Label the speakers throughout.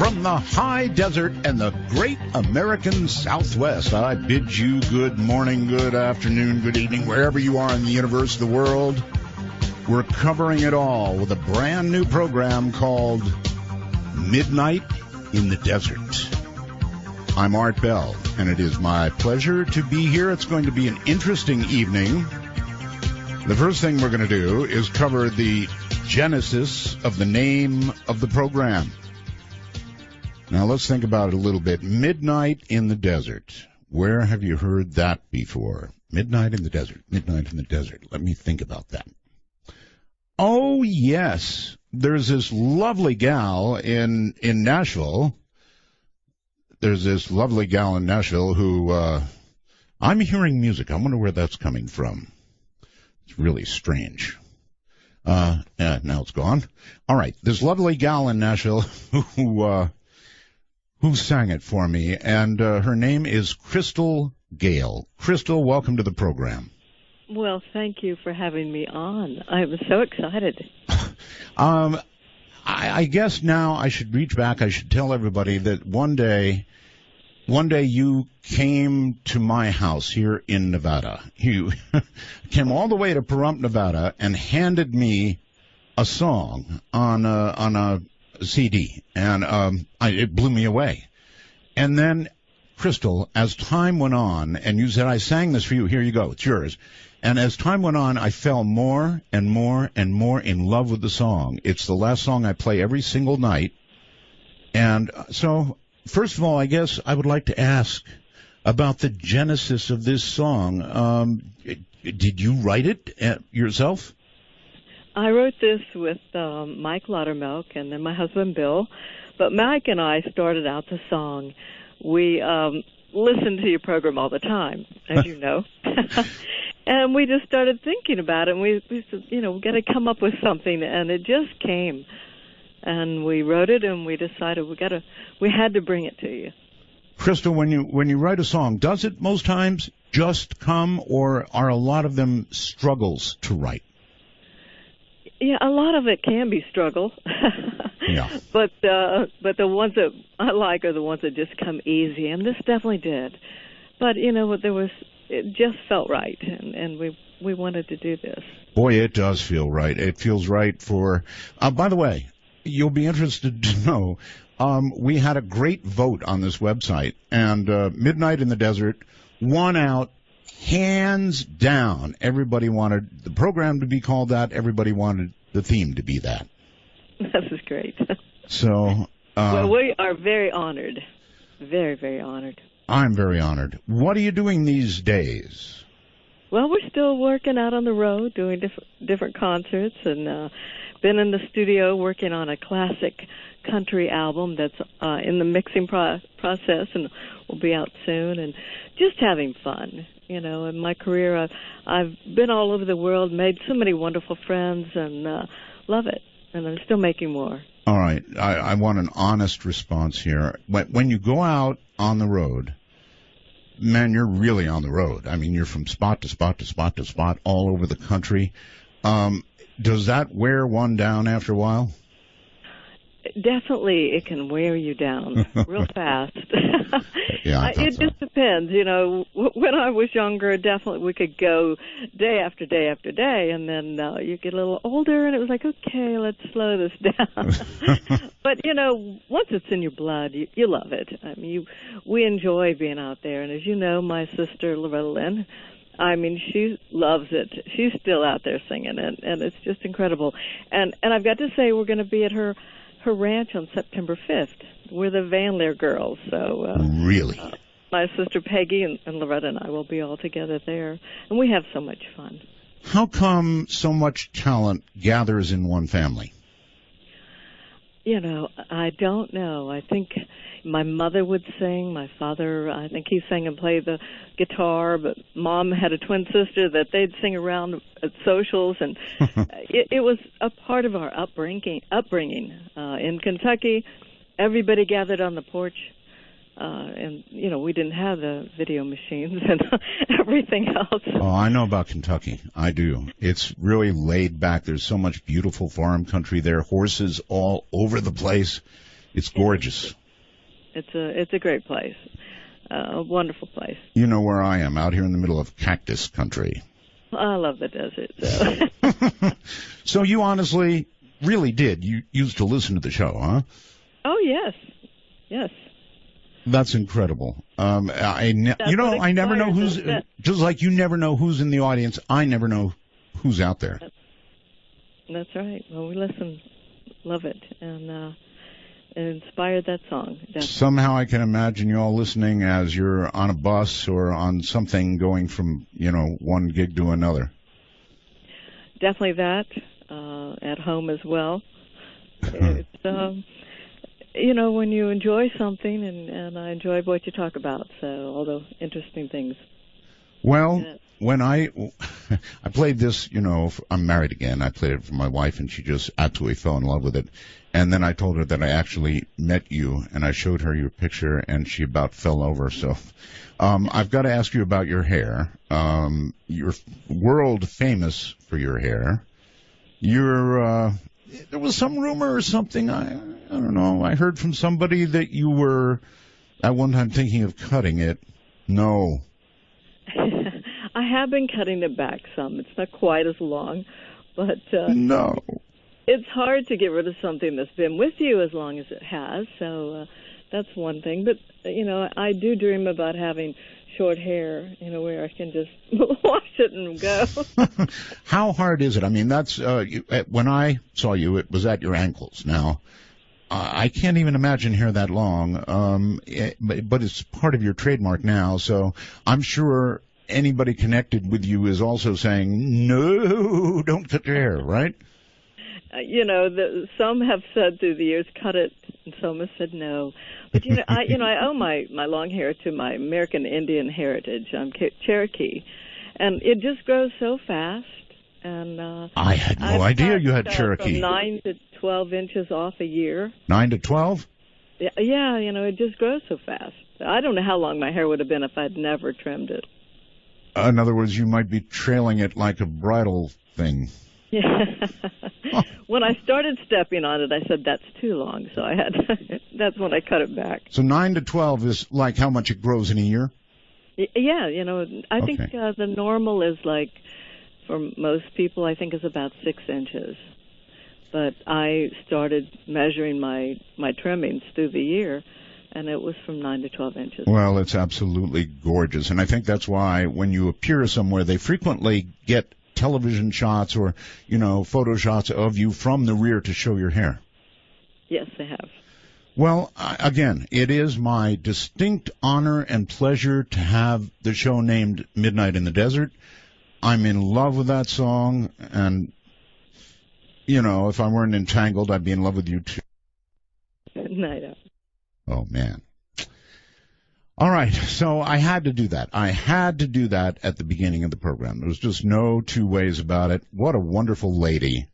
Speaker 1: From the high desert and the great American Southwest, I bid you good morning, good afternoon, good evening, wherever you are in the universe, the world. We're covering it all with a brand new program called Midnight in the Desert. I'm Art Bell, and it is my pleasure to be here. It's going to be an interesting evening. The first thing we're going to do is cover the genesis of the name of the program. Now, let's think about it a little bit. Midnight in the Desert. Where have you heard that before? Midnight in the Desert. Midnight in the Desert. Let me think about that. Oh, yes. There's this lovely gal in Nashville. There's this lovely gal in Nashville who, I'm hearing music. I wonder where that's coming from. It's really strange. Now it's gone. All right. This lovely gal in Nashville who sang it for me, and her name is Crystal Gale. Crystal, welcome to the program.
Speaker 2: Well, thank you for having me on. I'm so excited.
Speaker 1: I guess now I should reach back. I should tell everybody that one day you came to my house here in Nevada. You came all the way to Pahrump, Nevada, and handed me a song on a CD, and it blew me away. And then, Crystal, as time went on, and you said, I sang this for you, here you go, it's yours. And as time went on, I fell more and more and more in love with the song. It's the last song I play every single night. And so, first of all, I guess I would like to ask about the genesis of this song. Did you write it yourself?
Speaker 2: I wrote this with Mike Laudermilk and then my husband Bill. But Mike and I started out the song. We listen to your program all the time, as you know. And we just started thinking about it. And we said, we got to come up with something. And it just came. And we wrote it, and we decided we had to bring it to you.
Speaker 1: Crystal, when you write a song, does it most times just come, or are a lot of them struggles to write?
Speaker 2: Yeah, a lot of it can be struggle.
Speaker 1: Yeah.
Speaker 2: But the ones that I like are the ones that just come easy, and this definitely did. But it just felt right, and we wanted to do this. Boy,
Speaker 1: it does feel right. It feels right for. By the way, you'll be interested to know we had a great vote on this website, and Midnight in the Desert won out. Hands down, everybody wanted the program to be called that. Everybody wanted the theme to be that.
Speaker 2: This is great.
Speaker 1: So,
Speaker 2: well, we are very honored. Very, very honored.
Speaker 1: I'm very honored. What are you doing these days?
Speaker 2: Well, we're still working out on the road, doing different concerts, and been in the studio working on a classic country album that's in the mixing process, and will be out soon, and just having fun. In my career, I've been all over the world, made so many wonderful friends, and love it. And I'm still making more.
Speaker 1: All right. I want an honest response here. When you go out on the road, man, you're really on the road. I mean, you're from spot to spot to spot to spot all over the country. Does that wear one down after a while?
Speaker 2: Definitely, it can wear you down real fast.
Speaker 1: Yeah,
Speaker 2: it just depends. When I was younger, definitely we could go day after day after day, and then you get a little older, and it was like, okay, let's slow this down. But once it's in your blood, you love it. I mean, we enjoy being out there, and as you know, my sister Loretta Lynn, I mean, she loves it. She's still out there singing, and it's just incredible. And I've got to say, we're going to be at her ranch on September 5th. We're the Van Leer girls. So
Speaker 1: really?
Speaker 2: My sister Peggy and Loretta and I will be all together there, and we have so much fun.
Speaker 1: How come so much talent gathers in one family?
Speaker 2: I don't know. I think my mother would sing. My father, I think he sang and played the guitar, but Mom had a twin sister that they'd sing around at socials, and it was a part of our upbringing. In Kentucky, everybody gathered on the porch, and, we didn't have the video machines and everything else.
Speaker 1: Oh, I know about Kentucky. I do. It's really laid back. There's so much beautiful farm country there, horses all over the place. It's gorgeous.
Speaker 2: It's a great place, a wonderful place.
Speaker 1: You know where I am, out here in the middle of cactus country.
Speaker 2: I love the desert. So,
Speaker 1: so you honestly really did. You used to listen to the show, huh?
Speaker 2: Oh yes.
Speaker 1: That's incredible. I never know who's, just like you never know who's in the audience, I never know who's out there.
Speaker 2: That's right. Well, we listen, love it, and it inspired that song. Definitely.
Speaker 1: Somehow I can imagine you all listening as you're on a bus or on something going from, one gig to another.
Speaker 2: Definitely that, at home as well. It's, when you enjoy something, and I enjoy what you talk about, so all the interesting things.
Speaker 1: Well, when I played this, I'm married again. I played it for my wife, and she just absolutely fell in love with it. And then I told her that I actually met you, and I showed her your picture, and she about fell over. So I've got to ask you about your hair. You're world famous for your hair. There was some rumor or something, I don't know, I heard from somebody that you were at one time thinking of cutting it. No.
Speaker 2: I have been cutting it back some. It's not quite as long, but
Speaker 1: no.
Speaker 2: It's hard to get rid of something that's been with you as long as it has, so that's one thing. But, I do dream about having short hair, where I can just wash it and go.
Speaker 1: How hard is it? I mean, that's when I saw you, it was at your ankles. Now, I can't even imagine hair that long, but it's part of your trademark now, so I'm sure anybody connected with you is also saying, no, don't cut your hair, right?
Speaker 2: Some have said through the years, cut it, and some have said no. But I owe my long hair to my American Indian heritage. I'm Cherokee, and it just grows so fast. And
Speaker 1: I had no idea you had Cherokee.
Speaker 2: From 9 to 12 inches off a year.
Speaker 1: 9 to 12?
Speaker 2: Yeah, it just grows so fast. I don't know how long my hair would have been if I'd never trimmed it.
Speaker 1: In other words, you might be trailing it like a bridal thing.
Speaker 2: Yeah. When I started stepping on it, I said that's too long, so that's when I cut it back.
Speaker 1: So 9 to 12 is like how much it grows in a year?
Speaker 2: Yeah, I think the normal is like, for most people, I think is about 6 inches. But I started measuring my trimmings through the year, and it was from 9 to 12 inches.
Speaker 1: Well, it's absolutely gorgeous, and I think that's why when you appear somewhere, they frequently get television shots or, photo shots of you from the rear to show your hair.
Speaker 2: Yes, they have.
Speaker 1: Well, again, it is my distinct honor and pleasure to have the show named Midnight in the Desert. I'm in love with that song, and, if I weren't entangled, I'd be in love with you, too.
Speaker 2: No.
Speaker 1: Oh, man. All right, so I had to do that. I had to do that at the beginning of the program. There was just no two ways about it. What a wonderful lady.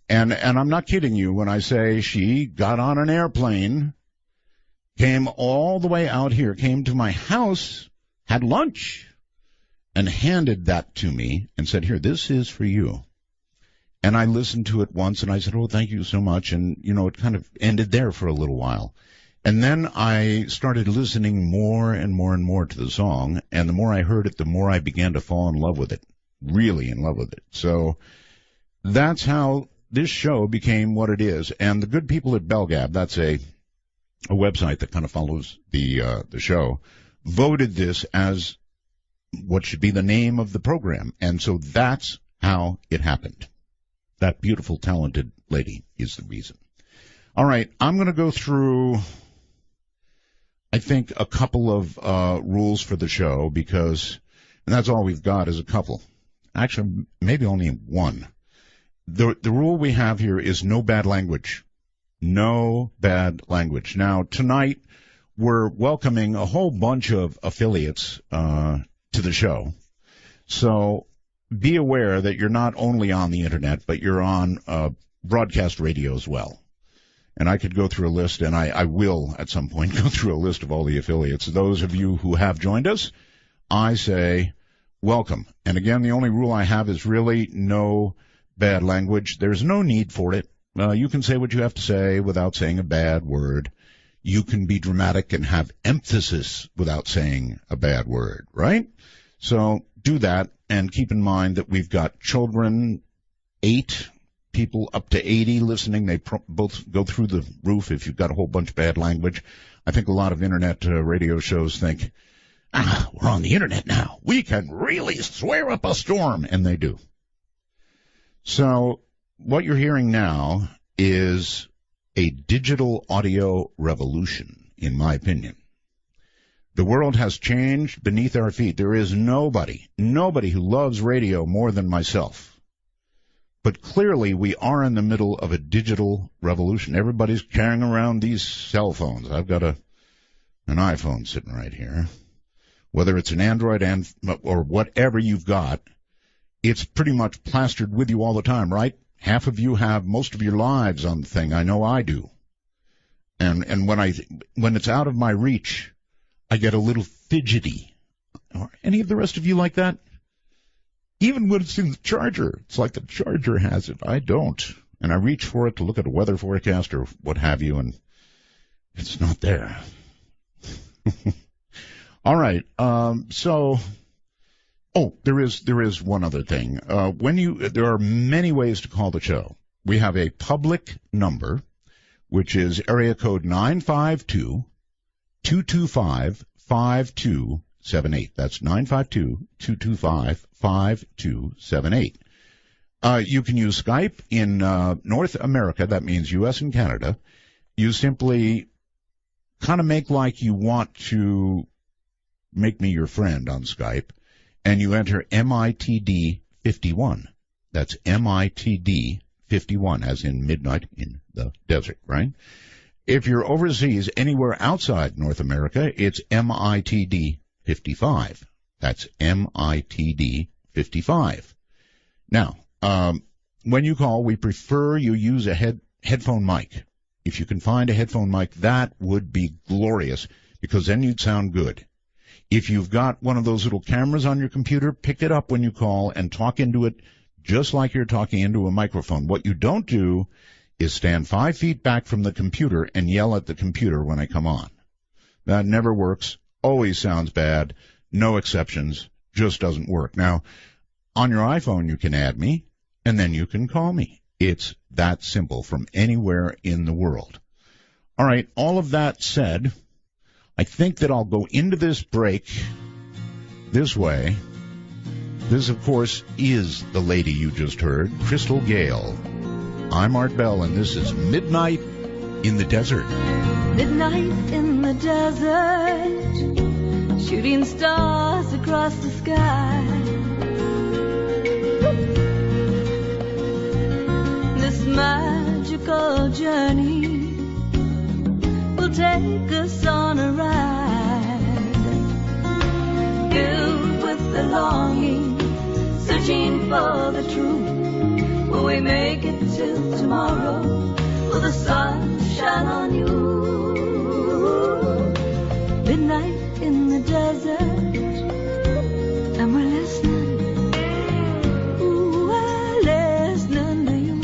Speaker 1: And I'm not kidding you when I say she got on an airplane, came all the way out here, came to my house, had lunch, and handed that to me and said, here, this is for you. And I listened to it once, and I said, oh, thank you so much. And, it kind of ended there for a little while. And then I started listening more and more and more to the song, and the more I heard it, the more I began to fall in love with it, really in love with it. So that's how this show became what it is. And the good people at Belgab, that's a website that kind of follows the show, voted this as what should be the name of the program. And so that's how it happened. That beautiful, talented lady is the reason. All right, I'm going to go through, I think, a couple of rules for the show because, and that's all we've got is a couple. Actually, maybe only one. The rule we have here is no bad language. No bad language. Now, tonight, we're welcoming a whole bunch of affiliates to the show. So be aware that you're not only on the Internet, but you're on broadcast radio as well. And I could go through a list, and I will at some point go through a list of all the affiliates. Those of you who have joined us, I say welcome. And again, the only rule I have is really no bad language. There's no need for it. You can say what you have to say without saying a bad word. You can be dramatic and have emphasis without saying a bad word, right? So do that, and keep in mind that we've got children, 8 people up to 80 listening. They both go through the roof if you've got a whole bunch of bad language. I think a lot of internet radio shows think, we're on the internet now. We can really swear up a storm, and they do. So what you're hearing now is a digital audio revolution, in my opinion. The world has changed beneath our feet. There is nobody who loves radio more than myself. But clearly we are in the middle of a digital revolution. Everybody's carrying around these cell phones. I've got an iPhone sitting right here. Whether it's an Android or whatever you've got, it's pretty much plastered with you all the time, right? Half of you have most of your lives on the thing. I know I do. And when it's out of my reach, I get a little fidgety. Are any of the rest of you like that? Even when it's in the charger, it's like the charger has it. I don't. And I reach for it to look at a weather forecast or what have you, and it's not there. All right. There is one other thing. There are many ways to call the show. We have a public number, which is area code 952-225-5278. That's 952-225-5278. You can use Skype in North America. That means U.S. and Canada. You simply kind of make like you want to make me your friend on Skype, and you enter MITD 51. That's MITD 51, as in midnight in the desert, right? If you're overseas, anywhere outside North America, it's MITD 55. That's MITD 55. Now, when you call, we prefer you use a headphone mic. If you can find a headphone mic, that would be glorious, because then you'd sound good. If you've got one of those little cameras on your computer, pick it up when you call and talk into it just like you're talking into a microphone. What you don't do is stand 5 feet back from the computer and yell at the computer when I come on. That never works, always sounds bad, no exceptions, just doesn't work. Now, on your iPhone you can add me, and then you can call me. It's that simple from anywhere in the world. All right, all of that said, I think that I'll go into this break this way. This, of course, is the lady you just heard, Crystal Gale. I'm Art Bell, and this is Midnight in the Desert.
Speaker 3: Midnight in the desert, shooting stars across the sky. This magical journey will take us on a ride, filled with the longing, searching for the truth. Will we make it till tomorrow? Will the sun shine on you? Midnight in the desert, and we're listening. Ooh, we're listening to you.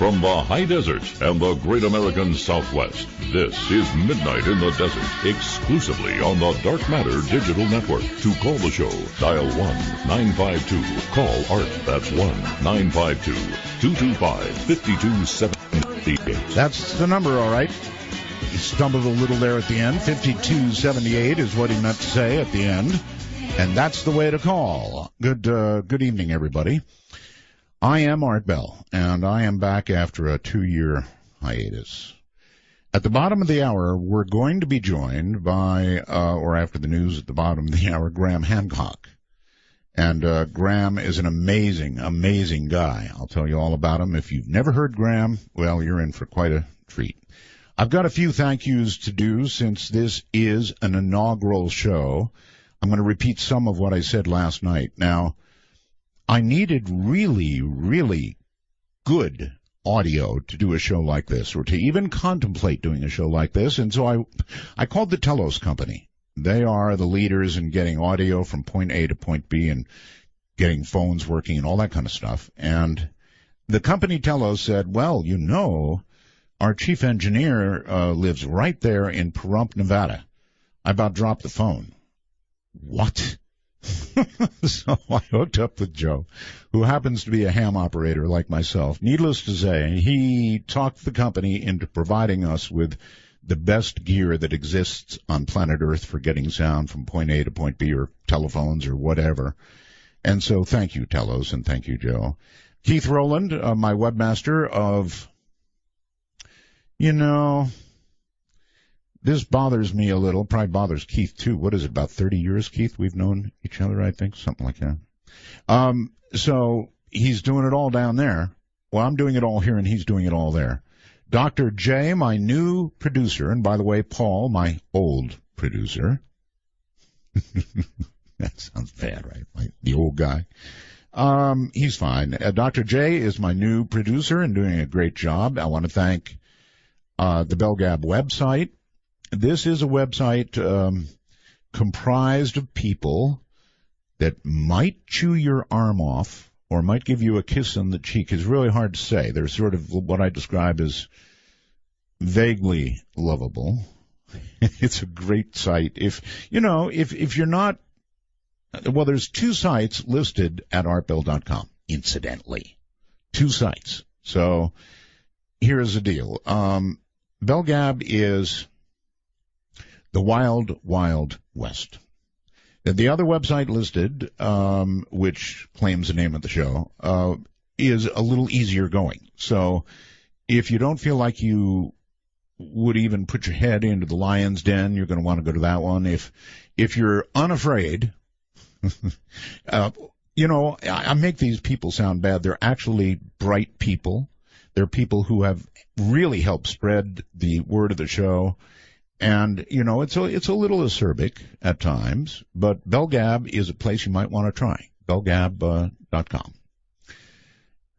Speaker 4: From the high desert and the great American Southwest, this is Midnight in the Desert, exclusively on the Dark Matter Digital Network. To call the show, dial 1-952-CALL-ART. That's 1-952-225-5278.
Speaker 1: That's the number, all right. He stumbled a little there at the end. 5278 is what he meant to say at the end. And that's the way to call. Good evening, everybody. I am Art Bell, and I am back after a 2-year hiatus. At the bottom of the hour, we're going to be joined by, or after the news at the bottom of the hour, Graham Hancock. And Graham is an amazing, amazing guy. I'll tell you all about him. If you've never heard Graham, well, you're in for quite a treat. I've got a few thank yous to do since this is an inaugural show. I'm going to repeat some of what I said last night. Now, I needed really, really good audio to do a show like this, or to even contemplate doing a show like this, and so I called the Telos Company. They are the leaders in getting audio from point A to point B and getting phones working and all that kind of stuff. And the company Telos said, well, you know, our chief engineer lives right there in Pahrump, Nevada. I about dropped the phone. What? So I hooked up with Joe, who happens to be a ham operator like myself. Needless to say, he talked the company into providing us with the best gear that exists on planet Earth for getting sound from point A to point B, or telephones or whatever. And so thank you, Telos, and thank you, Joe. Keith Rowland, my webmaster of, this bothers me a little, probably bothers Keith too. What is it, about 30 years, Keith? We've known each other, I think, something like that. So he's doing it all down there. Well, I'm doing it all here, and he's doing it all there. Dr. J, my new producer, and by the way, Paul, my old producer. That sounds bad, right? Like the old guy. He's fine. Dr. J is my new producer and doing a great job. I want to thank the BellGab website. This is a website comprised of people that might chew your arm off or might give you a kiss on the cheek. It's really hard to say. They're sort of what I describe as vaguely lovable. It's a great site. If you're not, well, there's 2 sites listed at artbell.com, incidentally. 2 sites. So here's the deal. BellGab is the Wild, Wild West. The other website listed, which claims the name of the show, is a little easier going. So if you don't feel like you would even put your head into the lion's den, you're going to want to go to that one. If you're unafraid, I make these people sound bad. They're actually bright people. They're people who have really helped spread the word of the show. And, it's a little acerbic at times, but BellGab is a place you might want to try, bellgab.com.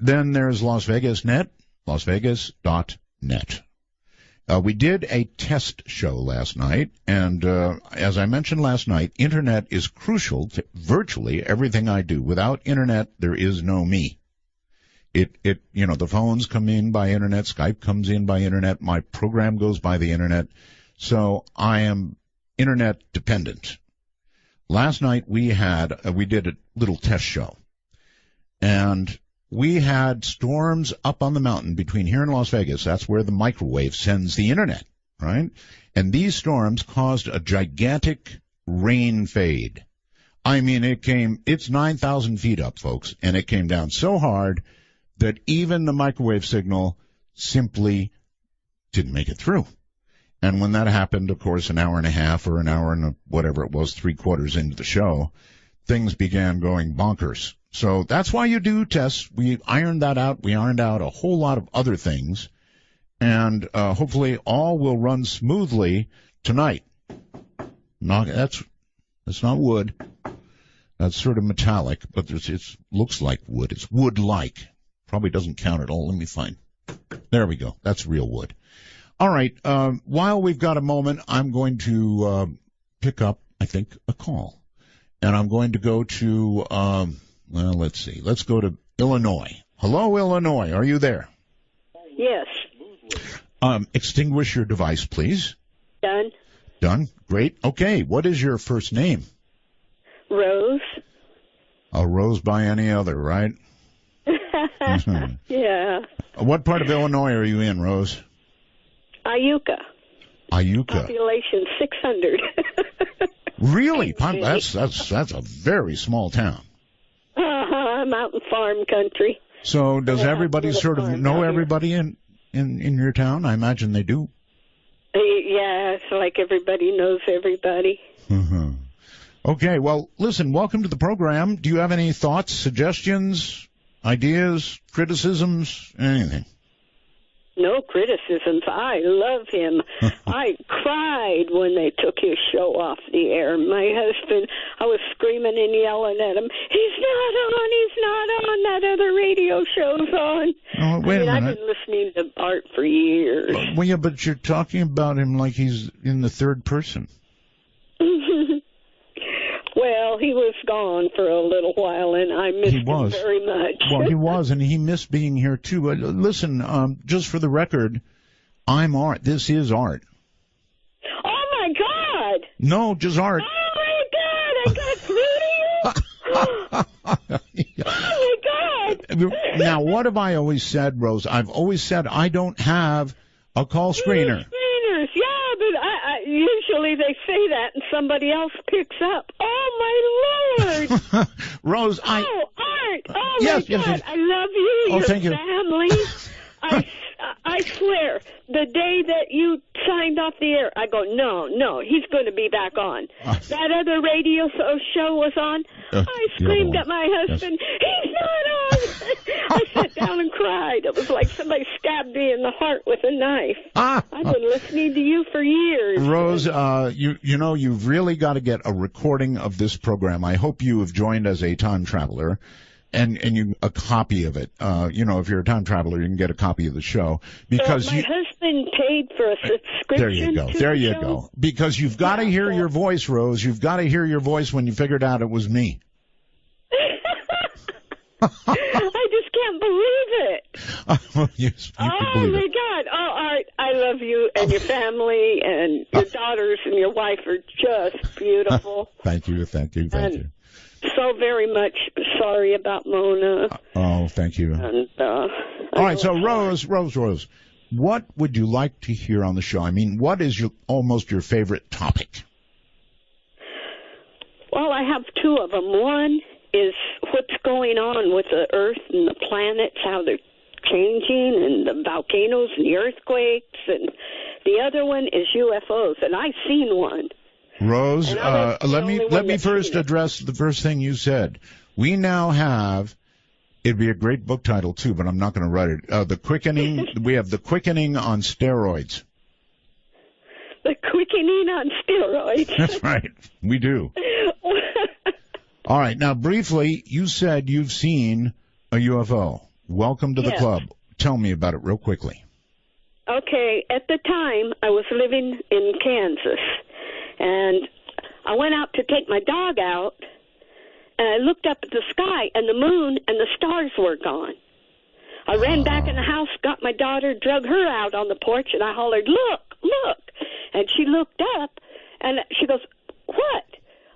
Speaker 1: Then there's Las Vegas Net, lasvegas.net. We did a test show last night, and as I mentioned last night, Internet is crucial to virtually everything I do. Without Internet, there is no me. The phones come in by Internet, Skype comes in by Internet, my program goes by the Internet. So I am Internet dependent. Last night we did a little test show, and we had storms up on the mountain between here and Las Vegas. That's where the microwave sends the Internet, right? And these storms caused a gigantic rain fade. I mean, it's 9,000 feet up, folks, and it came down so hard that even the microwave signal simply didn't make it through. And when that happened, of course, an hour and a half or an hour and whatever it was, 3/4 into the show, things began going bonkers. So that's why you do tests. We ironed that out. We ironed out a whole lot of other things. And hopefully all will run smoothly tonight. That's not wood. That's sort of metallic, but it looks like wood. It's wood-like. Probably doesn't count at all. Let me find. There we go. That's real wood. All right. While we've got a moment, I'm going to pick up, I think, a call. And I'm going to go to, let's see. Let's go to Illinois. Hello, Illinois. Are you there?
Speaker 5: Yes.
Speaker 1: Extinguish your device, please.
Speaker 5: Done.
Speaker 1: Done. Great. Okay. What is your first name?
Speaker 5: Rose.
Speaker 1: A rose by any other, right?
Speaker 5: Yeah.
Speaker 1: What part of Illinois are you in, Rose?
Speaker 5: Iuka.
Speaker 1: Iuka.
Speaker 5: Population 600.
Speaker 1: Really? That's a very small town.
Speaker 5: Mountain farm country.
Speaker 1: So does everybody sort of know everybody in your town? I imagine they do.
Speaker 5: Yeah, it's like everybody knows everybody.
Speaker 1: Okay, well, listen, welcome to the program. Do you have any thoughts, suggestions, ideas, criticisms, anything?
Speaker 5: No criticisms. I love him. I cried when they took his show off the air. My husband, I was screaming and yelling at him, he's not on, that other radio show's on.
Speaker 1: Oh, wait a minute.
Speaker 5: I've been listening to Art for years.
Speaker 1: Well, yeah, but you're talking about him like he's in the third person.
Speaker 5: Well, he was gone for a little while, and I missed him very much.
Speaker 1: Well, he was, and he missed being here, too. Listen, just for the record, I'm Art. This is Art.
Speaker 5: Oh, my God!
Speaker 1: No, just Art.
Speaker 5: Oh, my God! I got through to you? Oh, my God!
Speaker 1: Now, what have I always said, Rose? I've always said I don't have a call screener.
Speaker 5: Usually they say that and somebody else picks up. Oh, my Lord!
Speaker 1: Rose,
Speaker 5: Art! Oh,
Speaker 1: yes,
Speaker 5: my God!
Speaker 1: Yes.
Speaker 5: I love you, your
Speaker 1: thank you.
Speaker 5: family. I swear, the day that you signed off the air, I go, no, he's going to be back on. That other radio show was on. I screamed at my husband, he's not on! I sat down and cried. It was like somebody stabbed me in the heart with a knife. I've been listening to you for years.
Speaker 1: Rose, you know, you've really got to get a recording of this program. I hope you have joined as a time traveler. And you a copy of it. If you're a time traveler, you can get a copy of the show because
Speaker 5: my husband paid for a subscription.
Speaker 1: There you go. There you go. Because you've got to hear your voice, Rose. You've got to hear your voice when you figured out it was me.
Speaker 5: I just can't believe it.
Speaker 1: Yes, you can
Speaker 5: Oh
Speaker 1: believe
Speaker 5: my
Speaker 1: it.
Speaker 5: God! Oh, Art, I love you and your family and your daughters and your wife are just beautiful.
Speaker 1: Thank you.
Speaker 5: So very much sorry about Mona.
Speaker 1: Oh, thank you.
Speaker 5: And,
Speaker 1: all right, so Rose, what would you like to hear on the show? I mean, what is almost your favorite topic?
Speaker 5: Well, I have two of them. One is what's going on with the Earth and the planets, how they're changing, and the volcanoes and the earthquakes. And the other one is UFOs, and I've seen one.
Speaker 1: Rose, let me first address the first thing you said. We now have, it'd be a great book title too, but I'm not going to write it. The Quickening. We have The Quickening on Steroids.
Speaker 5: The Quickening on Steroids.
Speaker 1: That's right. We do. All right. Now, briefly, you said you've seen a UFO. Welcome to the club. Tell me about it real quickly.
Speaker 5: Okay. At the time, I was living in Kansas. And I went out to take my dog out, and I looked up at the sky, and the moon and the stars were gone. I ran back in the house, got my daughter, drug her out on the porch, and I hollered, look. And she looked up, and she goes, what?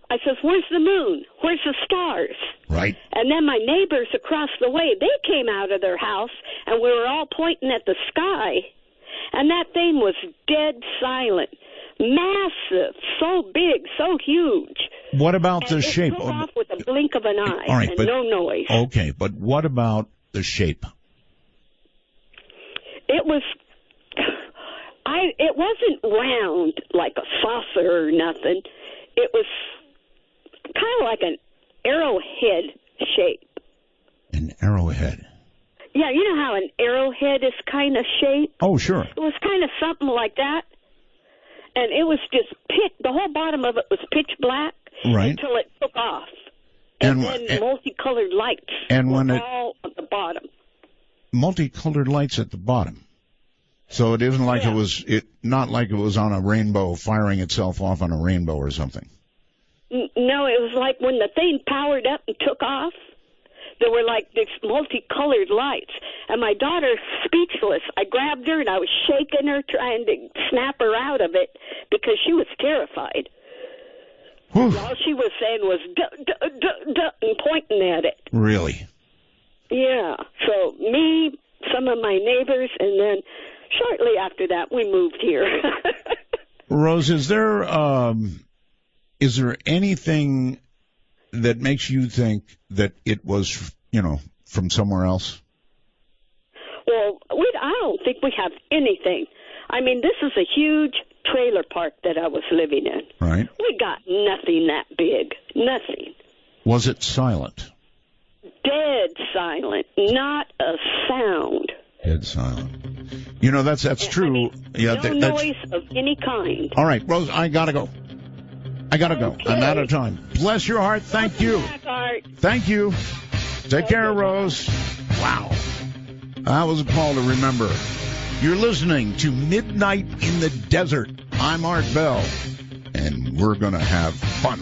Speaker 5: I says, where's the moon? Where's the stars?
Speaker 1: Right.
Speaker 5: And then my neighbors across the way, they came out of their house, and we were all pointing at the sky, and that thing was dead silent. Massive, so big, so huge.
Speaker 1: What about the shape?
Speaker 5: It took off with a blink of an eye,
Speaker 1: all right,
Speaker 5: and no noise.
Speaker 1: Okay, but what about the shape?
Speaker 5: It was, it wasn't round like a saucer or nothing. It was kind of like an arrowhead shape.
Speaker 1: An arrowhead.
Speaker 5: Yeah, you know how an arrowhead is kind of shaped?
Speaker 1: Oh, sure.
Speaker 5: It was kind of something like that. And it was just the whole bottom of it was pitch black until it took off. And then multicolored lights all at the bottom.
Speaker 1: Multicolored lights at the bottom. So it isn't like not like it was on a rainbow firing itself off on a rainbow or something.
Speaker 5: No, it was like when the thing powered up and took off, there were like these multicolored lights. And my daughter, speechless, I grabbed her and I was shaking her, trying to snap her out of it because she was terrified.
Speaker 1: Whew.
Speaker 5: All she was saying was, duh, duh, duh, duh, and pointing at it.
Speaker 1: Really?
Speaker 5: Yeah. So me, some of my neighbors, and then shortly after that, we moved here.
Speaker 1: Rose, is there anything that makes you think that it was, from somewhere else?
Speaker 5: Well, I don't think we have anything. I mean, this is a huge trailer park that I was living in.
Speaker 1: Right.
Speaker 5: We got nothing that big. Nothing.
Speaker 1: Was it silent?
Speaker 5: Dead silent. Not a sound.
Speaker 1: Dead silent. That's true.
Speaker 5: I mean,
Speaker 1: yeah,
Speaker 5: no noise of any kind.
Speaker 1: All right, Rose, I gotta go.
Speaker 5: Okay.
Speaker 1: I'm out of time. Bless your heart. Thank you. Thank you. Take care, Rose. Wow. That was a call to remember. You're listening to Midnight in the Desert. I'm Art Bell, and we're going to have fun.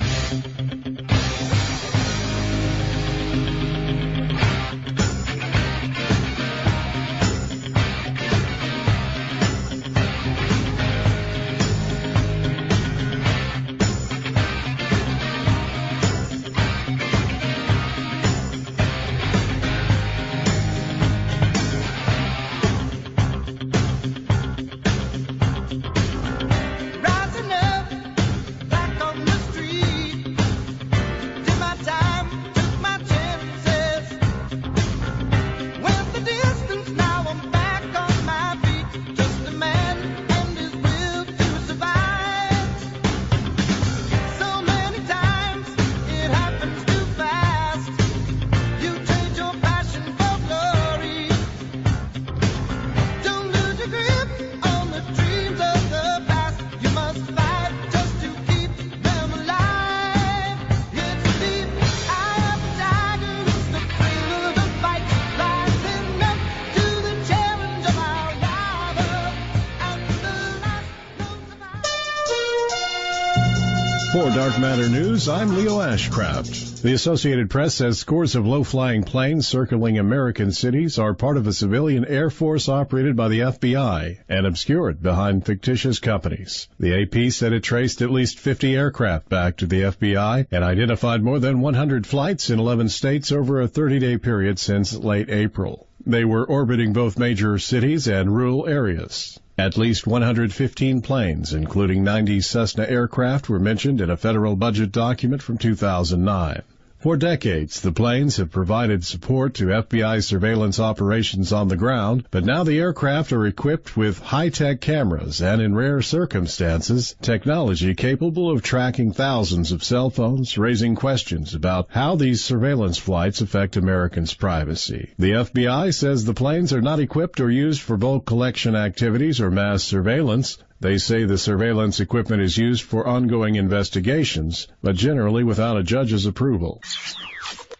Speaker 6: For Dark Matter News, I'm Leo Ashcraft. The Associated Press says scores of low-flying planes circling American cities are part of a civilian air force operated by the FBI and obscured behind fictitious companies. The AP said it traced at least 50 aircraft back to the FBI and identified more than 100 flights in 11 states over a 30-day period since late April. They were orbiting both major cities and rural areas. At least 115 planes, including 90 Cessna aircraft, were mentioned in a federal budget document from 2009. For decades, the planes have provided support to FBI surveillance operations on the ground, but now the aircraft are equipped with high-tech cameras and, in rare circumstances, technology capable of tracking thousands of cell phones, raising questions about how these surveillance flights affect Americans' privacy. The FBI says the planes are not equipped or used for bulk collection activities or mass surveillance. They say the surveillance equipment is used for ongoing investigations, but generally without a judge's approval.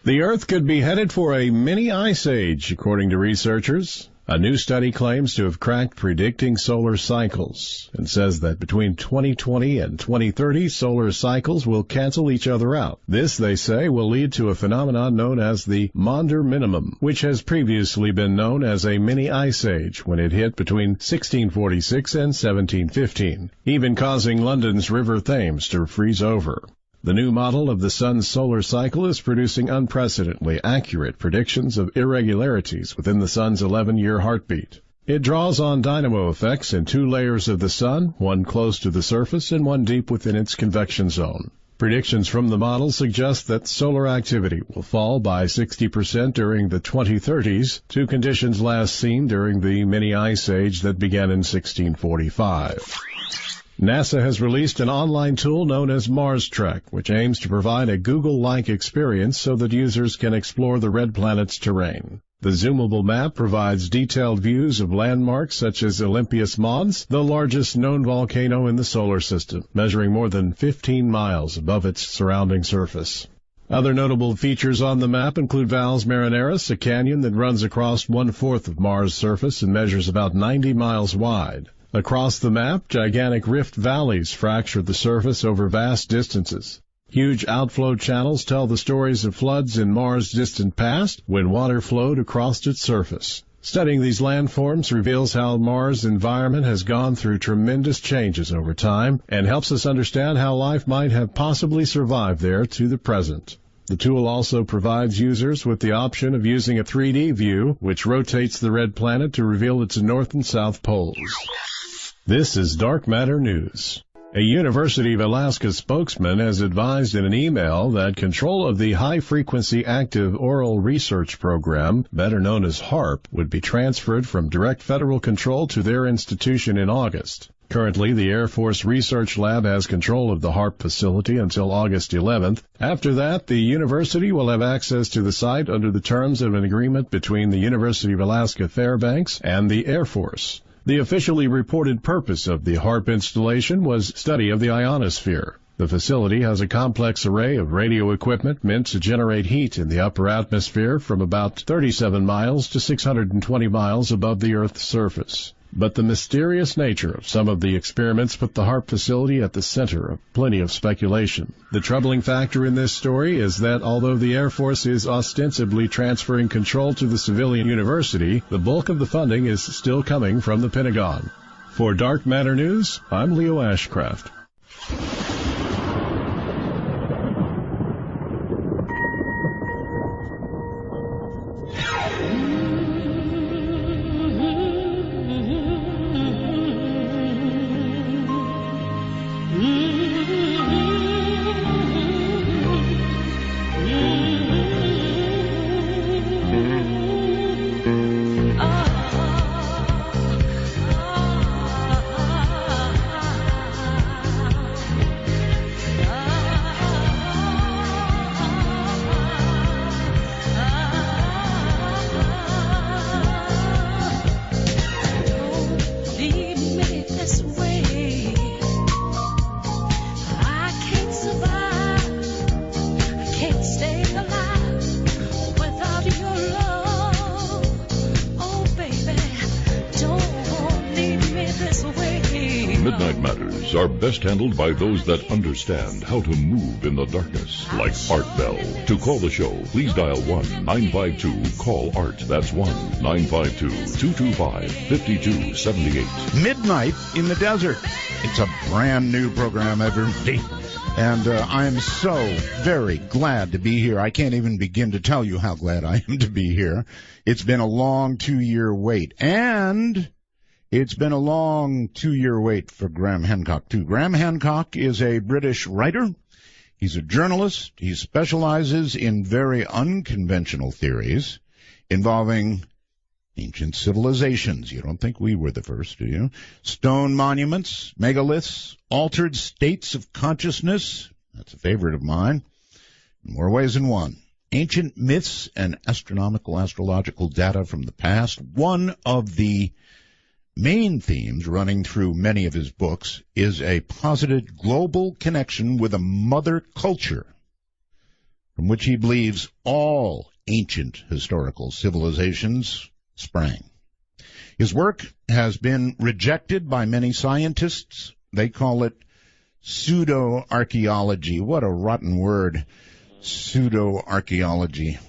Speaker 6: The Earth could be headed for a mini ice age, according to researchers. A new study claims to have cracked predicting solar cycles and says that between 2020 and 2030, solar cycles will cancel each other out. This, they say, will lead to a phenomenon known as the Maunder Minimum, which has previously been known as a mini ice age when it hit between 1646 and 1715, even causing London's River Thames to freeze over. The new model of the sun's solar cycle is producing unprecedentedly accurate predictions of irregularities within the sun's 11-year heartbeat. It draws on dynamo effects in two layers of the sun, one close to the surface and one deep within its convection zone. Predictions from the model suggest that solar activity will fall by 60% during the 2030s to conditions last seen during the mini ice age that began in 1645. NASA has released an online tool known as Mars Trek, which aims to provide a Google-like experience so that users can explore the red planet's terrain. The zoomable map provides detailed views of landmarks such as Olympus Mons, the largest known volcano in the solar system, measuring more than 15 miles above its surrounding surface. Other notable features on the map include Valles Marineris, a canyon that runs across 1/4 of Mars' surface and measures about 90 miles wide. Across the map, gigantic rift valleys fracture the surface over vast distances. Huge outflow channels tell the stories of floods in Mars' distant past when water flowed across its surface. Studying these landforms reveals how Mars' environment has gone through tremendous changes over time and helps us understand how life might have possibly survived there to the present. The tool also provides users with the option of using a 3D view, which rotates the red planet to reveal its north and south poles. This is Dark Matter News. A University of Alaska spokesman has advised in an email that control of the High-Frequency Active Oral Research Program, better known as HARP, would be transferred from direct federal control to their institution in August. Currently, the Air Force Research Lab has control of the HARP facility until August 11th. After that, the university will have access to the site under the terms of an agreement between the University of Alaska Fairbanks and the Air Force. The officially reported purpose of the HARP installation was study of the ionosphere. The facility has a complex array of radio equipment meant to generate heat in the upper atmosphere from about 37 miles to 620 miles above the Earth's surface. But the mysterious nature of some of the experiments put the HARP facility at the center of plenty of speculation. The troubling factor in this story is that although the Air Force is ostensibly transferring control to the civilian university, the bulk of the funding is still coming from the Pentagon. For Dark Matter News, I'm Leo Ashcraft.
Speaker 4: Midnight Matters are best handled by those that understand how to move in the darkness, like Art Bell. To call the show, please dial 1-952-CALL-ART. That's 1-952-225-5278.
Speaker 1: Midnight in the Desert. It's a brand new program, everybody. And I am so very glad to be here. I can't even begin to tell you how glad I am to be here. It's been a long 2-year wait. And it's been a long 2-year wait for Graham Hancock, too. Graham Hancock is a British writer. He's a journalist. He specializes in very unconventional theories involving ancient civilizations. You don't think we were the first, do you? Stone monuments, megaliths, altered states of consciousness. That's a favorite of mine. In more ways than one. Ancient myths and astrological data from the past. One of the main themes running through many of his books is a posited global connection with a mother culture from which he believes all ancient historical civilizations sprang. His work has been rejected by many scientists. They call it pseudo-archaeology. What a rotten word, pseudo-archaeology.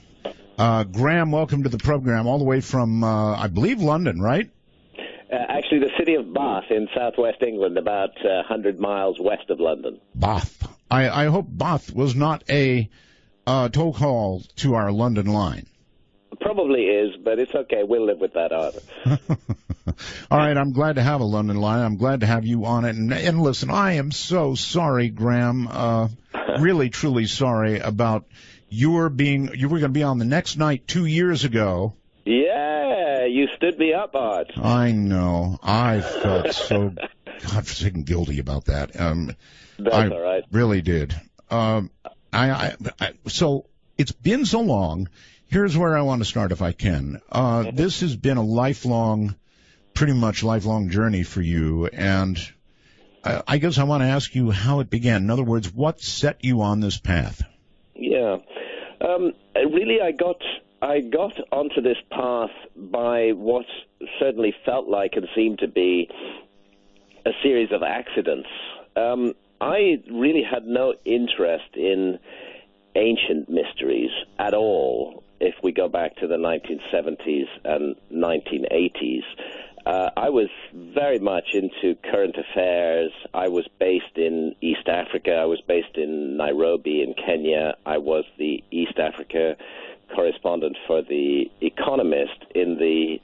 Speaker 1: Graham, welcome to the program all the way from, I believe, London, right?
Speaker 7: Actually, the city of Bath in southwest England, about 100 miles west of London.
Speaker 1: Bath. I hope Bath was not a toll call to our London line.
Speaker 7: Probably is, but it's okay. We'll live with that, Arthur.
Speaker 1: All right, I'm glad to have a London line. I'm glad to have you on it. And listen, I am so sorry, Graham, really, truly sorry about you were going to be on the next night 2 years ago.
Speaker 7: Yeah, you stood me up, Art.
Speaker 1: I know. I felt so godforsaken guilty about that.
Speaker 7: That's all right.
Speaker 1: Really did. So it's been so long. Here's where I want to start, if I can. This has been a pretty much lifelong journey for you, and I guess I want to ask you how it began. In other words, what set you on this path?
Speaker 7: Yeah. Really, I got onto this path by what certainly felt like and seemed to be a series of accidents. I really had no interest in ancient mysteries at all if we go back to the 1970s and 1980s. I was very much into current affairs. I was based in East Africa. I was based in Nairobi in Kenya. I was the East Africa correspondent for The Economist in the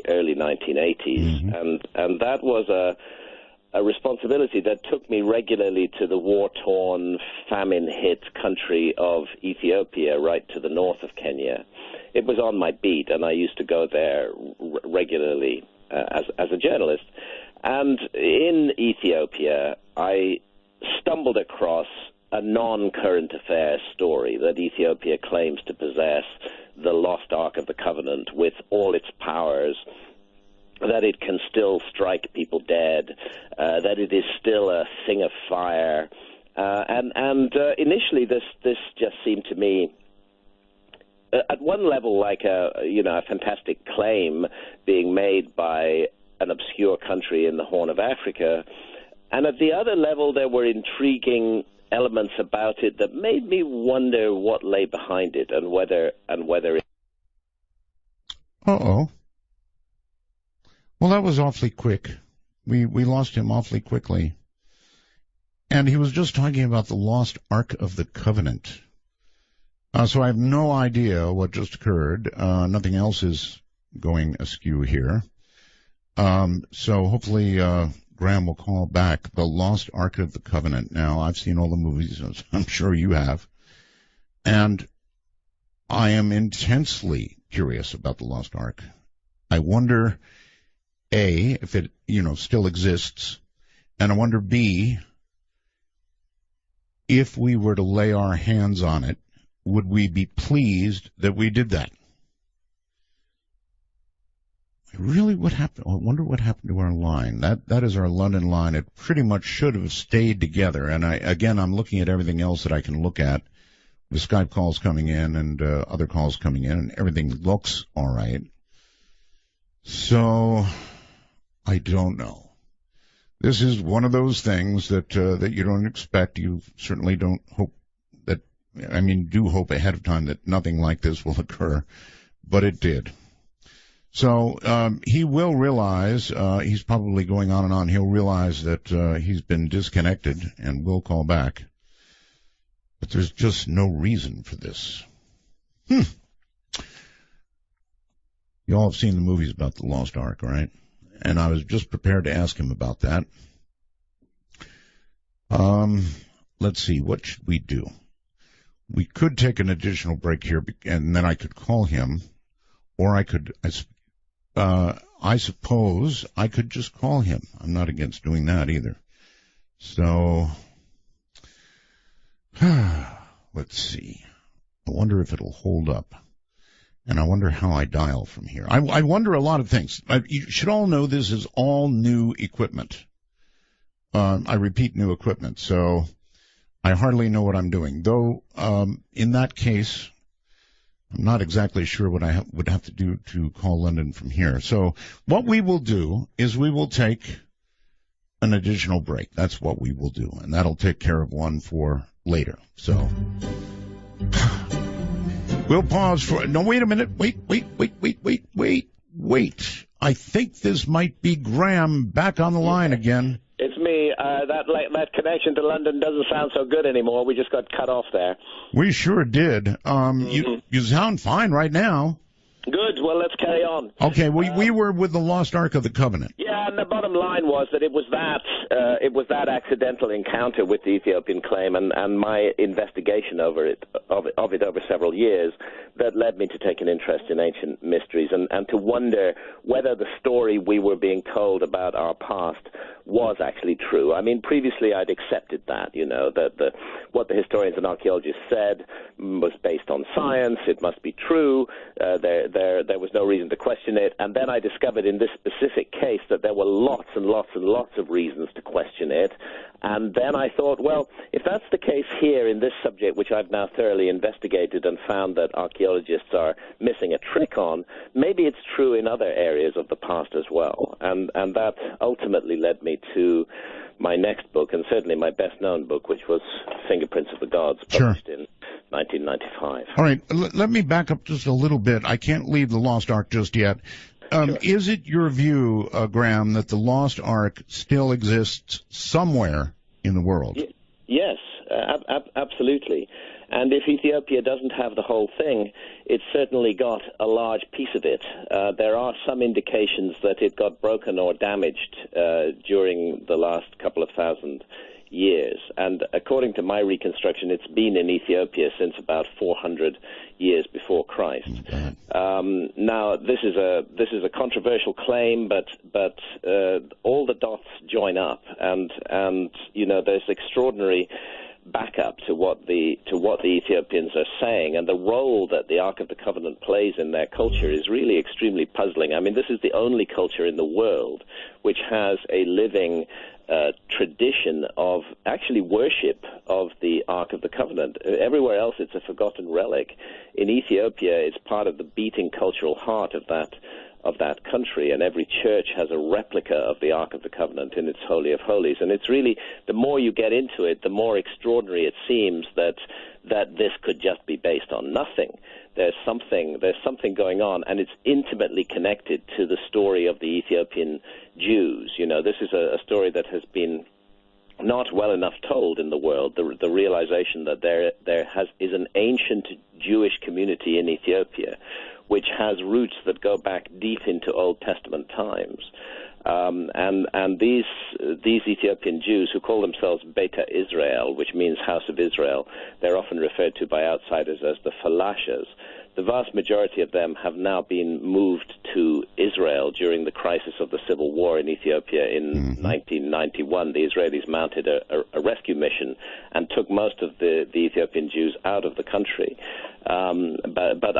Speaker 7: early 1980s. And that was a responsibility that took me regularly to the war-torn, famine-hit country of Ethiopia, right to the north of Kenya. It was on my beat, and I used to go there regularly as a journalist. And in Ethiopia, I stumbled across a non-current affairs story that Ethiopia claims to possess the lost Ark of the Covenant with all its powers, that it can still strike people dead, that it is still a thing of fire. And initially this just seemed to me, at one level, like a fantastic claim being made by an obscure country in the Horn of Africa. And at the other level, there were intriguing elements about it that made me wonder what lay behind it and whether it...
Speaker 1: Uh-oh. Well, that was awfully quick. We lost him awfully quickly. And he was just talking about the lost Ark of the Covenant. So I have no idea what just occurred. Nothing else is going askew here. So hopefully Graham will call back. The Lost Ark of the Covenant. Now, I've seen all the movies, as I'm sure you have. And I am intensely curious about the Lost Ark. I wonder, A, if it, still exists. And I wonder, B, if we were to lay our hands on it, would we be pleased that we did that? Really, what happened? I wonder what happened to our line. That is our London line. It pretty much should have stayed together. And I'm looking at everything else that I can look at. The Skype calls coming in and other calls coming in, and everything looks all right. So I don't know. This is one of those things that you don't expect. You certainly don't hope that. I mean, do hope ahead of time that nothing like this will occur, but it did. So he will realize, he's probably going on and on, he'll realize that he's been disconnected and will call back. But there's just no reason for this. You all have seen the movies about the Lost Ark, right? And I was just prepared to ask him about that. Let's see, what should we do? We could take an additional break here, and then I could call him, or I could... I suppose I could just call him. I'm not against doing that either. So, let's see. I wonder if it'll hold up. And I wonder how I dial from here. I wonder a lot of things. You should all know this is all new equipment. I repeat, new equipment. So I hardly know what I'm doing. Though, in that case... I'm not exactly sure what I would have to do to call London from here. So what we will do is we will take an additional break. That's what we will do, and that'll take care of one for later. So we'll pause for... No, wait a minute. Wait. I think this might be Graham back on the line again.
Speaker 7: It's me. That connection to London doesn't sound so good anymore. We just got cut off there.
Speaker 1: We sure did. You sound fine right now.
Speaker 7: Good. Well, let's carry on.
Speaker 1: Okay. We were with the Lost Ark of the Covenant.
Speaker 7: Yeah, and the bottom line was that it was that accidental encounter with the Ethiopian claim and my investigation of it over several years that led me to take an interest in ancient mysteries and to wonder whether the story we were being told about our past was actually true. I mean, previously I'd accepted that, that what the historians and archaeologists said was based on science. It must be true. there was no reason to question it. And then I discovered in this specific case that there were lots and lots and lots of reasons to question it. And then I thought, well, if that's the case here in this subject, which I've now thoroughly investigated and found that archaeologists are missing a trick on, maybe it's true in other areas of the past as well. And that ultimately led me to my next book, and certainly my best-known book, which was Fingerprints of the Gods, published in 1995.
Speaker 1: All right, let me back up just a little bit. I can't leave the Lost Ark just yet.
Speaker 7: Sure.
Speaker 1: Is it your view, Graham, that the Lost Ark still exists somewhere in the world?
Speaker 7: Yes, absolutely. And if Ethiopia doesn't have the whole thing, it's certainly got a large piece of it. There are some indications that it got broken or damaged during the last couple of thousand years. And according to my reconstruction, it's been in Ethiopia since about 400 years before Christ. Now, this is a controversial claim, but all the dots join up, and you know, there's extraordinary backup to what the Ethiopians are saying, and the role that the Ark of the Covenant plays in their culture is really extremely puzzling. I mean, this is the only culture in the world which has a living tradition of actually worship of the Ark of the Covenant. Everywhere else, it's a forgotten relic. In Ethiopia, it's part of the beating cultural heart of that country, and every church has a replica of the Ark of the Covenant in its Holy of Holies. And it's really, the more you get into it, the more extraordinary it seems that this could just be based on nothing. There's something going on, and it's intimately connected to the story of the Ethiopian Jews. You know, this is a story that has been not well enough told in the world, the realization that there is an ancient Jewish community in Ethiopia which has roots that go back deep into Old Testament times. And these Ethiopian Jews, who call themselves Beta Israel, which means House of Israel, they're often referred to by outsiders as the Falashas. The vast majority of them have now been moved to Israel during the crisis of the civil war in Ethiopia in 1991. The Israelis mounted a rescue mission and took most of the Ethiopian Jews out of the country. But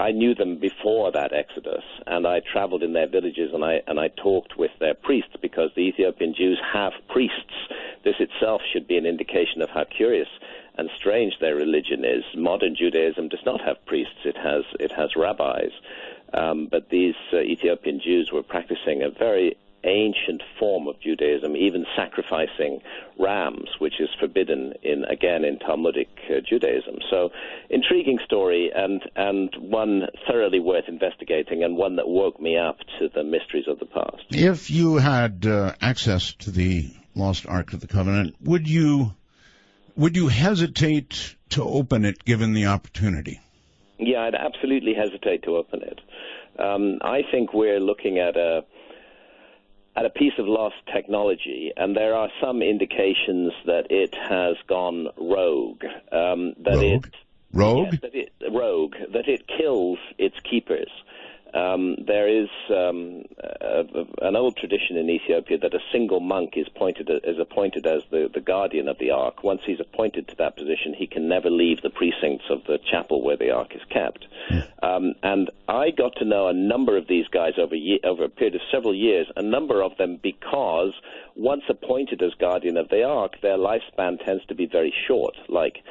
Speaker 7: I knew them before that exodus, and I traveled in their villages, and I talked with their priests, because the Ethiopian Jews have priests. This itself should be an indication of how curious and strange their religion is. Modern Judaism does not have priests; it has rabbis. But these Ethiopian Jews were practicing a very ancient form of Judaism, even sacrificing rams, which is forbidden in Talmudic Judaism. So, intriguing story, and one thoroughly worth investigating, and one that woke me up to the mysteries of the past.
Speaker 1: If you had access to the Lost Ark of the Covenant, would you hesitate to open it given the opportunity?
Speaker 7: Yeah, I'd absolutely hesitate to open it. I think we're looking at a piece of lost technology, and there are some indications that it has gone rogue.
Speaker 1: Rogue?
Speaker 7: Yes, that it kills its keepers. There is an old tradition in Ethiopia that a single monk is appointed as the guardian of the Ark. Once he's appointed to that position, he can never leave the precincts of the chapel where the Ark is kept. And I got to know a number of these guys over a period of several years, a number of them because once appointed as guardian of the Ark, their lifespan tends to be very short, like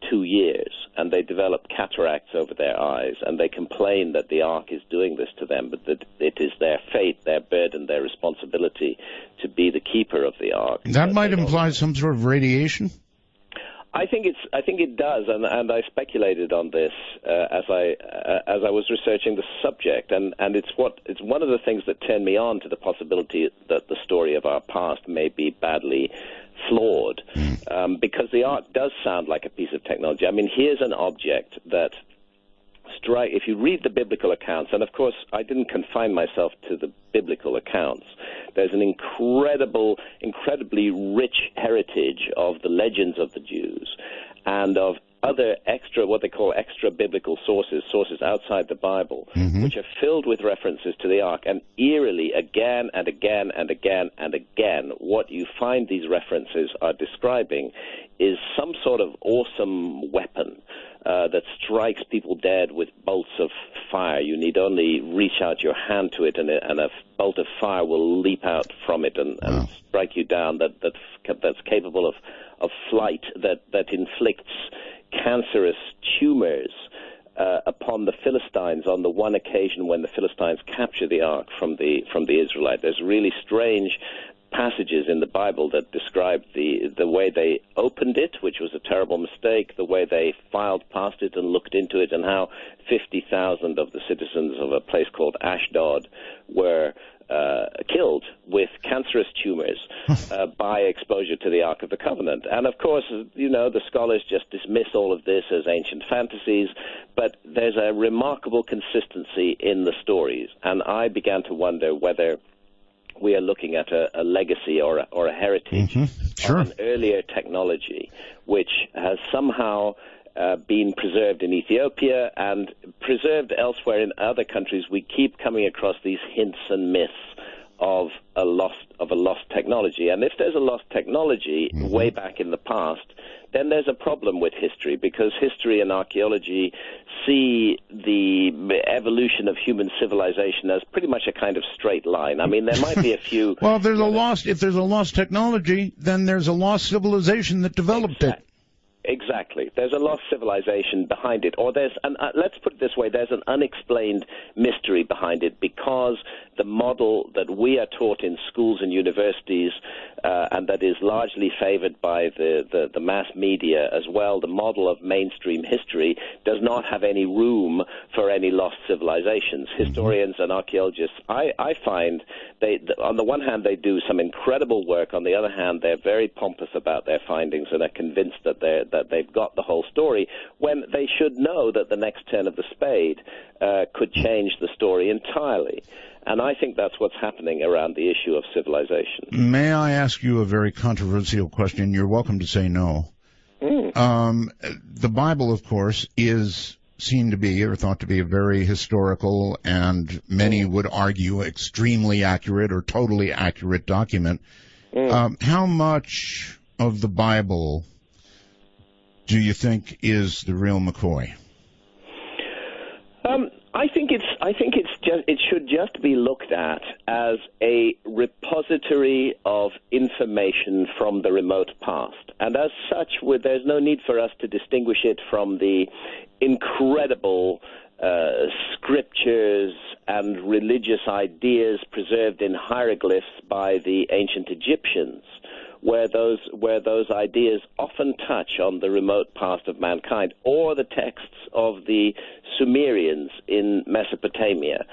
Speaker 7: 2 years, and they develop cataracts over their eyes, and they complain that the Ark is doing this to them, but that it is their fate, their burden, their responsibility to be the keeper of the Ark.
Speaker 1: That might imply some sort of radiation?
Speaker 7: I think it does, and I speculated on this as I was researching the subject, and it's one of the things that turned me on to the possibility that the story of our past may be badly flawed, because the Ark does sound like a piece of technology. I mean, here's an object that if you read the biblical accounts, and of course I didn't confine myself to the biblical accounts, there's an incredibly rich heritage of the legends of the Jews and of other what they call extra biblical sources outside the Bible, which are filled with references to the ark. And eerily, again and again and again and again, what you find these references are describing is some sort of awesome weapon that strikes people dead with bolts of fire. You need only reach out your hand to it, and a bolt of fire will leap out from it and strike you down. That's capable of flight, that inflicts cancerous tumors upon the Philistines on the one occasion when the Philistines capture the ark from the Israelites. There's really strange passages in the Bible that describe the way they opened it, which was a terrible mistake, the way they filed past it and looked into it, and how 50,000 of the citizens of a place called Ashdod were killed with cancerous tumors by exposure to the Ark of the Covenant. And of course, the scholars just dismiss all of this as ancient fantasies, but there's a remarkable consistency in the stories. And I began to wonder whether we are looking at a legacy or a heritage of an earlier technology, which has somehow been preserved in Ethiopia and preserved elsewhere in other countries. We keep coming across these hints and myths of a lost technology. And if there's a lost technology way back in the past, then there's a problem with history, because history and archaeology see the evolution of human civilization as pretty much a kind of straight line. I mean, there might be a few...
Speaker 1: Well, if there's a lost technology, then there's a lost civilization that developed it.
Speaker 7: Exactly. There's a lost civilization behind it. Or let's put it this way, there's an unexplained mystery behind it, because the model that we are taught in schools and universities, and that is largely favored by the mass media as well, the model of mainstream history, does not have any room for any lost civilizations. Historians and archaeologists, I find, on the one hand, they do some incredible work. On the other hand, they're very pompous about their findings and are convinced that they've got the whole story, when they should know that the next turn of the spade could change the story entirely. And I think that's what's happening around the issue of civilization.
Speaker 1: May I ask you a very controversial question? You're welcome to say no. The Bible, of course, is seen to be, or thought to be, a very historical and many would argue extremely accurate or totally accurate document. How much of the Bible do you think is the real McCoy?
Speaker 7: It should just be looked at as a repository of information from the remote past, and as such, there's no need for us to distinguish it from the incredible scriptures and religious ideas preserved in hieroglyphs by the ancient Egyptians, where those ideas often touch on the remote past of mankind, or the texts of the Sumerians in Mesopotamia,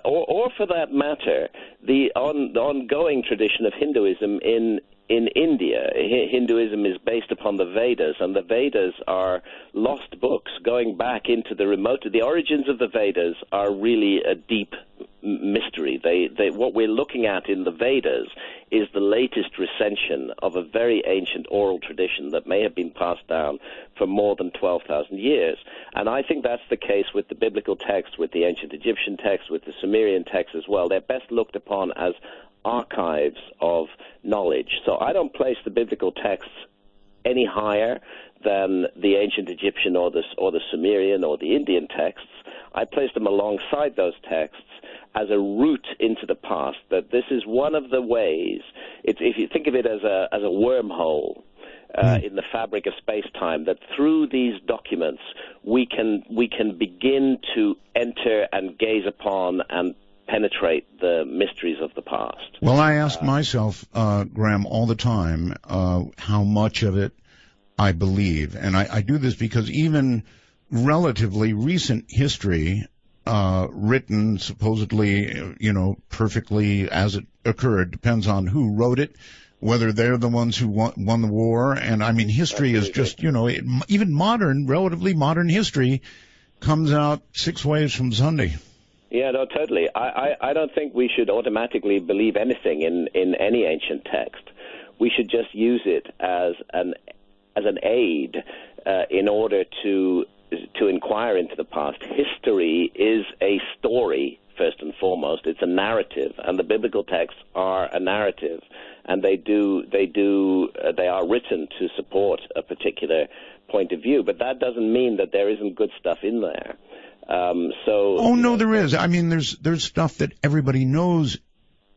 Speaker 7: or for that matter, the ongoing tradition of Hinduism in India. Hinduism is based upon the Vedas, and the Vedas are lost books going back into the remote. The origins of the Vedas are really a deep mystery. What we're looking at in the Vedas is the latest recension of a very ancient oral tradition that may have been passed down for more than 12,000 years. And I think that's the case with the biblical text, with the ancient Egyptian text, with the Sumerian text as well. They're best looked upon as archives of knowledge. So I don't place the biblical texts any higher than the ancient Egyptian or the Sumerian or the Indian texts. I place them alongside those texts as a route into the past, that this is one of the ways, if you think of it as a wormhole in the fabric of space-time, that through these documents we can begin to enter and gaze upon and penetrate the mysteries of the past.
Speaker 1: Well, I ask myself, Graham, all the time, how much of it I believe. And I do this because even relatively recent history, written supposedly, perfectly as it occurred, depends on who wrote it, whether they're the ones who won the war. And I mean, history is just, even relatively modern history comes out 6 ways from Sunday.
Speaker 7: Yeah, no, totally. I don't think we should automatically believe anything in any ancient text. We should just use it as an aid in order to inquire into the past. History is a story, first and foremost. It's a narrative, and the biblical texts are a narrative, and they are written to support a particular point of view. But that doesn't mean that there isn't good stuff in there.
Speaker 1: No, there is. I mean, there's stuff that everybody knows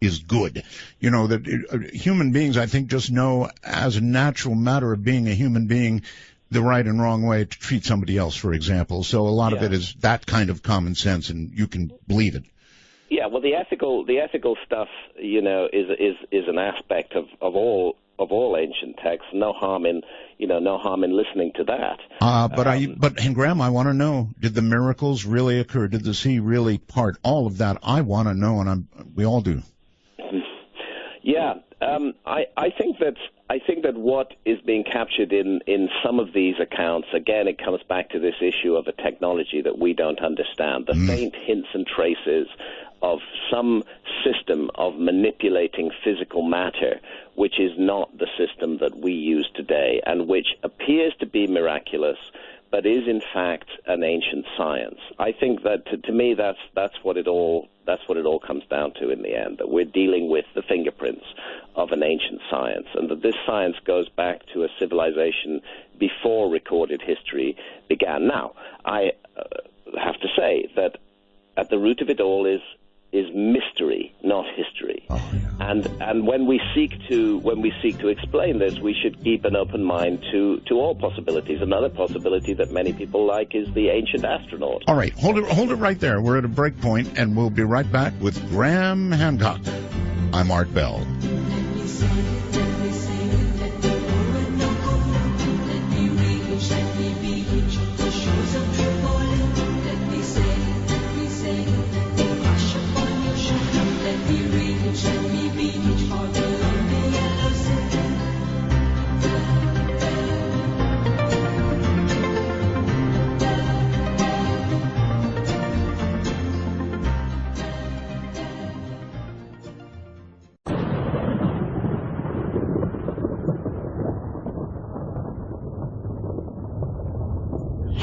Speaker 1: is good. That human beings, I think, just know as a natural matter of being a human being the right and wrong way to treat somebody else, for example. So a lot of it is that kind of common sense, and you can believe it.
Speaker 7: Yeah, well, the ethical stuff, is an aspect of all ancient texts. No harm in listening to that.
Speaker 1: But Graham, I want to know: did the miracles really occur? Did the sea really part? All of that, I want to know, and we all do.
Speaker 7: Yeah, I think that what is being captured in some of these accounts, again, it comes back to this issue of a technology that we don't understand. The faint hints and traces of some system of manipulating physical matter, which is not the system that we use today, and which appears to be miraculous, but is in fact an ancient science. I think that to me that's what it all comes down to in the end, that we're dealing with the fingerprints of an ancient science, and that this science goes back to a civilization before recorded history began. Now, I have to say that at the root of it all is mystery, not history. And when we seek to explain this, we should keep an open mind to all possibilities. Another possibility that many people like is the ancient astronaut.
Speaker 1: All right, hold it right there. We're at a break point, and we'll be right back with Graham Hancock. I'm Art Bell.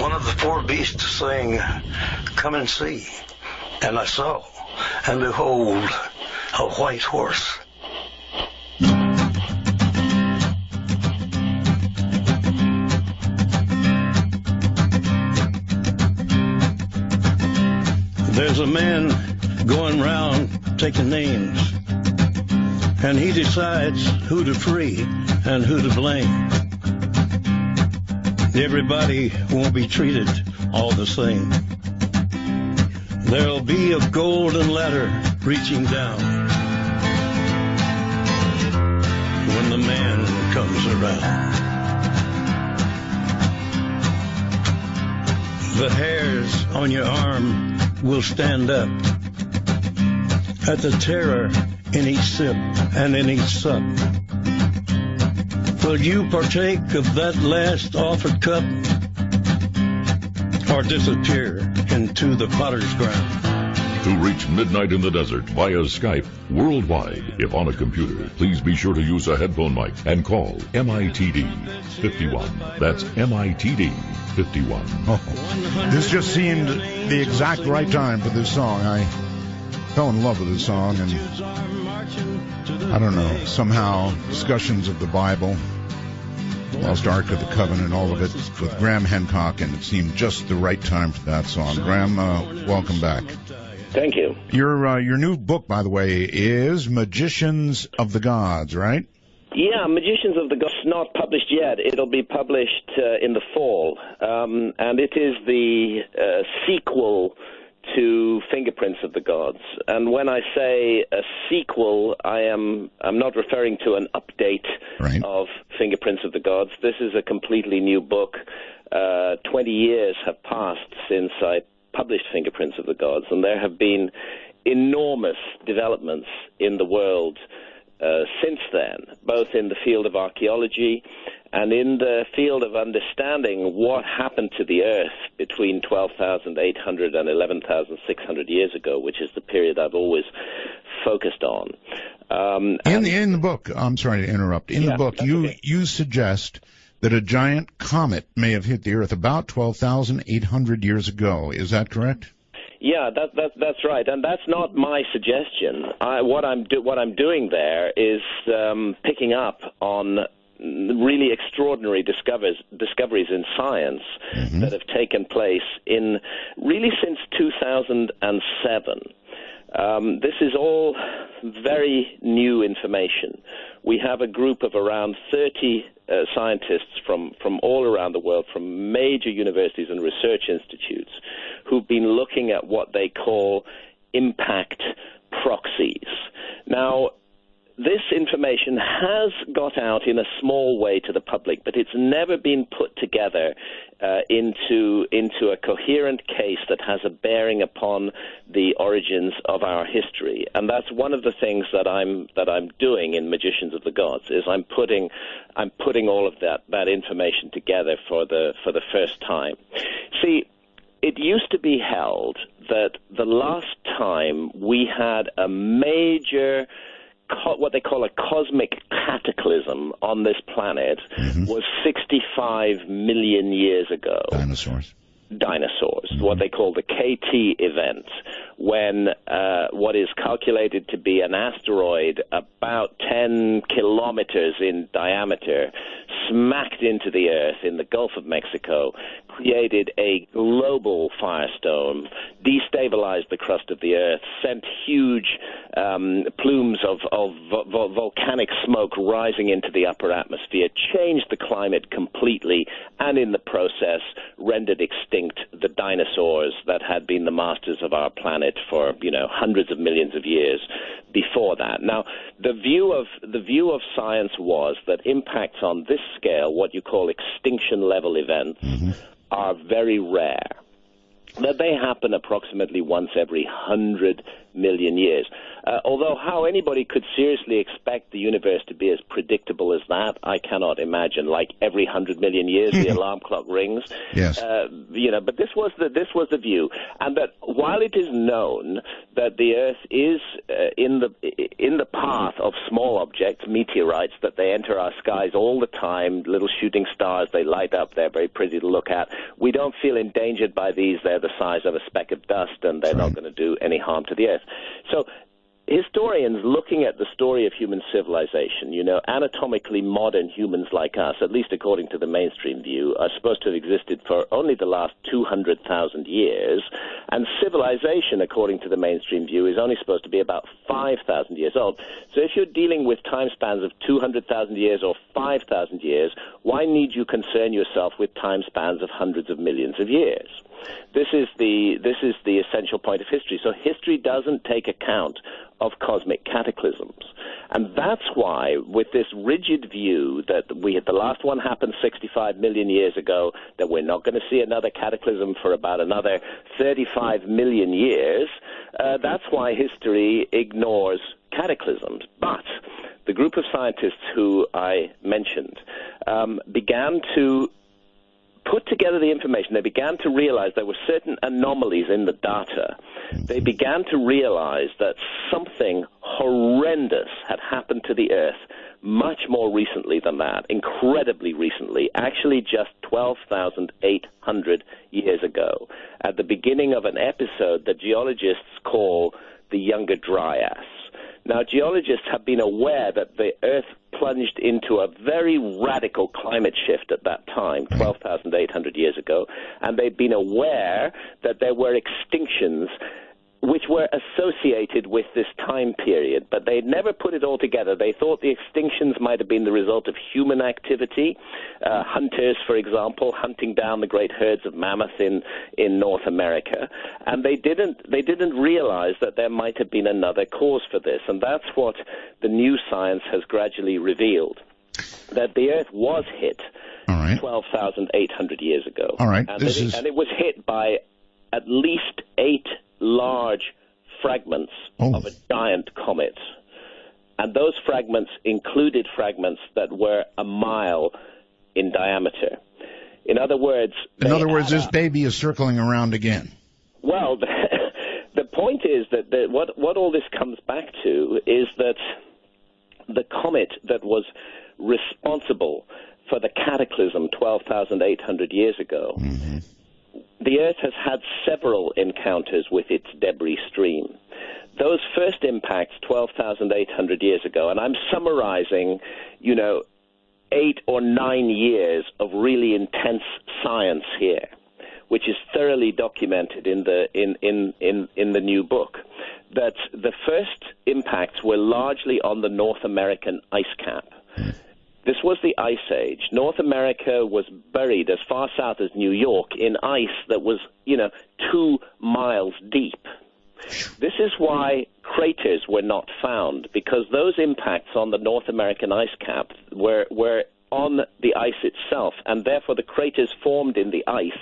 Speaker 8: One of the four beasts saying, "Come and see." And I saw, and behold, a white horse. There's a man going round taking names, and he decides who to free and who to blame. Everybody won't be treated all the same. There'll be a golden ladder reaching down when the man comes around. The hairs on your arm will stand up at the terror in each sip and in each sup. Will you partake of that last offered cup, or disappear into the potter's ground?
Speaker 4: To reach Midnight in the Desert via Skype worldwide, if on a computer, please be sure to use a headphone mic and call MITD 51. That's MITD 51.
Speaker 1: Oh, this just seemed the exact right time for this song. I fell in love with this song, and I don't know, somehow discussions of the Bible, Lost Ark of the Covenant, all of it with Graham Hancock, and it seemed just the right time for that song. Graham, welcome back.
Speaker 7: Thank you.
Speaker 1: Your new book, by the way, is Magicians of the Gods, right?
Speaker 7: Yeah, Magicians of the Gods, not published yet. It'll be published in the fall, and it is the sequel to Fingerprints of the Gods. And when I say a sequel, I'm not referring to an update of Fingerprints of the Gods. This is a completely new book. 20 years have passed since I published Fingerprints of the Gods, and there have been enormous developments in the world since then, both in the field of archaeology and in the field of understanding what happened to the Earth between 12,800 and 11,600 years ago, which is the period I've always focused on.
Speaker 1: In the book, I'm sorry to interrupt. In the book, you suggest that a giant comet may have hit the Earth about 12,800 years ago. Is that correct?
Speaker 7: Yeah, that's right, and that's not my suggestion. What I'm doing there is picking up on really extraordinary discoveries in science that have taken place in really since 2007. This is all very new information. We have a group of around 30 scientists from all around the world, from major universities and research institutes, who've been looking at what they call impact proxies. Now, this information has got out in a small way to the public, but it's never been put together into a coherent case that has a bearing upon the origins of our history. And that's one of the things that I'm doing in Magicians of the Gods, is I'm putting all of that information together for the first time. See, it used to be held that the last time we had a major what they call a cosmic cataclysm on this planet was 65 million years ago. Dinosaurs, what they call the KT event, when what is calculated to be an asteroid about 10 kilometers in diameter smacked into the Earth in the Gulf of Mexico, created a global firestorm, destabilized the crust of the Earth, sent huge plumes of volcanic smoke rising into the upper atmosphere, changed the climate completely, and in the process rendered extinct the dinosaurs that had been the masters of our planet for, hundreds of millions of years before that. Now, the view of science was that impacts on this scale, what you call extinction level events, are very rare. That they happen approximately once every 100 million years. Although how anybody could seriously expect the universe to be as predictable as that, I cannot imagine. Like every 100 million years, the alarm clock rings.
Speaker 1: Yes.
Speaker 7: But this was the view, and that while it is known that the Earth is in the path of small objects, meteorites, that they enter our skies all the time, little shooting stars, they light up, they're very pretty to look at. We don't feel endangered by these. They're the size of a speck of dust, and they're not going to do any harm to the Earth. So historians looking at the story of human civilization, anatomically modern humans like us, at least according to the mainstream view, are supposed to have existed for only the last 200,000 years, and civilization, according to the mainstream view, is only supposed to be about 5,000 years old. So if you're dealing with time spans of 200,000 years or 5,000 years, why need you concern yourself with time spans of hundreds of millions of years? This is the essential point of history. So history doesn't take account of cosmic cataclysms. And that's why, with this rigid view that the last one happened 65 million years ago, that we're not going to see another cataclysm for about another 35 million years, that's why history ignores cataclysms. But the group of scientists who I mentioned began to put together the information. They began to realize there were certain anomalies in the data. They began to realize that something horrendous had happened to the Earth much more recently than that, incredibly recently, actually just 12,800 years ago, at the beginning of an episode that geologists call the Younger Dryas. Now, geologists have been aware that the Earth plunged into a very radical climate shift at that time, 12,800 years ago, and they've been aware that there were extinctions which were associated with this time period, but they'd never put it all together. They thought the extinctions might have been the result of human activity, hunters, for example, hunting down the great herds of mammoth in North America, and they didn't realize that there might have been another cause for this, and that's what the new science has gradually revealed, that the Earth was hit 12,800 years ago.
Speaker 1: All right.
Speaker 7: And it was hit by at least 8 large fragments of a giant comet. And those fragments included fragments that were a mile in diameter. In other words,
Speaker 1: this baby is circling around again.
Speaker 7: Well, the point is that what all this comes back to is that the comet that was responsible for the cataclysm 12,800 years ago, the Earth has had several encounters with its debris stream. Those first impacts 12,800 years ago, and I'm summarizing, 8 or 9 years of really intense science here, which is thoroughly documented in the new book, that the first impacts were largely on the North American ice cap. This was the Ice Age. North America was buried as far south as New York in ice that was, 2 miles deep. This is why craters were not found, because those impacts on the North American ice cap were on the ice itself, and therefore the craters formed in the ice,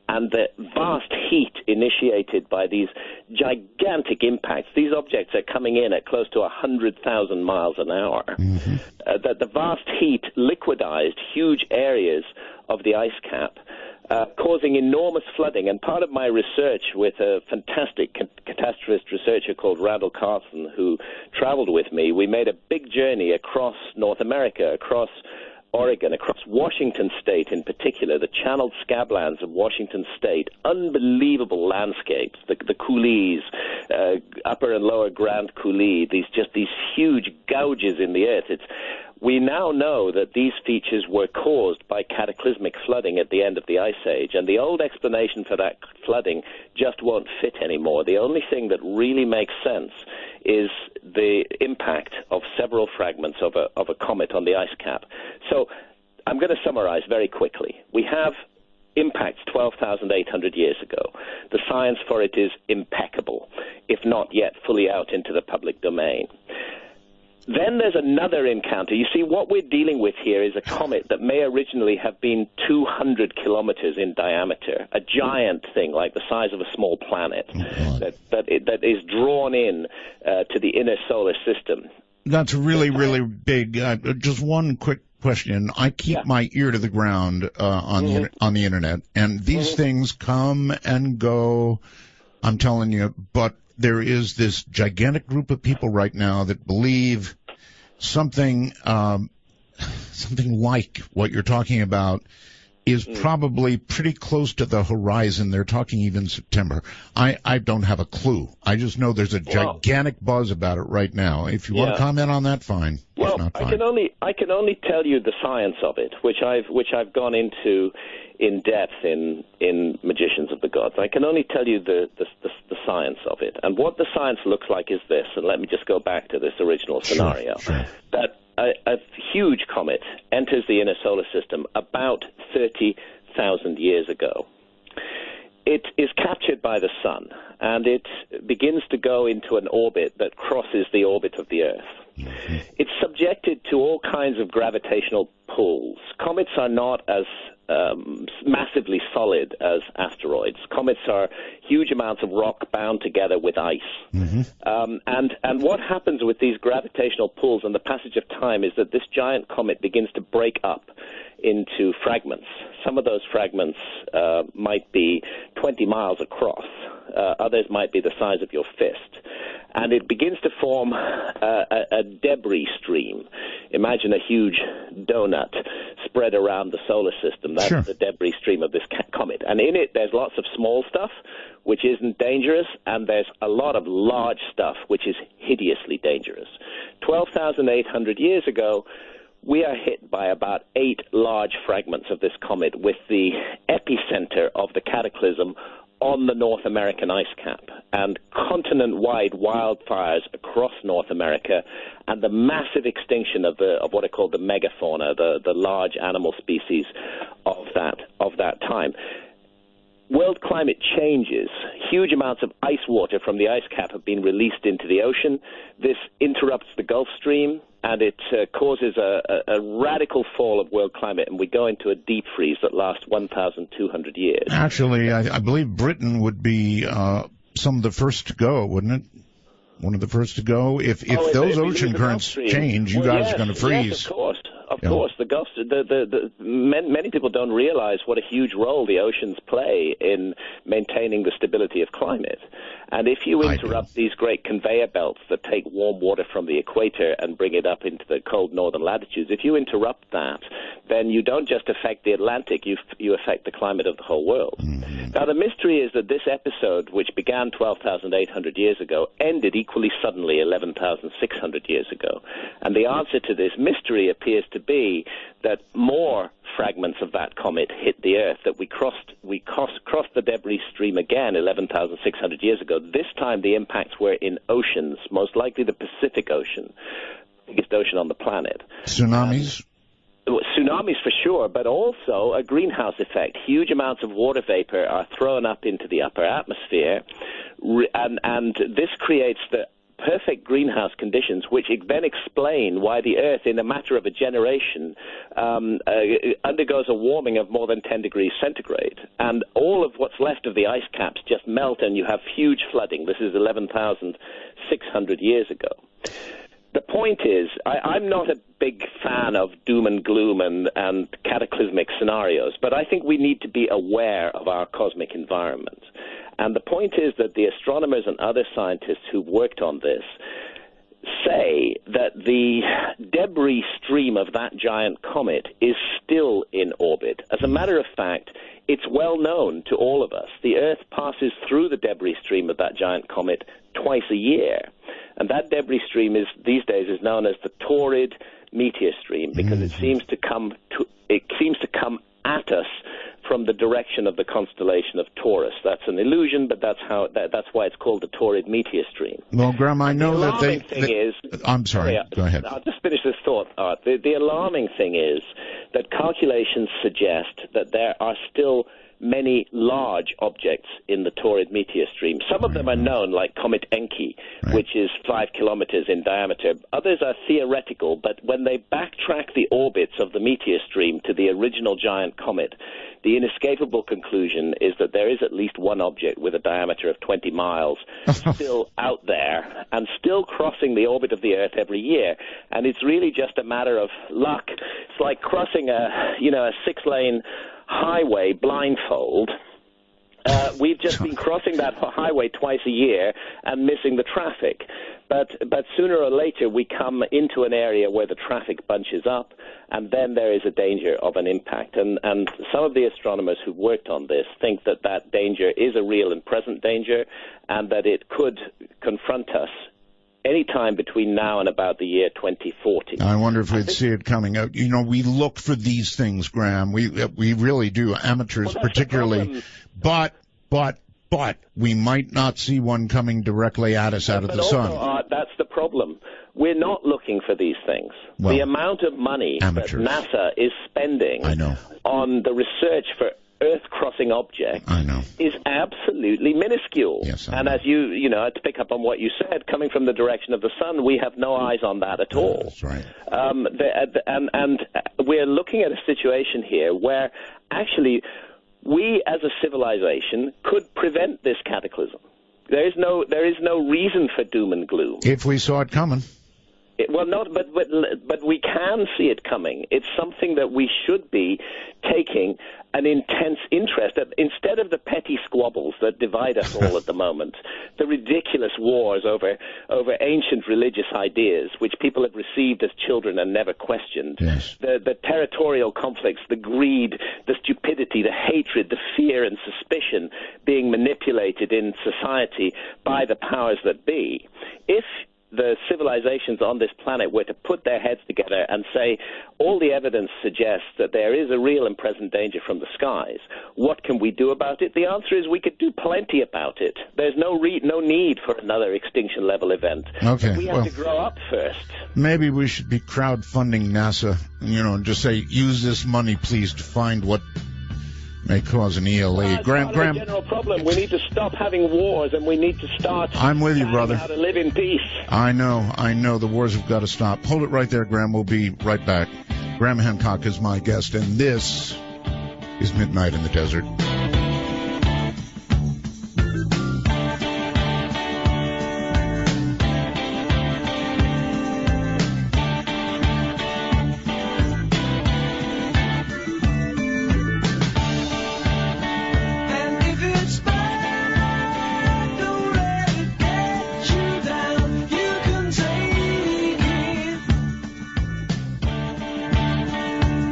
Speaker 7: and the vast heat initiated by these gigantic impacts. These objects are coming in at close to 100,000 miles an hour. That the vast heat liquidized huge areas of the ice cap, causing enormous flooding. And part of my research with a fantastic catastrophist researcher called Randall Carlson, who traveled with me, we made a big journey across North America, across Oregon, across Washington State in particular, the channeled scablands of Washington State, unbelievable landscapes, the coulees, upper and lower Grand Coulee, these huge gouges in the earth. We now know that these features were caused by cataclysmic flooding at the end of the Ice Age, and the old explanation for that flooding just won't fit anymore. The only thing that really makes sense is the impact of several fragments of a comet on the ice cap. So I'm going to summarize very quickly. We have impacts 12,800 years ago. The science for it is impeccable, if not yet fully out into the public domain. Then there's another encounter. You see, what we're dealing with here is a comet that may originally have been 200 kilometers in diameter, a giant thing like the size of a small planet that is drawn in to the inner solar system.
Speaker 1: That's really, really big. Just one quick question. I keep my ear to the ground on the internet, and these things come and go, I'm telling you, but there is this gigantic group of people right now that believe something like what you're talking about is probably pretty close to the horizon. They're talking even September. I don't have a clue. I just know there's a gigantic buzz about it right now. If you want to comment on that, fine.
Speaker 7: Well,
Speaker 1: if not, fine.
Speaker 7: I can only tell you the science of it, which I've gone into in depth in Magicians of the Gods. I can only tell you the science of it. And what the science looks like is this, and let me just go back to this original scenario, that a huge comet enters the inner solar system about 30,000 years ago. It is captured by the sun, and it begins to go into an orbit that crosses the orbit of the Earth. It's subjected to all kinds of gravitational pulls. Comets are not as massively solid as asteroids. Comets are huge amounts of rock bound together with ice. And what happens with these gravitational pulls and the passage of time is that this giant comet begins to break up into fragments. Some of those fragments might be 20 miles across. Others might be the size of your fist. And it begins to form a debris stream. Imagine a huge donut spread around the solar system. That's the debris stream of this comet. And in it, there's lots of small stuff, which isn't dangerous, and there's a lot of large stuff, which is hideously dangerous. 12,800 years ago, we are hit by about 8 large fragments of this comet, with the epicenter of the cataclysm on the North American ice cap, and continent-wide wildfires across North America, and the massive extinction of what are called the megafauna, the large animal species of that time. World climate changes. Huge amounts of ice water from the ice cap have been released into the ocean. This interrupts the Gulf Stream, and it causes a radical fall of world climate, and we go into a deep freeze that lasts 1,200 years.
Speaker 1: Actually, I believe Britain would be some of the first to go, wouldn't it? One of the first to go. If those ocean currents change, you guys are going to freeze.
Speaker 7: Yes, of course. Of course, the Gulf. Many people don't realize what a huge role the oceans play in maintaining the stability of climate. And if you interrupt these great conveyor belts that take warm water from the equator and bring it up into the cold northern latitudes, if you interrupt that, then you don't just affect the Atlantic, you affect the climate of the whole world.
Speaker 1: Mm-hmm.
Speaker 7: Now, the mystery is that this episode, which began 12,800 years ago, ended equally suddenly 11,600 years ago. And the answer to this mystery appears to be that more fragments of that comet hit the Earth, that we crossed the debris stream again 11,600 years ago. This time the impacts were in oceans, most likely the Pacific Ocean, biggest ocean on the planet.
Speaker 1: Tsunamis?
Speaker 7: Tsunamis for sure, but also a greenhouse effect. Huge amounts of water vapor are thrown up into the upper atmosphere, and this creates the perfect greenhouse conditions, which then explain why the Earth, in a matter of a generation, undergoes a warming of more than 10 degrees centigrade. And all of what's left of the ice caps just melt, and you have huge flooding. This is 11,600 years ago. The point is, I'm not a big fan of doom and gloom and cataclysmic scenarios, but I think we need to be aware of our cosmic environment. And the point is that the astronomers and other scientists who've worked on this say that the debris stream of that giant comet is still in orbit. As a matter of fact, it's well known to all of us. The Earth passes through the debris stream of that giant comet twice a year. And that debris stream these days is known as the Taurid meteor stream, because it seems to come at us from the direction of the constellation of Taurus. That's an illusion, but that's why it's called the Taurid meteor stream.
Speaker 1: Well, Graham, I know that I'm sorry. Go ahead.
Speaker 7: I'll just finish this thought, Art. The alarming thing is that calculations suggest that there are still many large objects in the Taurid meteor stream. Some of them are known, like Comet Encke, which is 5 kilometers in diameter. Others are theoretical, but when they backtrack the orbits of the meteor stream to the original giant comet, the inescapable conclusion is that there is at least one object with a diameter of 20 miles still out there and still crossing the orbit of the Earth every year. And it's really just a matter of luck. It's like crossing a 6-lane highway blindfold. We've just been crossing that highway twice a year and missing the traffic. But sooner or later we come into an area where the traffic bunches up, and then there is a danger of an impact. And some of the astronomers who've worked on this think that that danger is a real and present danger, and that it could confront us any time between now and about the year 2040.
Speaker 1: I wonder if we'd see it coming out. You know, we look for these things, Graham. We really do, amateurs particularly. But we might not see one coming directly at us out of the sun.
Speaker 7: That's the problem. We're not looking for these things.
Speaker 1: Well,
Speaker 7: the amount of money
Speaker 1: amateurs.
Speaker 7: that NASA is spending on the research for Earth-crossing objects is absolutely minuscule.
Speaker 1: Yes,
Speaker 7: and as you to pick up on what you said, coming from the direction of the sun, we have no eyes on that at all.
Speaker 1: That's right.
Speaker 7: And we're looking at a situation here where actually we as a civilization could prevent this cataclysm. There is no reason for doom and gloom.
Speaker 1: If we saw it coming.
Speaker 7: But we can see it coming. It's something that we should be taking an intense interest in. Instead of the petty squabbles that divide us all at the moment, the ridiculous wars over ancient religious ideas, which people have received as children and never questioned, the territorial conflicts, the greed, the stupidity, the hatred, the fear and suspicion being manipulated in society by the powers that be. If the civilizations on this planet were to put their heads together and say, all the evidence suggests that there is a real and present danger from the skies, what can we do about it? The answer is we could do plenty about it. There's no need for another extinction-level event.
Speaker 1: Okay.
Speaker 7: But we have to grow up first.
Speaker 1: Maybe we should be crowdfunding NASA, and just say, use this money, please, to find what may cause an ELA. Graham,
Speaker 7: a general problem. We need to stop having wars, and we need to start. I'm with you, brother. How to live in peace.
Speaker 1: I know. The wars have got to stop. Hold it right there, Graham. We'll be right back. Graham Hancock is my guest, and this is Midnight in the Desert.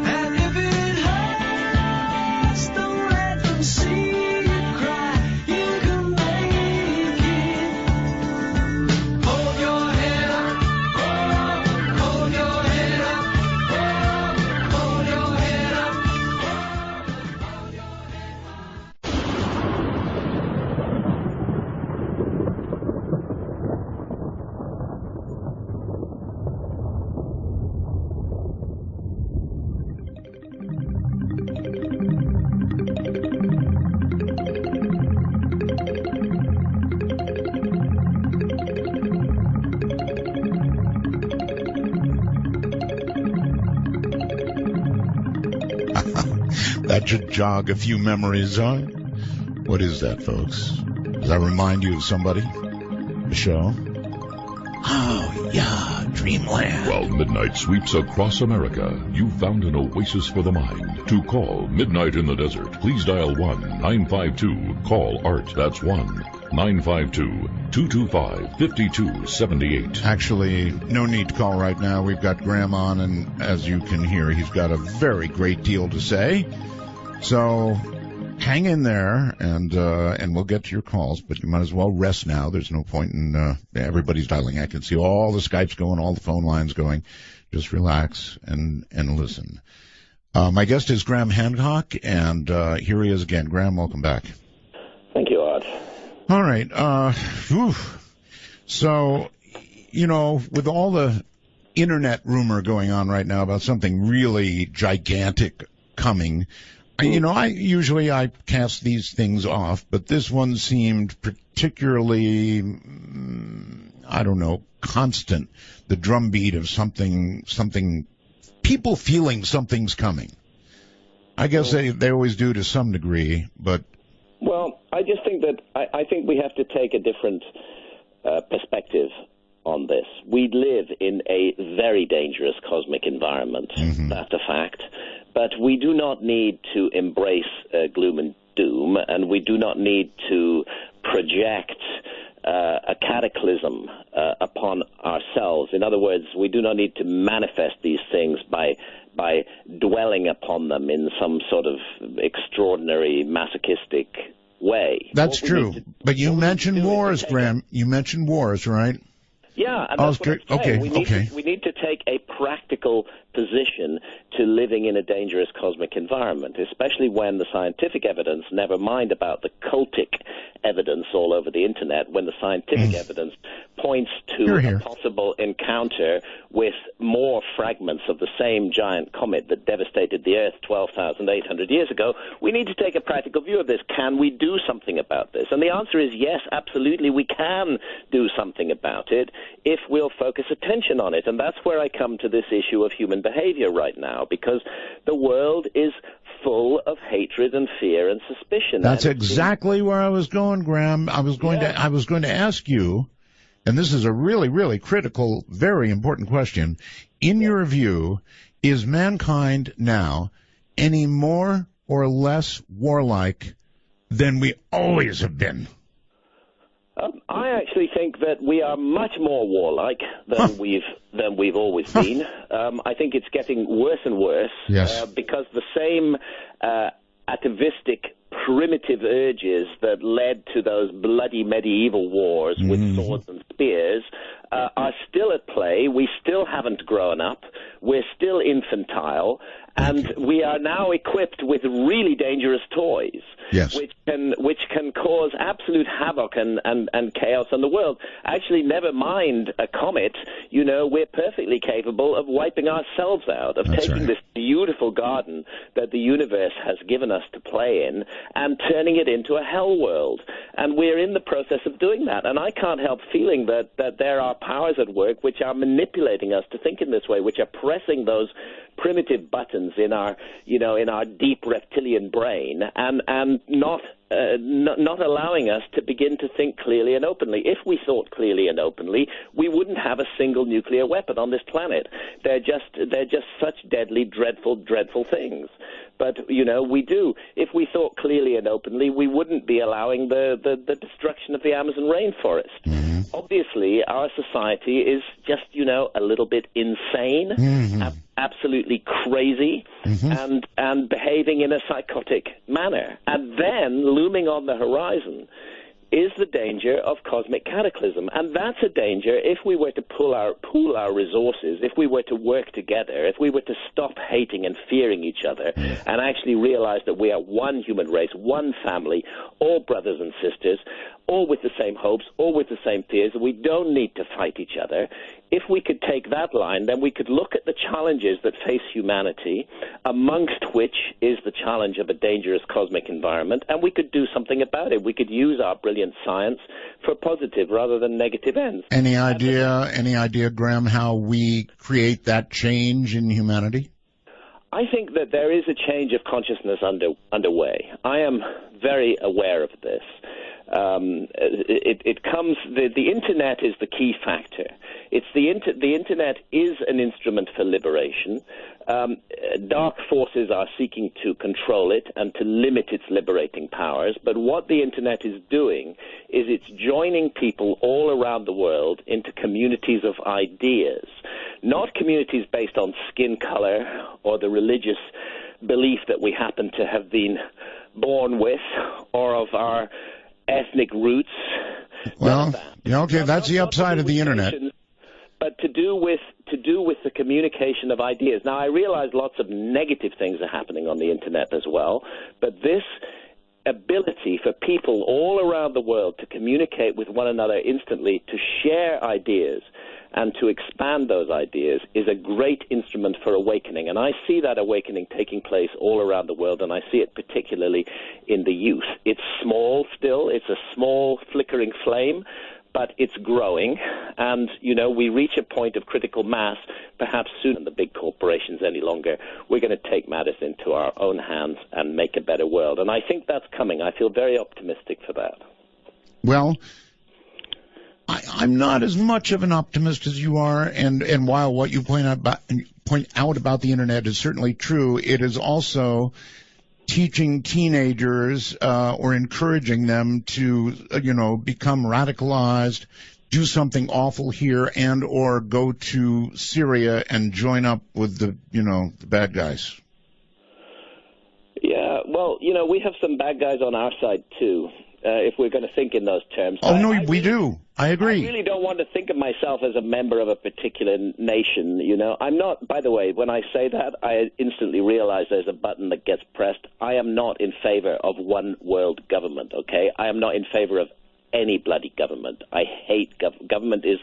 Speaker 9: And if
Speaker 1: That should jog a few memories, huh? What is that, folks? Does that remind you of somebody? The show? Oh, yeah, Dreamland.
Speaker 4: While midnight sweeps across America, you've found an oasis for the mind. To call Midnight in the Desert, please dial 1-952-CALL-ART. That's 1-952-225-5278.
Speaker 1: Actually, no need to call right now. We've got Graham on, and as you can hear, he's got a very great deal to say. So hang in there, and we'll get to your calls, but you might as well rest now. There's no point in everybody's dialing. I can see all the Skypes going, all the phone lines going. Just relax and listen. My guest is Graham Hancock, and here he is again. Graham, welcome back.
Speaker 7: Thank you, Art.
Speaker 1: All right. So, with all the internet rumor going on right now about something really gigantic coming, I cast these things off, but this one seemed particularly, constant. The drumbeat of something, people feeling something's coming. I guess they always do to some degree, but.
Speaker 7: Well, I just think that I think we have to take a different perspective on this. We live in a very dangerous cosmic environment. Mm-hmm. That's a fact. But we do not need to embrace gloom and doom, and we do not need to project a cataclysm upon ourselves. In other words, we do not need to manifest these things by dwelling upon them in some sort of extraordinary masochistic way.
Speaker 1: That's true. But you mentioned wars, Graham. You mentioned wars, right?
Speaker 7: Yeah, and that's what I'm saying. We need to take a practical position to living in a dangerous cosmic environment, especially when the scientific evidence, never mind about the cultic evidence all over the internet, when the scientific evidence points to a possible encounter with more fragments of the same giant comet that devastated the Earth 12,800 years ago. We need to take a practical view of this. Can we do something about this? And the answer is yes, absolutely, we can do something about it if we'll focus attention on it. And that's where I come to this issue of human behavior right now, because the world is full of hatred and fear and suspicion.
Speaker 1: That's exactly where I was going, Graham. I was going to ask you, and this is a really, really critical, very important question. In your view, is mankind now any more or less warlike than we always have been?
Speaker 7: I actually think that we are much more warlike than we've always been. I think it's getting worse and worse because the same atavistic, primitive urges that led to those bloody medieval wars with swords and spears are still at play. We still haven't grown up. We're still infantile. And we are now equipped with really dangerous toys, which can cause absolute havoc and chaos in the world. Actually, never mind a comet. We're perfectly capable of wiping ourselves out, of taking this beautiful garden that the universe has given us to play in and turning it into a hell world. And we're in the process of doing that. And I can't help feeling that there are powers at work which are manipulating us to think in this way, which are pressing those primitive buttons in our deep reptilian brain and not allowing us to begin to think clearly and openly. If we thought clearly and openly, we wouldn't have a single nuclear weapon on this planet. They're just such deadly, dreadful things. But, we do. If we thought clearly and openly, we wouldn't be allowing the destruction of the Amazon rainforest. Mm-hmm. Obviously, our society is just, a little bit insane, absolutely crazy, and behaving in a psychotic manner. And then, looming on the horizon, is the danger of cosmic cataclysm. And that's a danger if we were to pool our resources, if we were to work together, if we were to stop hating and fearing each other and actually realize that we are one human race, one family, all brothers and sisters, all with the same hopes, all with the same fears. We don't need to fight each other. If we could take that line, then we could look at the challenges that face humanity, amongst which is the challenge of a dangerous cosmic environment, and we could do something about it. We could use our brilliant science for positive rather than negative ends.
Speaker 1: Any idea, Graham, how we create that change in humanity?
Speaker 7: I think that there is a change of consciousness underway. I am very aware of this. It comes. The internet is the key factor. It's the internet is an instrument for liberation. Dark forces are seeking to control it and to limit its liberating powers. But what the internet is doing is it's joining people all around the world into communities of ideas, not communities based on skin color or the religious belief that we happen to have been born with or of our ethnic roots.
Speaker 1: Well, okay, that's the upside of the internet.
Speaker 7: But to do with the communication of ideas. Now, I realize lots of negative things are happening on the internet as well, but this ability for people all around the world to communicate with one another instantly, to share ideas, and to expand those ideas is a great instrument for awakening. And I see that awakening taking place all around the world, and I see it particularly in the youth. It's small still. It's a small flickering flame, but it's growing. And, we reach a point of critical mass, perhaps sooner than the big corporations any longer. We're going to take matters into our own hands and make a better world. And I think that's coming. I feel very optimistic for that.
Speaker 1: Well, I'm not as much of an optimist as you are, and while what you point out about the internet is certainly true, it is also teaching teenagers or encouraging them to, become radicalized, do something awful here, and or go to Syria and join up with the bad guys. Yeah, well, we have some bad guys on our side too. If we're going to think in those terms. Oh, no, we do. I agree.
Speaker 7: I really don't want to think of myself as a member of a particular nation, I'm not, by the way, when I say that, I instantly realize there's a button that gets pressed. I am not in favor of one world government, okay? I am not in favor of any bloody government. I hate government is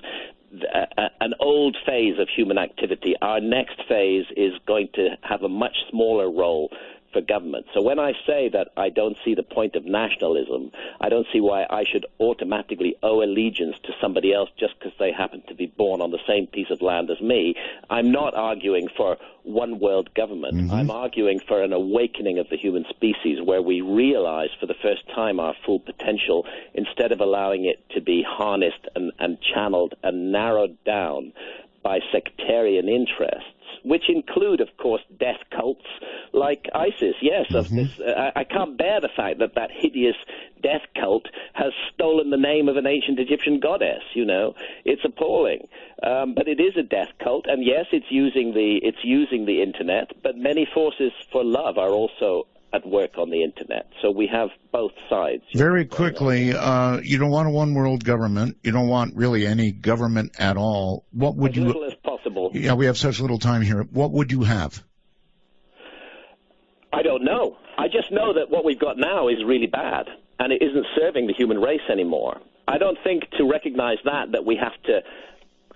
Speaker 7: an old phase of human activity. Our next phase is going to have a much smaller role for government. So when I say that I don't see the point of nationalism, I don't see why I should automatically owe allegiance to somebody else just because they happen to be born on the same piece of land as me. I'm not arguing for one world government. Mm-hmm. I'm arguing for an awakening of the human species where we realize for the first time our full potential instead of allowing it to be harnessed and channeled and narrowed down by sectarian interests, which include, of course, death cults like ISIS. Yes, I can't bear the fact that hideous death cult has stolen the name of an ancient Egyptian goddess. It's appalling. But it is a death cult, and yes, it's using the internet. But many forces for love are also at work on the internet. So we have both sides.
Speaker 1: Very quickly, you don't want a one-world government. You don't want really any government at all. What would you... As
Speaker 7: little as possible.
Speaker 1: Yeah, we have such little time here. What would you have?
Speaker 7: I don't know. I just know that what we've got now is really bad, and it isn't serving the human race anymore. I don't think to recognize that we have to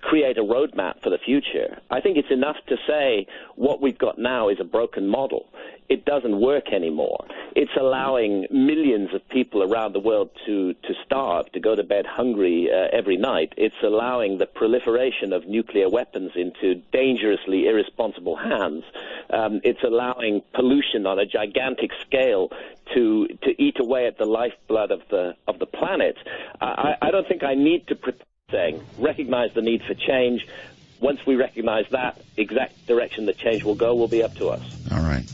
Speaker 7: create a roadmap for the future. I think it's enough to say what we've got now is a broken model. It doesn't work anymore. It's allowing millions of people around the world to starve, to go to bed hungry every night. It's allowing the proliferation of nuclear weapons into dangerously irresponsible hands. It's allowing pollution on a gigantic scale to eat away at the lifeblood of the planet. I don't think I need to recognize the need for change. Once we recognize that exact direction that change will go, will be up to us.
Speaker 1: All right.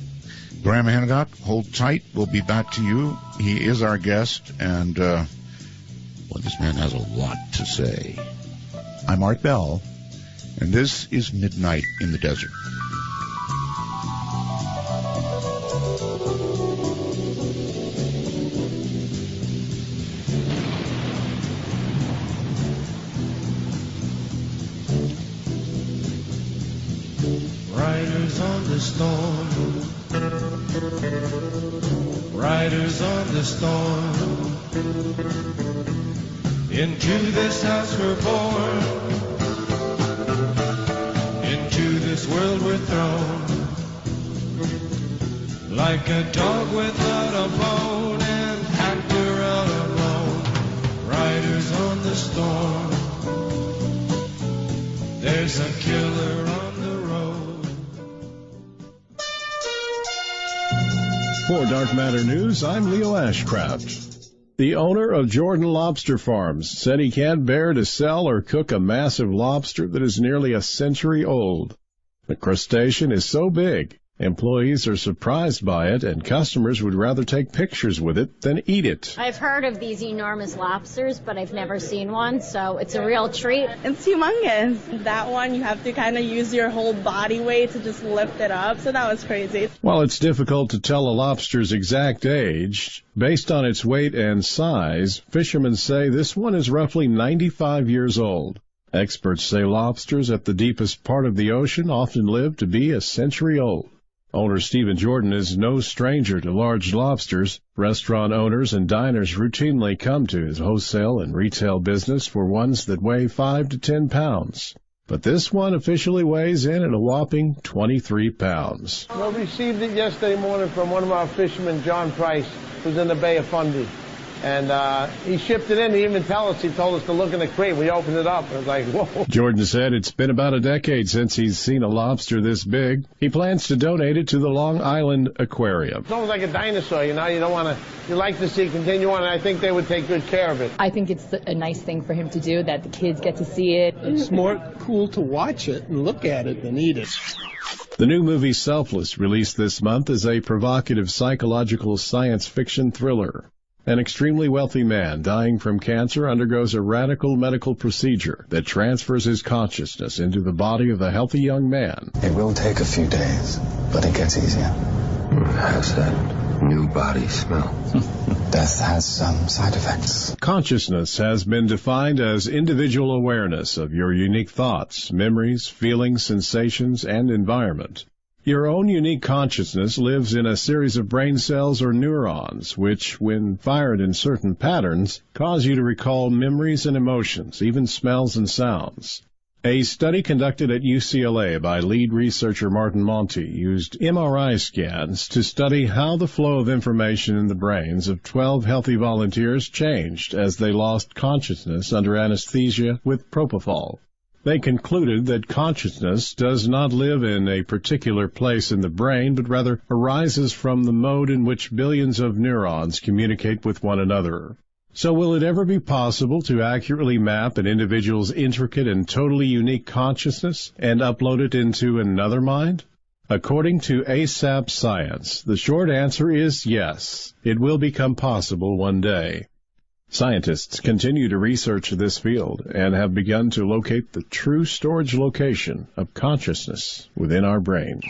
Speaker 1: Graham Hancock, hold tight. We'll be back to you. He is our guest, and this man has a lot to say. I'm Art Bell, and this is Midnight in the Desert.
Speaker 9: Riders on the storm, riders on the storm, into this house we're born, into this world we're thrown, like a dog without a bone, and actor out alone. Riders on the storm, there's a killer on the road.
Speaker 6: For Dark Matter News, I'm Leo Ashcraft. The owner of Jordan Lobster Farms said he can't bear to sell or cook a massive lobster that is nearly a century old. The crustacean is so big, employees are surprised by it, and customers would rather take pictures with it than eat it.
Speaker 10: I've heard of these enormous lobsters, but I've never seen one, so it's a real treat.
Speaker 11: It's humongous. That one, you have to kind of use your whole body weight to just lift it up, so that was crazy.
Speaker 6: While it's difficult to tell a lobster's exact age, based on its weight and size, fishermen say this one is roughly 95 years old. Experts say lobsters at the deepest part of the ocean often live to be a century old. Owner Stephen Jordan is no stranger to large lobsters. Restaurant owners and diners routinely come to his wholesale and retail business for ones that weigh 5 to 10 pounds. But this one officially weighs in at a whopping 23 pounds.
Speaker 12: Well, we received it yesterday morning from one of our fishermen, John Price, who's in the Bay of Fundy. And he shipped it in. He even told us to look in the crate. We opened it up, and it was like, whoa. Jordan said it's been about a decade since he's seen a lobster this big. He plans to donate it to the Long Island Aquarium. It's almost like a dinosaur, you know. You like to see it continue on, and I think they would take good care of it.
Speaker 13: I think it's a nice thing for him to do, that the kids get to see it.
Speaker 14: It's more cool to watch it and look at it than eat it.
Speaker 6: The new movie Selfless, released this month, is a provocative psychological science fiction thriller. An extremely wealthy man dying from cancer undergoes a radical medical procedure that transfers his consciousness into the body of a healthy young man.
Speaker 15: It will take a few days, but it gets easier.
Speaker 16: How's that new body smell?
Speaker 15: Death has some side effects.
Speaker 6: Consciousness has been defined as individual awareness of your unique thoughts, memories, feelings, sensations, and environment. Your own unique consciousness lives in a series of brain cells or neurons, which, when fired in certain patterns, cause you to recall memories and emotions, even smells and sounds. A study conducted at UCLA by lead researcher Martin Monti used MRI scans to study how the flow of information in the brains of 12 healthy volunteers changed as they lost consciousness under anesthesia with propofol. They concluded that consciousness does not live in a particular place in the brain, but rather arises from the mode in which billions of neurons communicate with one another. So will it ever be possible to accurately map an individual's intricate and totally unique consciousness and upload it into another mind? According to ASAP Science, the short answer is yes. It will become possible one day. Scientists continue to research this field and have begun to locate the true storage location of consciousness within our brains.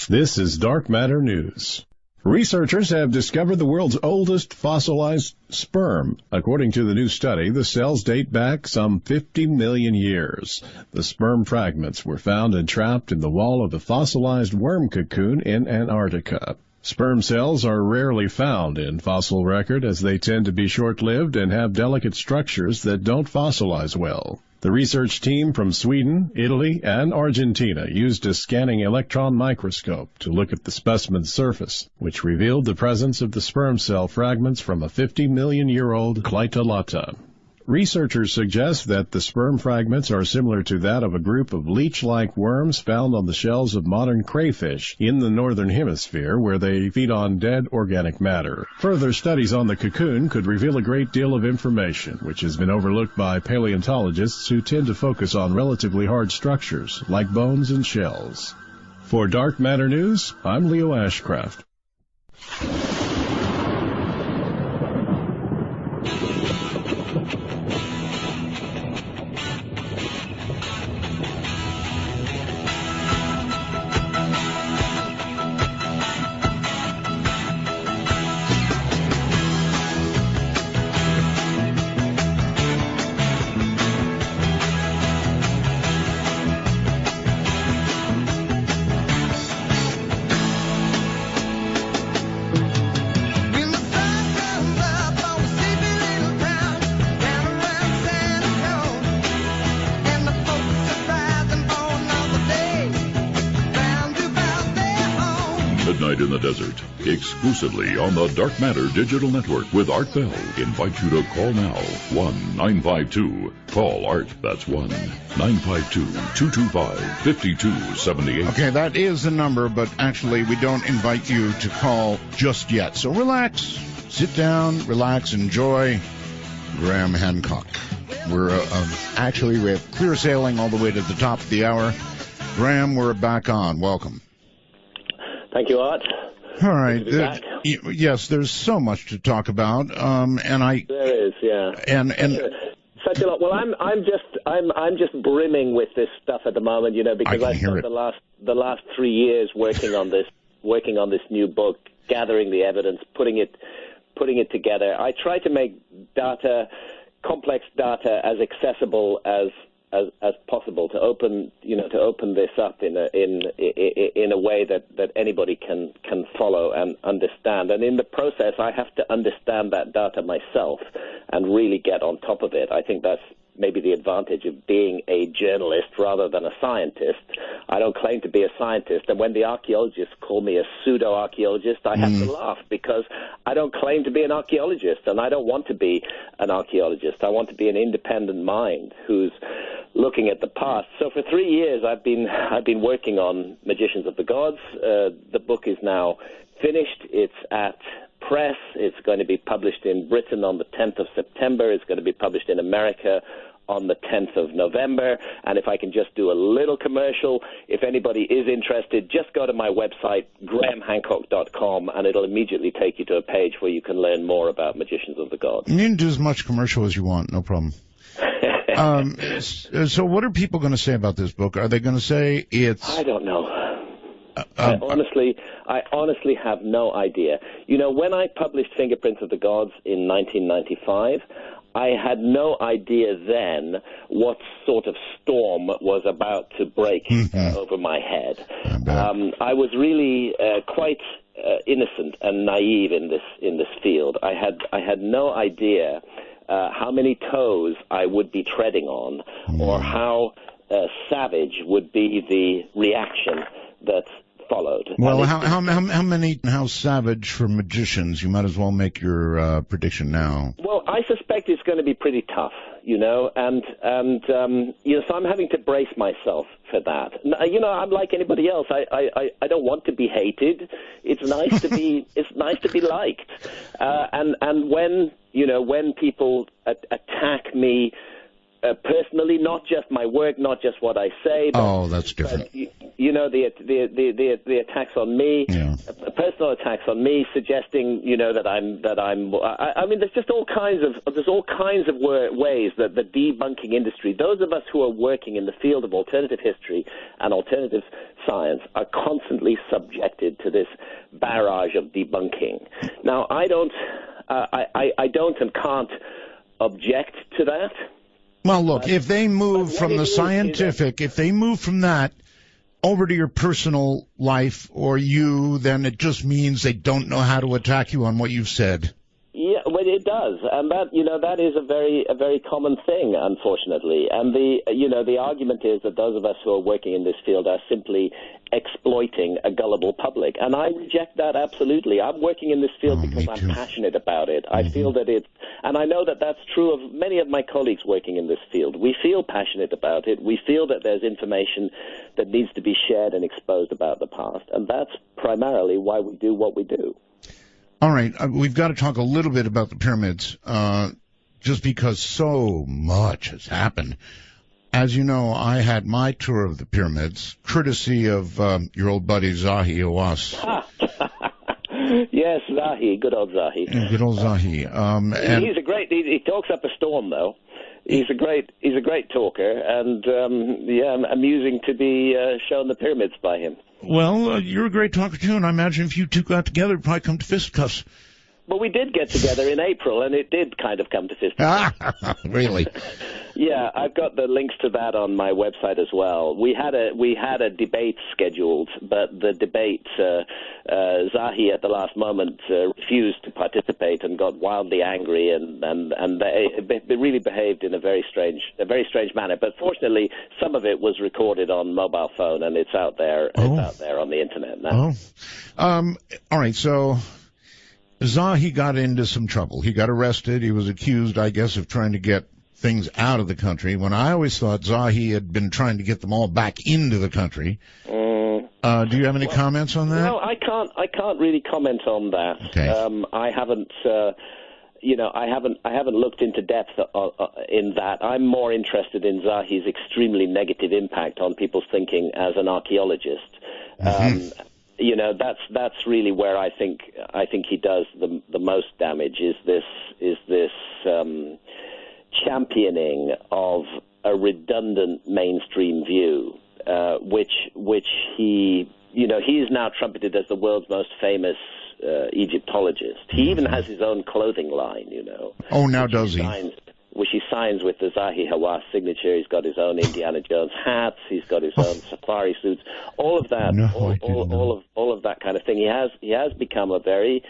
Speaker 6: This is Dark Matter News. Researchers have discovered the world's oldest fossilized sperm. According to the new study, the cells date back some 50 million years. The sperm fragments were found entrapped in the wall of a fossilized worm cocoon in Antarctica. Sperm cells are rarely found in fossil record as they tend to be short-lived and have delicate structures that don't fossilize well. The research team from Sweden, Italy, and Argentina used a scanning electron microscope to look at the specimen's surface, which revealed the presence of the sperm cell fragments from a 50-million-year-old Clytolata. Researchers suggest that the sperm fragments are similar to that of a group of leech-like worms found on the shells of modern crayfish in the northern hemisphere, where they feed on dead organic matter. Further studies on the cocoon could reveal a great deal of information, which has been overlooked by paleontologists who tend to focus on relatively hard structures, like bones and shells. For Dark Matter News, I'm Leo Ashcraft.
Speaker 4: Midnight in the Desert, exclusively on the Dark Matter Digital Network with Art Bell. Invite you to call now, 1-952-CALL-ART. That's 1-952-225-5278.
Speaker 1: Okay, that is the number, but actually we don't invite you to call just yet. So relax, sit down, relax, enjoy Graham Hancock. We're we have clear sailing all the way to the top of the hour. Graham, we're back on. Welcome.
Speaker 7: Thank you, Art.
Speaker 1: All right. Yes, there's so much to talk about,
Speaker 7: there is, yeah,
Speaker 1: and
Speaker 7: such a lot. Well, I'm just brimming with this stuff at the moment, because I spent the last 3 years working on this new book, gathering the evidence, putting it together. I try to make complex data, as accessible as possible, to open this up in a way that anybody can follow and understand. And in the process, I have to understand that data myself and really get on top of it. I think that's maybe the advantage of being a journalist rather than a scientist. I don't claim to be a scientist, and when the archaeologists call me a pseudo-archaeologist, I have to laugh, because I don't claim to be an archaeologist, and I don't want to be an archaeologist. I want to be an independent mind who's looking at the past. So for 3 years, I've been working on Magicians of the Gods. The book is now finished. It's at press. It's going to be published in Britain on the 10th of September. It's going to be published in America on the 10th of November. And if I can just do a little commercial, if anybody is interested, just go to my website, grahamhancock.com, and it'll immediately take you to a page where you can learn more about Magicians of the Gods.
Speaker 1: You can do as much commercial as you want, no problem. So what are people going to say about this book? Are they going to say it's... I
Speaker 7: don't know. I honestly have no idea. When I published Fingerprints of the Gods in 1995, I had no idea then what sort of storm was about to break over my head. I was really quite innocent and naive in this field. I had no idea how many toes I would be treading on, or how savage would be the reaction that followed.
Speaker 1: Well, how savage for magicians? You might as well make your prediction now.
Speaker 7: Well, I suspect it's going to be pretty tough, so I'm having to brace myself for that. I'm like anybody else. I don't want to be hated. It's nice to be liked. And when people attack me personally, not just my work, not just what I say. But,
Speaker 1: that's different.
Speaker 7: But, the attacks on me, personal attacks on me, suggesting that I'm. I mean, there's all kinds of ways that the debunking industry, those of us who are working in the field of alternative history and alternative science, are constantly subjected to this barrage of debunking. Now, I don't and can't object to that.
Speaker 1: Well, look, if they move from the scientific, if they move from that over to your personal life or you, then it just means they don't know how to attack you on what you've said.
Speaker 7: Yeah, well, it does, and that is a very common thing, unfortunately. And the argument is that those of us who are working in this field are simply exploiting a gullible public, and I reject that absolutely. I'm working in this field because I'm passionate about it. I feel that and I know that that's true of many of my colleagues working in this field. We feel passionate about it. We feel that there's information that needs to be shared and exposed about the past, and that's primarily why we do what we do.
Speaker 1: All right, we've got to talk a little bit about the pyramids, just because so much has happened. As you know, I had my tour of the pyramids, courtesy of your old buddy Zahi Hawass.
Speaker 7: Yes, Zahi, good old Zahi.
Speaker 1: Good old Zahi. And
Speaker 7: he's a great. He talks up a storm, though. He's a great talker, and amusing to be shown the pyramids by him.
Speaker 1: Well, you're a great talker too, and I imagine if you two got together, it'd probably come to fisticuffs.
Speaker 7: Well, we did get together in April, and it did kind of come to fisticuffs.
Speaker 1: Really?
Speaker 7: Yeah, I've got the links to that on my website as well. We had a debate scheduled, but the debate Zahi at the last moment refused to participate and got wildly angry, and they really behaved in a very strange manner. But fortunately, some of it was recorded on mobile phone, and it's out there. It's out there on the internet now.
Speaker 1: All right. So Zahi got into some trouble. He got arrested. He was accused, I guess, of trying to get things out of the country, when I always thought Zahi had been trying to get them all back into the country. Do you have any comments on that?
Speaker 7: No, I can't really comment on that.
Speaker 1: Okay.
Speaker 7: I haven't, I haven't looked into depth in that. I'm more interested in Zahi's extremely negative impact on people's thinking as an archaeologist.
Speaker 1: Mm-hmm.
Speaker 7: That's really where I think he does the most damage. Is this championing of a redundant mainstream view, which he is now trumpeted as the world's most famous Egyptologist. He even has his own clothing line,
Speaker 1: Oh, now does he?
Speaker 7: Which he signs with the Zahi Hawass signature. He's got his own Indiana Jones hats. He's got his own safari suits. All of that, all of that kind of thing. He has become a very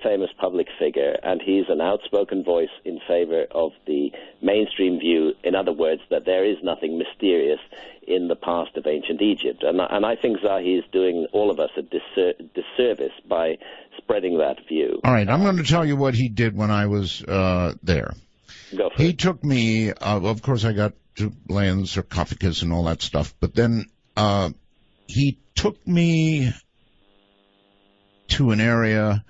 Speaker 7: famous public figure, and he's an outspoken voice in favor of the mainstream view. In other words, that there is nothing mysterious in the past of ancient Egypt. And I think Zahi is doing all of us a disservice by spreading that view.
Speaker 1: All right, I'm going to tell you what he did when I was there. He took me, of course I got to lay in the sarcophagus and all that stuff, but then he took me to an area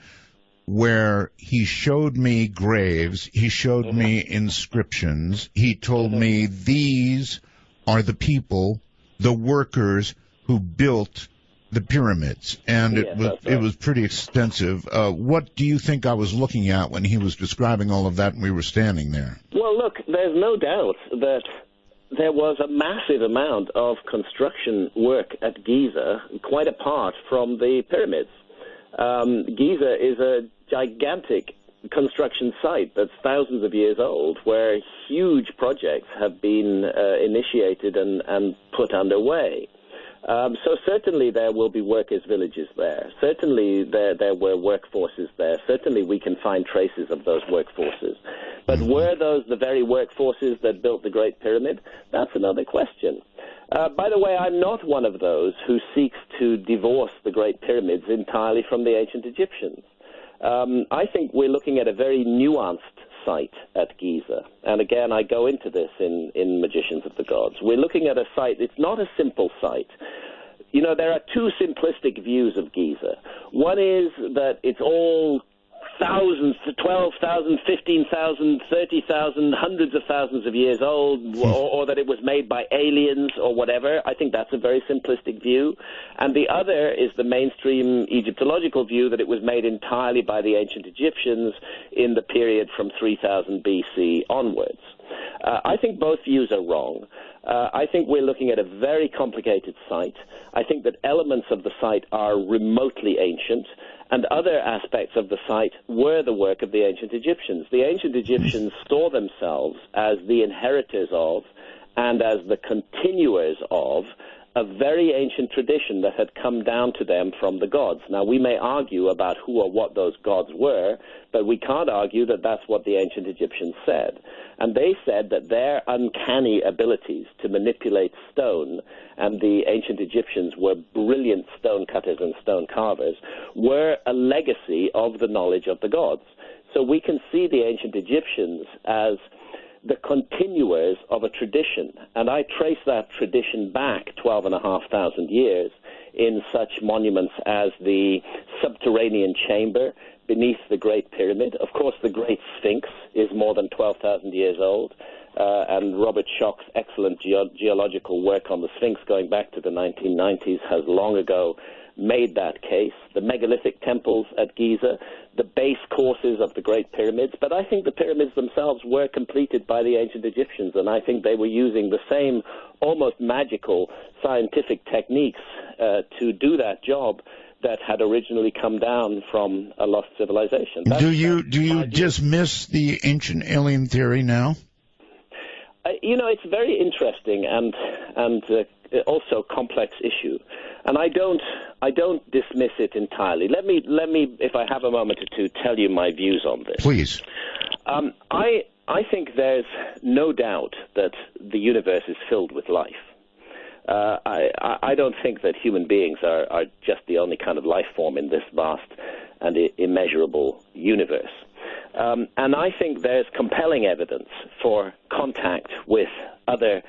Speaker 1: where he showed me graves, he showed me inscriptions, he told me these are the people, the workers who built the pyramids, and it was pretty extensive. What do you think I was looking at when he was describing all of that and we were standing there?
Speaker 7: Well, look, there's no doubt that there was a massive amount of construction work at Giza, quite apart from the pyramids. Giza is a gigantic construction site that's thousands of years old, where huge projects have been initiated and put underway. So certainly there will be workers' villages there. Certainly there were workforces there. Certainly we can find traces of those workforces. But were those the very workforces that built the Great Pyramid? That's another question. By the way, I'm not one of those who seeks to divorce the Great Pyramids entirely from the ancient Egyptians. I think we're looking at a very nuanced site at Giza. And again, I go into this in Magicians of the Gods. We're looking at a site, it's not a simple site. There are two simplistic views of Giza. One is that it's all thousands, 12,000, 15,000, 30,000, hundreds of thousands of years old, or that it was made by aliens or whatever. I think that's a very simplistic view. And the other is the mainstream Egyptological view that it was made entirely by the ancient Egyptians in the period from 3000 BC onwards. I think both views are wrong. I think we're looking at a very complicated site. I think that elements of the site are remotely ancient, and other aspects of the site were the work of the ancient Egyptians. The ancient Egyptians saw themselves as the inheritors of and as the continuers of a very ancient tradition that had come down to them from the gods. Now, we may argue about who or what those gods were, but we can't argue that that's what the ancient Egyptians said. And they said that their uncanny abilities to manipulate stone, and the ancient Egyptians were brilliant stone cutters and stone carvers, were a legacy of the knowledge of the gods. So we can see the ancient Egyptians as the continuers of a tradition, and I trace that tradition back 12,500 years in such monuments as the subterranean chamber beneath the Great Pyramid. Of course, the Great Sphinx is more than 12,000 years old, and Robert Schoch's excellent geological work on the Sphinx going back to the 1990s has long ago made that case. The megalithic temples at Giza, the base courses of the Great Pyramids, but I think the pyramids themselves were completed by the ancient Egyptians, and I think they were using the same almost magical scientific techniques to do that job that had originally come down from a lost civilization.
Speaker 1: Do you dismiss the ancient alien theory now?
Speaker 7: It's very interesting, and also complex issue, and I don't dismiss it entirely. Let me, if I have a moment or two, tell you my views on this.
Speaker 1: Please.
Speaker 7: I think there's no doubt that the universe is filled with life. I don't think that human beings are just the only kind of life form in this vast and immeasurable universe. And I think there's compelling evidence for contact with other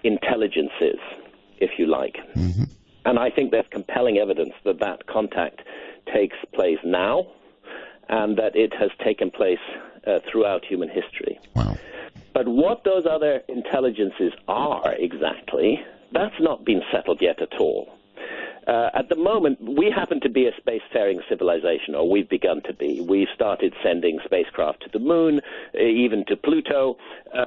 Speaker 7: intelligences, if you like.
Speaker 1: Mm-hmm.
Speaker 7: And I think there's compelling evidence that that contact takes place now and that it has taken place throughout human history.
Speaker 1: Wow.
Speaker 7: But what those other intelligences are exactly, that's not been settled yet at all. At the moment, we happen to be a spacefaring civilization, or we've begun to be. We've started sending spacecraft to the moon, even to Pluto.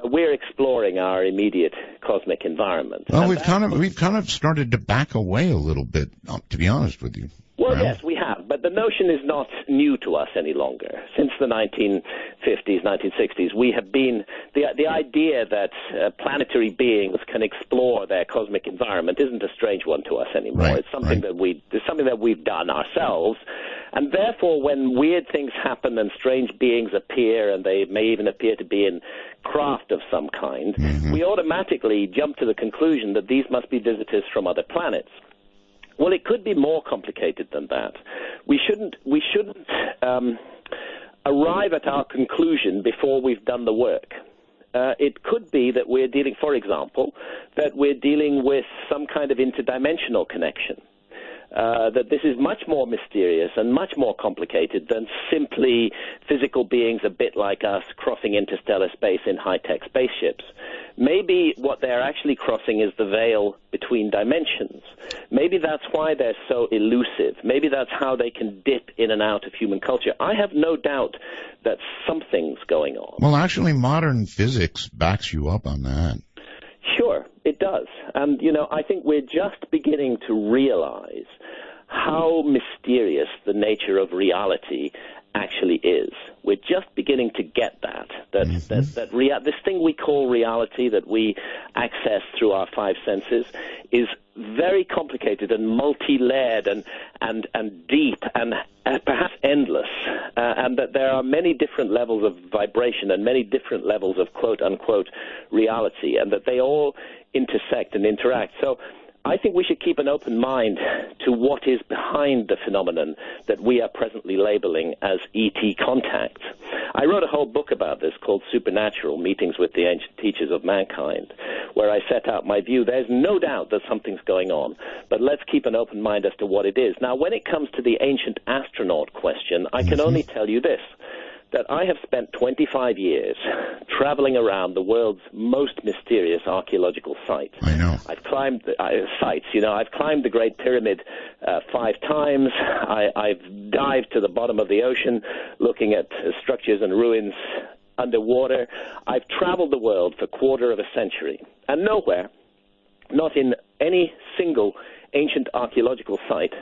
Speaker 7: We're exploring our immediate cosmic environment.
Speaker 1: Well, we've kind of started to back away a little bit, to be honest with you.
Speaker 7: Well, yes, we have, but the notion is not new to us any longer. Since the 1950s, 1960s, we have been the idea that planetary beings can explore their cosmic environment isn't a strange one to us anymore.
Speaker 1: Right,
Speaker 7: it's something that we've done ourselves, and therefore, when weird things happen and strange beings appear, and they may even appear to be in craft of some kind, we automatically jump to the conclusion that these must be visitors from other planets. Well, it could be more complicated than that. We shouldn't arrive at our conclusion before we've done the work. It could be that we're dealing, for example, that we're dealing with some kind of interdimensional connection. That this is much more mysterious and much more complicated than simply physical beings a bit like us crossing interstellar space in high-tech spaceships. Maybe what they're actually crossing is the veil between dimensions. Maybe that's why they're so elusive. Maybe that's how they can dip in and out of human culture. I have no doubt that something's going on.
Speaker 1: Well, actually, modern physics backs you up on that.
Speaker 7: Sure, it does. And, I think we're just beginning to realize how mysterious the nature of reality actually is. We're just beginning to get this thing we call reality that we access through our five senses is very complicated and multi-layered and deep and perhaps endless, and that there are many different levels of vibration and many different levels of quote-unquote reality, and that they all intersect and interact. So I think we should keep an open mind to what is behind the phenomenon that we are presently labeling as ET contact. I wrote a whole book about this called Supernatural, Meetings with the Ancient Teachers of Mankind, where I set out my view. There's no doubt that something's going on, but let's keep an open mind as to what it is. Now, when it comes to the ancient astronaut question, I can only tell you this, that I have spent 25 years traveling around the world's most mysterious archaeological sites.
Speaker 1: I know.
Speaker 7: I've climbed I've climbed the Great Pyramid 5 times. I've dived to the bottom of the ocean looking at structures and ruins underwater. I've traveled the world for a quarter of a century, and nowhere, not in any single ancient archaeological site,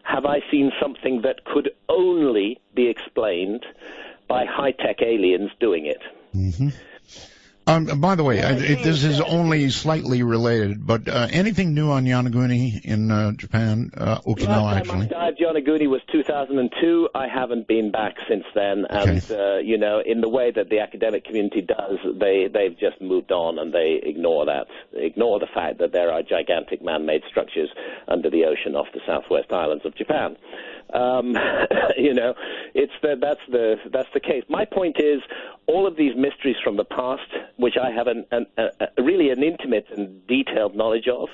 Speaker 7: have I seen something that could only be explained by high-tech aliens doing it.
Speaker 1: Mm-hmm. By the way, this is only slightly related, but anything new on Yonaguni in Japan? Okinawa, actually.
Speaker 7: Last time I dived Yonaguni was 2002. I haven't been back since then, and in the way that the academic community does, they've just moved on and they ignore the fact that there are gigantic man-made structures under the ocean off the southwest islands of Japan. That's the case. My point is, all of these mysteries from the past, which I have really an intimate and detailed knowledge of,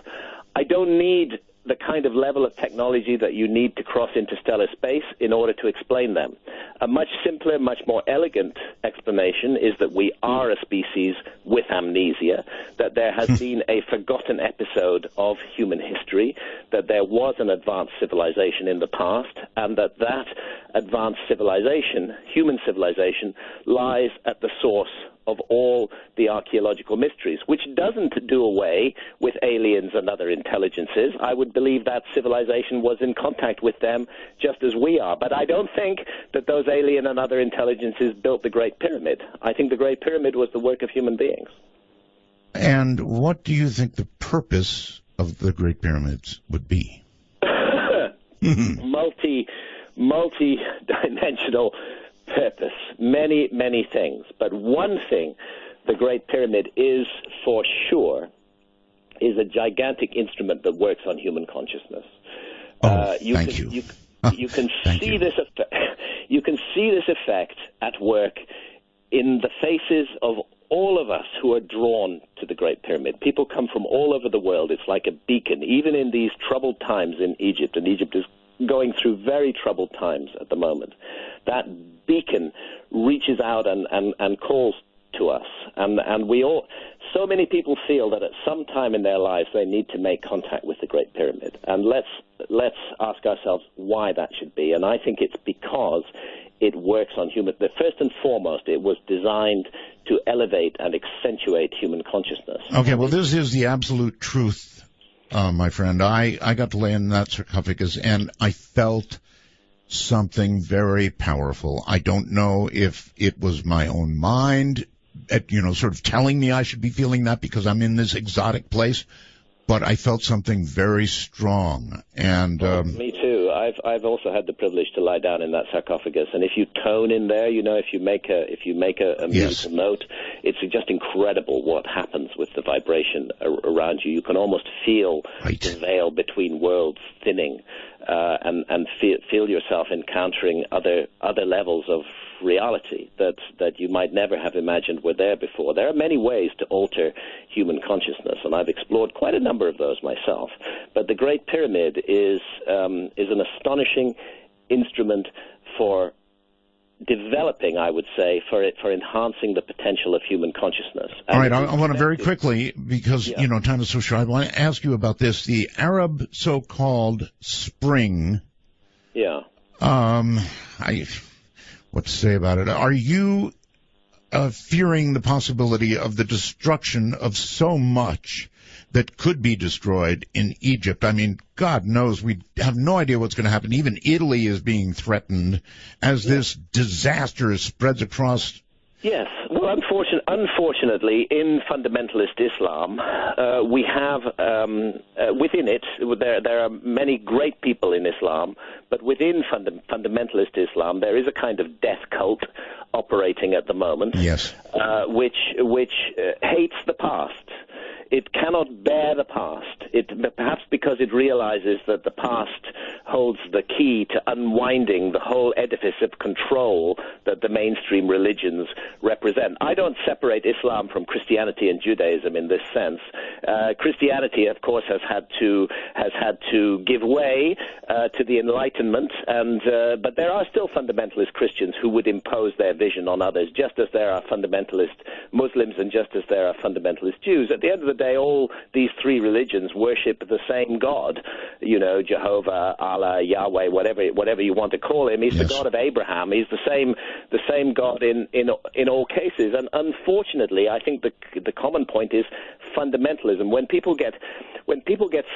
Speaker 7: I don't need the kind of level of technology that you need to cross interstellar space in order to explain them. A much simpler, much more elegant explanation is that we are a species with amnesia, that there has been a forgotten episode of human history, that there was an advanced civilization in the past, and that advanced civilization, human civilization, lies at the source of all the archaeological mysteries, which doesn't do away with aliens and other intelligences. I would believe that civilization was in contact with them just as we are. But I don't think that those alien and other intelligences built the Great Pyramid. I think the Great Pyramid was the work of human beings.
Speaker 1: And what do you think the purpose of the Great Pyramids would be?
Speaker 7: Multi-dimensional purpose, many things. But one thing the Great Pyramid is for sure is a gigantic instrument that works on human consciousness. You can see this effect at work in the faces of all of us who are drawn to the Great Pyramid. People come from all over the world. It's like a beacon, even in these troubled times in Egypt, and Egypt is going through very troubled times at the moment. That beacon reaches out and calls to us, and we all, so many people feel that at some time in their lives they need to make contact with the Great Pyramid. And let's ask ourselves why that should be. And I think it's because it works on human. First and foremost, it was designed to elevate and accentuate human consciousness.
Speaker 1: Okay, well, this is the absolute truth, my friend. I got to lay in that sarcophagus, and I felt something very powerful. I don't know if it was my own mind, sort of telling me I should be feeling that because I'm in this exotic place, but I felt something very strong. And
Speaker 7: me too. I've also had the privilege to lie down in that sarcophagus, and if you tone in there, if you make a musical note, it's just incredible what happens with the vibration around you. You can almost feel the veil between worlds thinning, and feel yourself encountering other levels of reality that you might never have imagined were there before. There are many ways to alter human consciousness, and I've explored quite a number of those myself. But the Great Pyramid is an astonishing instrument for developing, I would say, for enhancing the potential of human consciousness.
Speaker 1: All right, I want to very quickly, because, time is so short, I want to ask you about this. The Arab so-called Spring.
Speaker 7: Yeah.
Speaker 1: What to say about it? Are you fearing the possibility of the destruction of so much that could be destroyed in Egypt? I mean, God knows we have no idea what's going to happen. Even Italy is being threatened as this disaster spreads across.
Speaker 7: Yes. Well, unfortunately, in fundamentalist Islam, we have within it, there are many great people in Islam, but within fundamentalist Islam, there is a kind of death cult operating at the moment, which hates the past. It cannot bear the past, perhaps because it realizes that the past holds the key to unwinding the whole edifice of control that the mainstream religions represent. I don't separate Islam from Christianity and Judaism in this sense. Christianity, of course, has had to give way to the Enlightenment, but there are still fundamentalist Christians who would impose their vision on others, just as there are fundamentalist Muslims and just as there are fundamentalist Jews. At the end of the day, all these three religions worship the same God, Jehovah, Allah, Yahweh, whatever you want to call him. He's the God of Abraham. He's the same God in all cases. And unfortunately, I think the common point is fundamentalism. When people get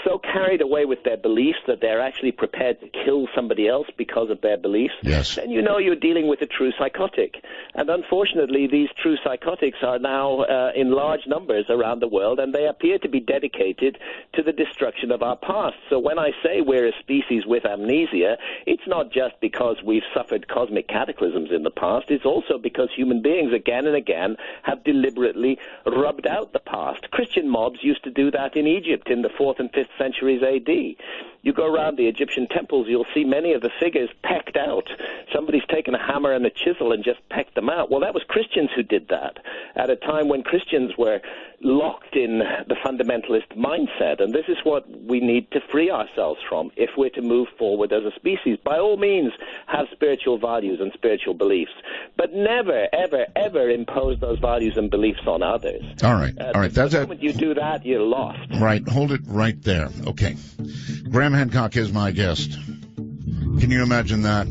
Speaker 7: so carried away with their beliefs that they're actually prepared to kill somebody else because of their beliefs, then you're dealing with a true psychotic. And unfortunately, these true psychotics are now in large numbers around the world, and they appear to be dedicated to the destruction of our past. So when I say we're a species with amnesia, it's not just because we've suffered cosmic cataclysms in the past. It's also because human beings again and again have deliberately rubbed out the past. Christian mobs used to do that in Egypt in the 4th and 5th centuries A.D. You go around the Egyptian temples, you'll see many of the figures pecked out. Somebody's taken a hammer and a chisel and just pecked them out. Well, that was Christians who did that at a time when Christians were locked in the fundamentalist mindset. And this is what we need to free ourselves from if we're to move forward as a species. By all means, have spiritual values and spiritual beliefs, but never, ever, ever impose those values and beliefs on others.
Speaker 1: All right.
Speaker 7: The moment you do that, you're lost.
Speaker 1: Right. Hold it right there. Okay. Graham Hancock is my guest. Can you imagine that?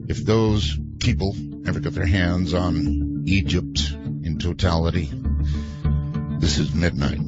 Speaker 1: If those people ever got their hands on Egypt in totality. This is Midnight.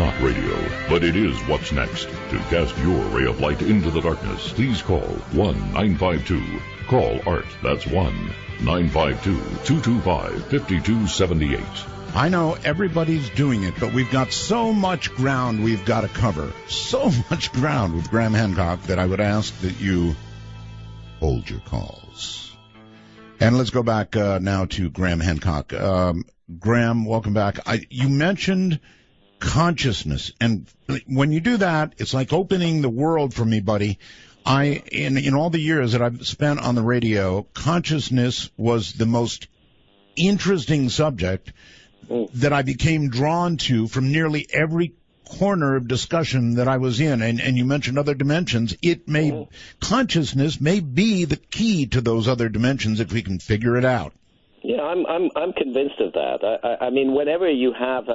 Speaker 4: not radio, but it is what's next. To cast your ray of light into the darkness, please call 1-952-CALL ART. That's 1-952-225-5278.
Speaker 1: I know everybody's doing it, but we've got so much ground we've got to cover. So much ground with Graham Hancock that I would ask that you hold your calls. And let's go back now to Graham Hancock. Graham, welcome back. You mentioned consciousness, and when you do that, it's like opening the world for me, buddy. In all the years that I've spent on the radio, consciousness was the most interesting subject that I became drawn to from nearly every corner of discussion that I was in. And you mentioned other dimensions. Consciousness may be the key to those other dimensions if we can figure it out.
Speaker 7: Yeah, I'm convinced of that. I mean, whenever you have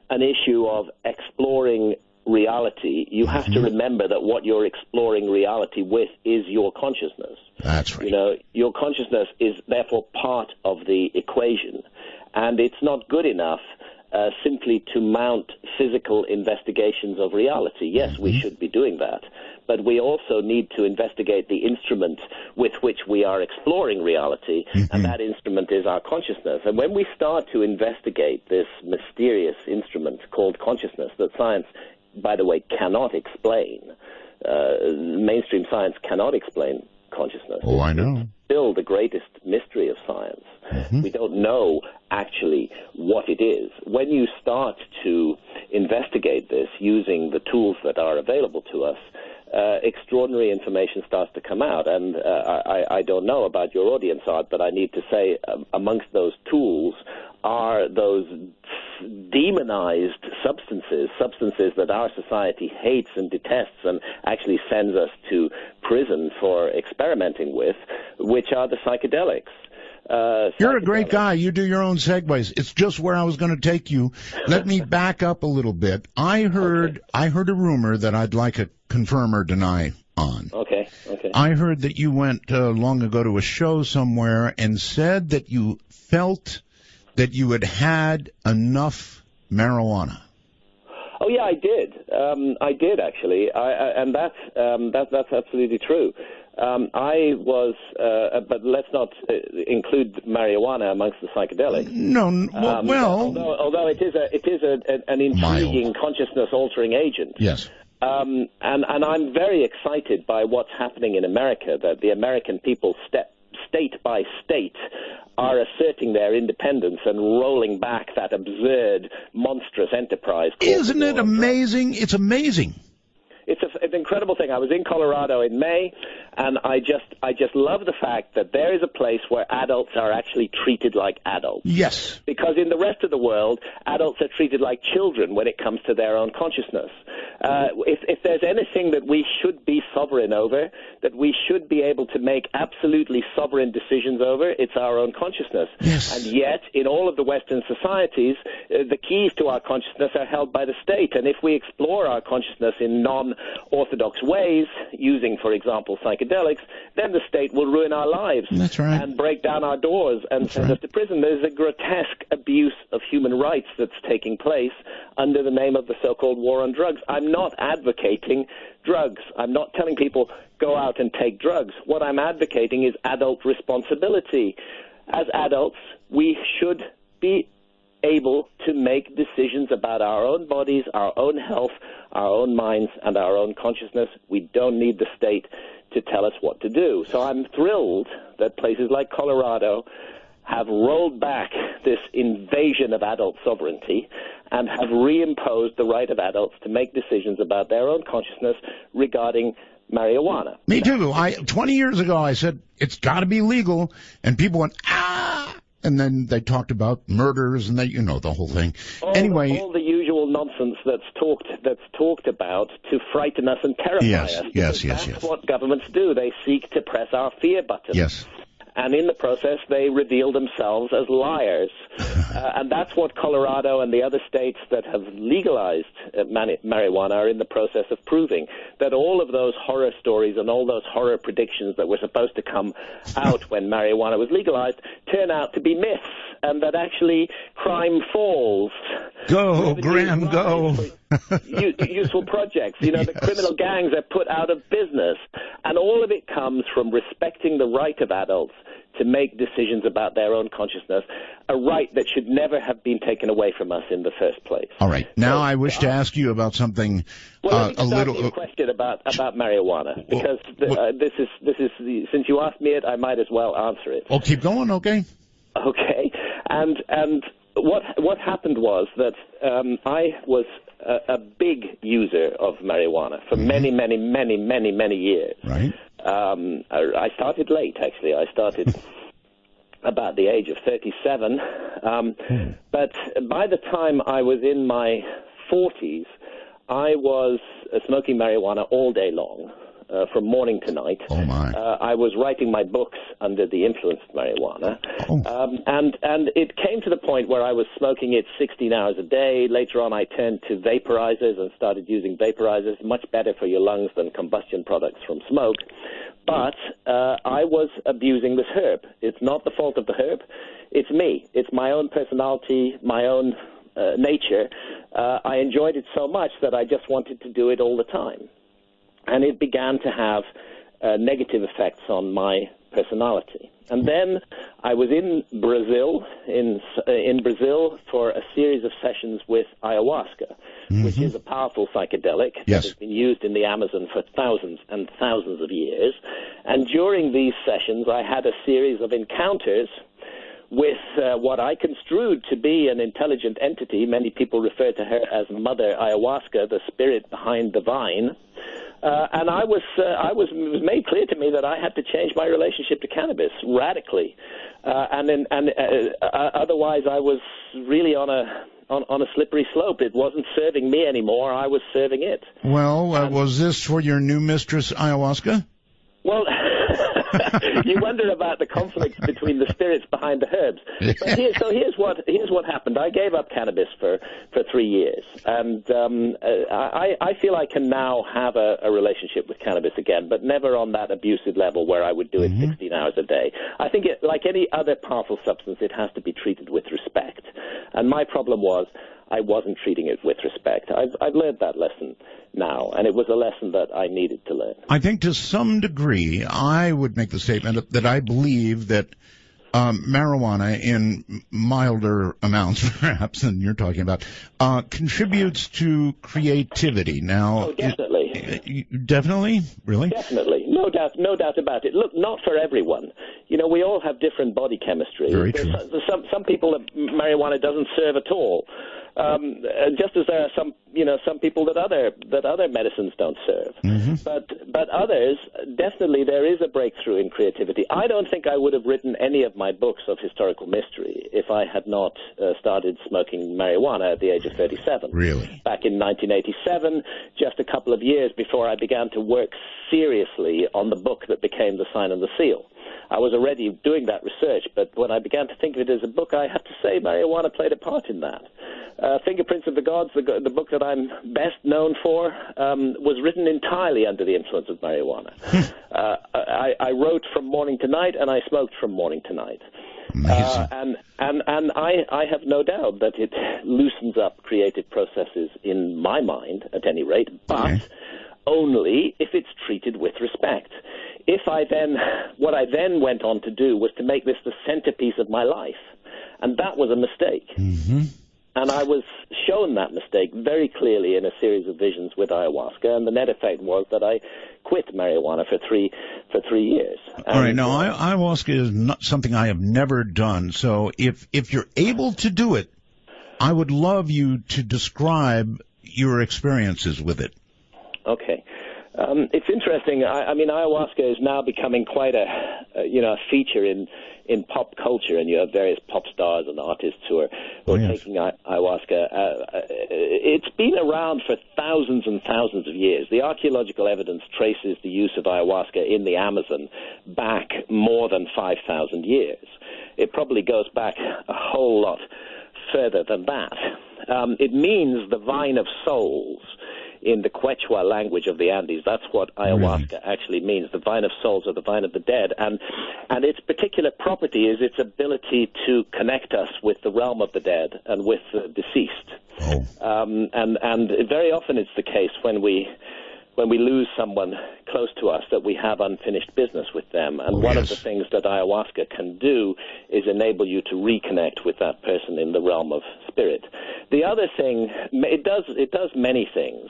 Speaker 7: an issue of exploring reality, you have to remember that what you're exploring reality with is your consciousness.
Speaker 1: That's right.
Speaker 7: You know, your consciousness is therefore part of the equation, and it's not good enough simply to mount physical investigations of reality. Yes, we should be doing that, but we also need to investigate the instrument with which we are exploring reality, and that instrument is our consciousness. And when we start to investigate this mysterious instrument called consciousness that science, by the way, cannot explain, mainstream science cannot explain consciousness.
Speaker 1: Oh, I know.
Speaker 7: It's still the greatest mystery of science. We don't know actually what it is. When you start to investigate this using the tools that are available to us, extraordinary information starts to come out. And I don't know about your audience, Art, but I need to say amongst those tools are those demonized substances that our society hates and detests and actually sends us to prison for experimenting with, which are the psychedelics.
Speaker 1: You're a great guy. You do your own segues. It's just where I was going to take you. Let me back up a little bit. I heard a rumor that I'd like to confirm or deny on.
Speaker 7: Okay.
Speaker 1: I heard that you went long ago to a show somewhere and said that you felt that you had enough marijuana.
Speaker 7: Oh yeah, I did. I did actually, and that's absolutely true. I was, but let's not include marijuana amongst the psychedelics.
Speaker 1: No, well,
Speaker 7: although it is an intriguing consciousness-altering agent.
Speaker 1: Yes.
Speaker 7: And I'm very excited by what's happening in America. That the American people state by state are asserting their independence and rolling back that absurd, monstrous enterprise.
Speaker 1: Isn't it amazing? It's amazing.
Speaker 7: It's an incredible thing. I was in Colorado in May, and I just love the fact that there is a place where adults are actually treated like adults.
Speaker 1: Yes.
Speaker 7: Because in the rest of the world, adults are treated like children when it comes to their own consciousness. If there's anything that we should be sovereign over, that we should be able to make absolutely sovereign decisions over, it's our own consciousness.
Speaker 1: Yes.
Speaker 7: And yet, in all of the Western societies, the keys to our consciousness are held by the state. And if we explore our consciousness in non-orthodox ways, using, for example, psychedelics, then the state will ruin our lives.
Speaker 1: That's right.
Speaker 7: And break down our doors and send us to prison. There's a grotesque abuse of human rights that's taking place under the name of the so-called war on drugs. I'm not advocating drugs. I'm not telling people go out and take drugs. What I'm advocating is adult responsibility. As adults, we should be able to make decisions about our own bodies, our own health, our own minds, and our own consciousness. We don't need the state to tell us what to do. So I'm thrilled that places like Colorado have rolled back this invasion of adult sovereignty and have reimposed the right of adults to make decisions about their own consciousness regarding marijuana.
Speaker 1: Me too. 20 years ago, I said, it's got to be legal, and people went, ah! And then they talked about murders and the whole thing.
Speaker 7: All the usual nonsense that's talked about to frighten us and terrify us.
Speaker 1: Yes.
Speaker 7: That's what governments do. They seek to press our fear button.
Speaker 1: Yes.
Speaker 7: And in the process, they reveal themselves as liars. And that's what Colorado and the other states that have legalized marijuana are in the process of proving, that all of those horror stories and all those horror predictions that were supposed to come out when marijuana was legalized turn out to be myths. and that actually crime falls.
Speaker 1: Go, Graham, go.
Speaker 7: Useful projects. The criminal gangs are put out of business. And all of it comes from respecting the right of adults to make decisions about their own consciousness, a right that should never have been taken away from us in the first place.
Speaker 1: All right. Now I wish to ask you about something
Speaker 7: let me ask you a question about marijuana, because this is since you asked me it, I might as well answer it.
Speaker 1: Oh, keep going, okay?
Speaker 7: Okay. And what happened was that I was a big user of marijuana for many years.
Speaker 1: Right.
Speaker 7: I started late, actually. I started about the age of 37. But by the time I was in my 40s, I was smoking marijuana all day long. From morning to night.
Speaker 1: Oh, my.
Speaker 7: I was writing my books under the influence of marijuana.
Speaker 1: Oh.
Speaker 7: And it came to the point where I was smoking it 16 hours a day. Later on, I turned to vaporizers and started using vaporizers, much better for your lungs than combustion products from smoke. But I was abusing this herb. It's not the fault of the herb. It's me. It's my own personality, my own nature. I enjoyed it so much that I just wanted to do it all the time. And it began to have negative effects on my personality. And then I was in Brazil, in Brazil for a series of sessions with ayahuasca, which is a powerful psychedelic that has been used in the Amazon for thousands and thousands of years. And during these sessions, I had a series of encounters with what I construed to be an intelligent entity. Many people refer to her as Mother Ayahuasca, the spirit behind the vine. And it was made clear to me that I had to change my relationship to cannabis radically, otherwise I was really on a slippery slope. It wasn't serving me anymore; I was serving it.
Speaker 1: Well, was this for your new mistress, ayahuasca?
Speaker 7: Well, you wonder about the conflicts between the spirits behind the herbs. But here's what happened. I gave up cannabis for 3 years, and I feel I can now have a relationship with cannabis again, but never on that abusive level where I would do it 16 hours a day. I think like any other powerful substance, it has to be treated with respect. And my problem was I wasn't treating it with respect. I've learned that lesson now, and it was a lesson that I needed to learn.
Speaker 1: I think to some degree, I would make the statement that I believe that marijuana, in milder amounts perhaps than you're talking about, contributes to creativity. Now,
Speaker 7: definitely.
Speaker 1: Definitely? Really?
Speaker 7: Definitely. No doubt about it. Look, not for everyone. We all have different body chemistry.
Speaker 1: Very true.
Speaker 7: Some people that marijuana doesn't serve at all. Just as there are some people that other medicines don't serve. But others, definitely there is a breakthrough in creativity. I don't think I would have written any of my books of historical mystery if I had not started smoking marijuana at the age of 37.
Speaker 1: Really?
Speaker 7: Back in 1987, just a couple of years before I began to work seriously on the book that became The Sign and the Seal. I was already doing that research, but when I began to think of it as a book, I have to say marijuana played a part in that. Fingerprints of the Gods, the book that I'm best known for, was written entirely under the influence of marijuana. I wrote from morning to night, and I smoked from morning to night. And I have no doubt that it loosens up creative processes in my mind, at any rate, but only if it's treated with respect. What I then went on to do was to make this the centerpiece of my life, and that was a mistake. And I was shown that mistake very clearly in a series of visions with ayahuasca, and the net effect was that I quit marijuana for 3 years.
Speaker 1: All right, now ayahuasca is not something I have never done, so if you're able to do it, I would love you to describe your experiences with it.
Speaker 7: Okay. It's interesting. I mean, ayahuasca is now becoming quite a feature in pop culture, and you have various pop stars and artists who are taking ayahuasca. It's been around for thousands and thousands of years. The archaeological evidence traces the use of ayahuasca in the Amazon back more than 5,000 years. It probably goes back a whole lot further than that. It means the vine of souls. in the Quechua language of the Andes. That's what ayahuasca actually means, the vine of souls or the vine of the dead. And its particular property is its ability to connect us with the realm of the dead and with the deceased. And very often it's the case when we lose someone close to us that we have unfinished business with them. And one of the things that ayahuasca can do is enable you to reconnect with that person in the realm of spirit. The other thing, it does many things.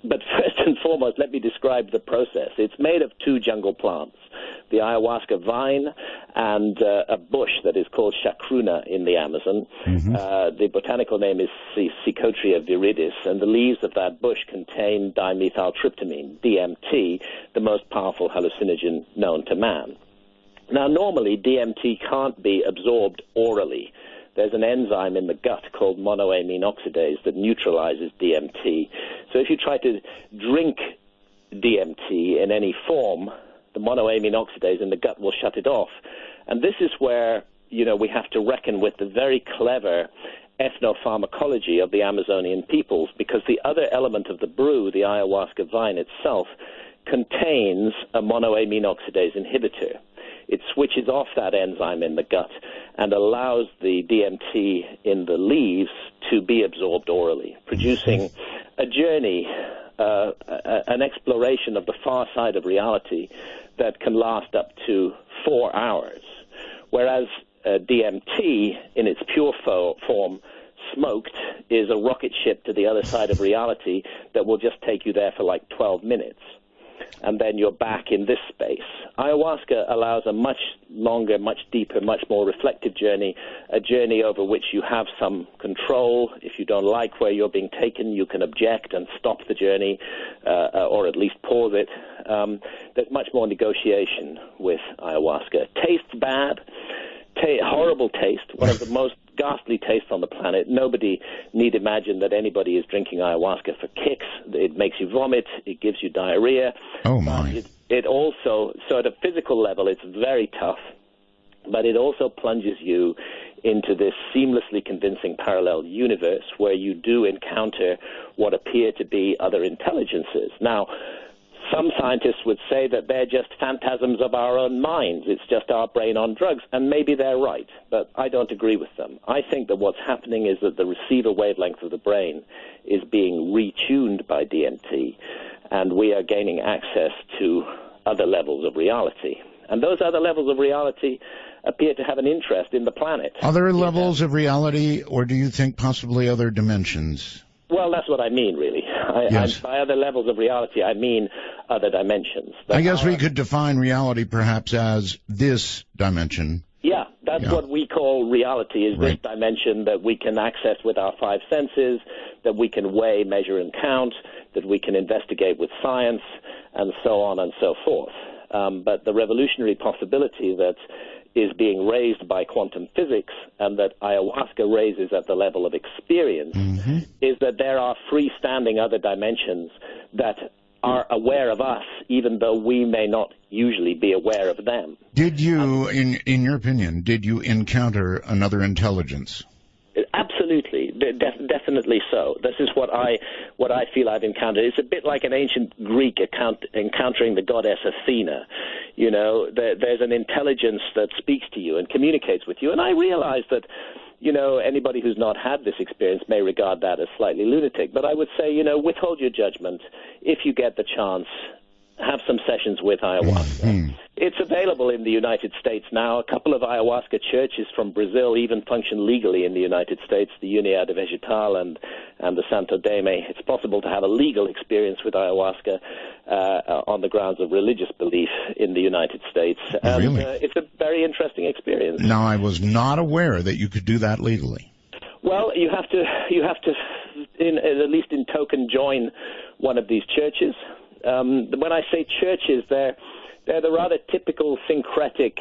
Speaker 7: But first and foremost, let me describe the process. It's made of 2 jungle plants, the ayahuasca vine and a bush that is called chacruna in the Amazon. The botanical name is Psychotria viridis, and the leaves of that bush contain dimethyltryptamine, DMT, the most powerful hallucinogen known to man. Now, normally, DMT can't be absorbed orally. There's an enzyme in the gut called monoamine oxidase that neutralizes DMT. So if you try to drink DMT in any form, the monoamine oxidase in the gut will shut it off. And this is where, we have to reckon with the very clever ethnopharmacology of the Amazonian peoples, because the other element of the brew, the ayahuasca vine itself, contains a monoamine oxidase inhibitor. It switches off that enzyme in the gut and allows the DMT in the leaves to be absorbed orally, producing a journey, an exploration of the far side of reality that can last up to 4 hours. Whereas DMT, in its pure form, smoked, is a rocket ship to the other side of reality that will just take you there for like 12 minutes. And then you're back in this space. Ayahuasca allows a much longer, much deeper, much more reflective journey, a journey over which you have some control. If you don't like where you're being taken, you can object and stop the journey, or at least pause it. There's much more negotiation with ayahuasca. Tastes bad, horrible taste, one of the most ghastly tastes on the planet. Nobody need imagine that anybody is drinking ayahuasca for kicks. It makes you vomit. It gives you diarrhea.
Speaker 1: Oh, my.
Speaker 7: It also, so at a physical level, it's very tough, but it also plunges you into this seamlessly convincing parallel universe where you do encounter what appear to be other intelligences. Now, some scientists would say that they're just phantasms of our own minds. It's just our brain on drugs, and maybe they're right, but I don't agree with them. I think that what's happening is that the receiver wavelength of the brain is being retuned by DMT, and we are gaining access to other levels of reality. And those other levels of reality appear to have an interest in the planet.
Speaker 1: Other levels of reality, or do you think possibly other dimensions?
Speaker 7: Well, that's what I mean, really. By other levels of reality, I mean other dimensions.
Speaker 1: I guess we could define reality perhaps as this dimension.
Speaker 7: Yeah, that's what we call reality, is this dimension that we can access with our 5 senses, that we can weigh, measure, and count, that we can investigate with science, and so on and so forth. But the revolutionary possibility that is being raised by quantum physics and that ayahuasca raises at the level of experience is that there are freestanding other dimensions that are aware of us, even though we may not usually be aware of them.
Speaker 1: Did you, in your opinion, did you encounter another intelligence?
Speaker 7: Absolutely, definitely so. This is what I feel I've encountered. It's a bit like an ancient Greek encountering the goddess Athena. There's an intelligence that speaks to you and communicates with you. And I realize that, anybody who's not had this experience may regard that as slightly lunatic. But I would say, withhold your judgment. If you get the chance, have some sessions with ayahuasca. It's available in the United States now. A couple of ayahuasca churches from Brazil even function legally in the United States, the Unidade Vegetal and the Santo Daime. It's possible to have a legal experience with ayahuasca on the grounds of religious belief in the United States. And
Speaker 1: really?
Speaker 7: It's a very interesting experience.
Speaker 1: Now, I was not aware that you could do that legally.
Speaker 7: Well, you have to, at least in token, join one of these churches. When I say churches, they're the rather typical syncretic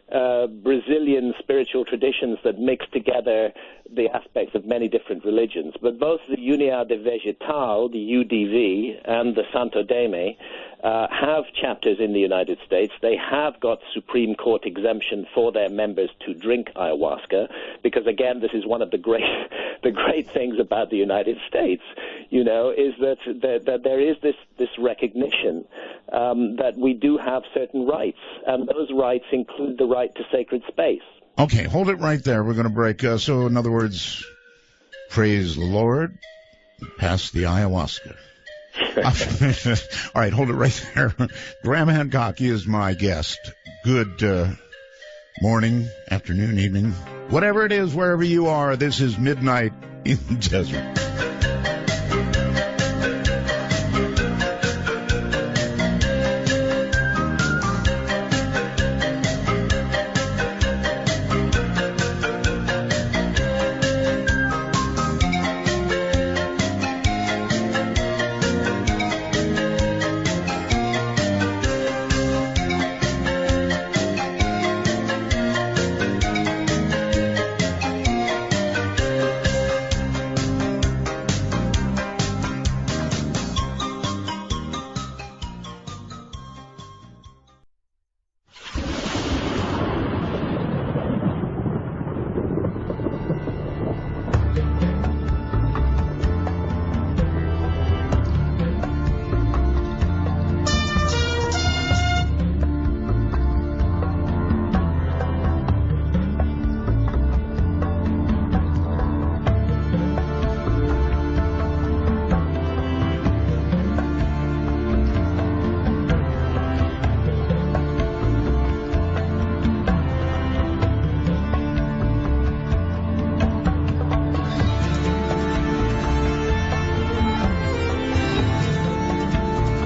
Speaker 7: Brazilian spiritual traditions that mix together the aspects of many different religions. But both the Unidade Vegetal, the UDV, and the Santo Daime have chapters in the United States. They have got Supreme Court exemption for their members to drink ayahuasca, because, again, this is one of the great things about the United States. is that there is this recognition that we do have certain rights, and those rights include the right to sacred space.
Speaker 1: Okay, hold it right there. We're going to break. So, in other words, praise the Lord, pass the ayahuasca. All right, hold it right there. Graham Hancock is my guest. Good morning, afternoon, evening, whatever it is, wherever you are. This is Midnight in the Desert.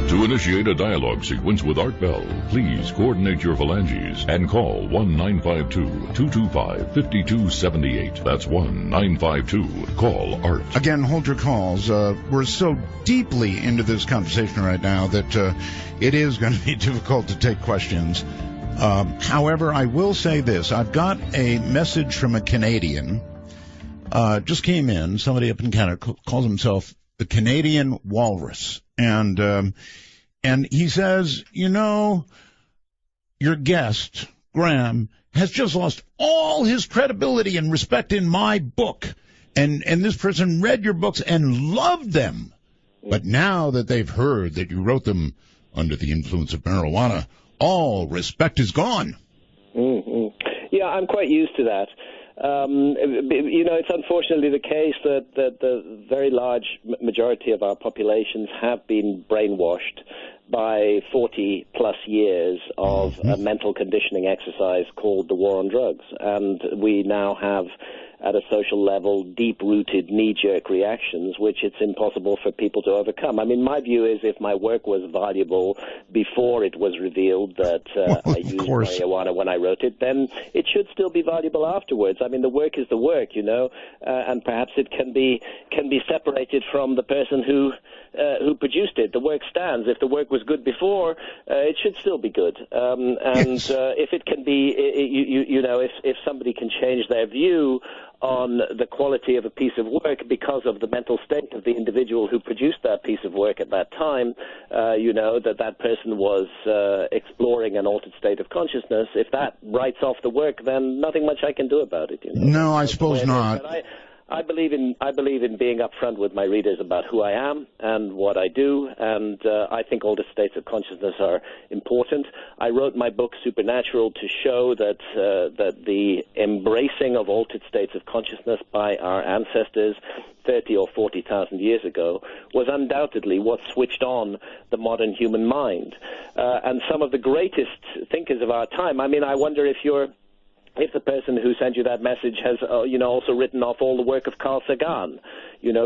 Speaker 4: To initiate a dialogue sequence with Art Bell, please coordinate your phalanges and call 1-952-225-5278. That's 1-952-CALL-ART.
Speaker 1: Again, hold your calls. We're so deeply into this conversation right now that it is going to be difficult to take questions. However, I will say this. I've got a message from a Canadian. Just came in. Somebody up in Canada calls himself the Canadian Walrus. And he says, your guest, Graham, has just lost all his credibility and respect in my book. And this person read your books and loved them. But now that they've heard that you wrote them under the influence of marijuana, all respect is gone.
Speaker 7: Mm-hmm. Yeah, I'm quite used to that. It's unfortunately the case that the very large majority of our populations have been brainwashed by 40-plus years of a mental conditioning exercise called the war on drugs. And we now have, at a social level, deep-rooted knee-jerk reactions, which it's impossible for people to overcome. I mean, my view is if my work was valuable before it was revealed that I used marijuana when I wrote it, then it should still be valuable afterwards. I mean, the work is the work, and perhaps it can be separated from the person who produced it. The work stands. If the work was good before, it should still be good. If it can be, if somebody can change their view on the quality of a piece of work because of the mental state of the individual who produced that piece of work at that time, that person was exploring an altered state of consciousness. If that writes off the work, then nothing much I can do about it.
Speaker 1: No, I suppose not.
Speaker 7: I believe in being upfront with my readers about who I am and what I do, and I think altered states of consciousness are important. I wrote my book Supernatural to show that the embracing of altered states of consciousness by our ancestors 30 or 40,000 years ago was undoubtedly what switched on the modern human mind. And some of the greatest thinkers of our time, I mean, I wonder if the person who sent you that message has, also written off all the work of Carl Sagan,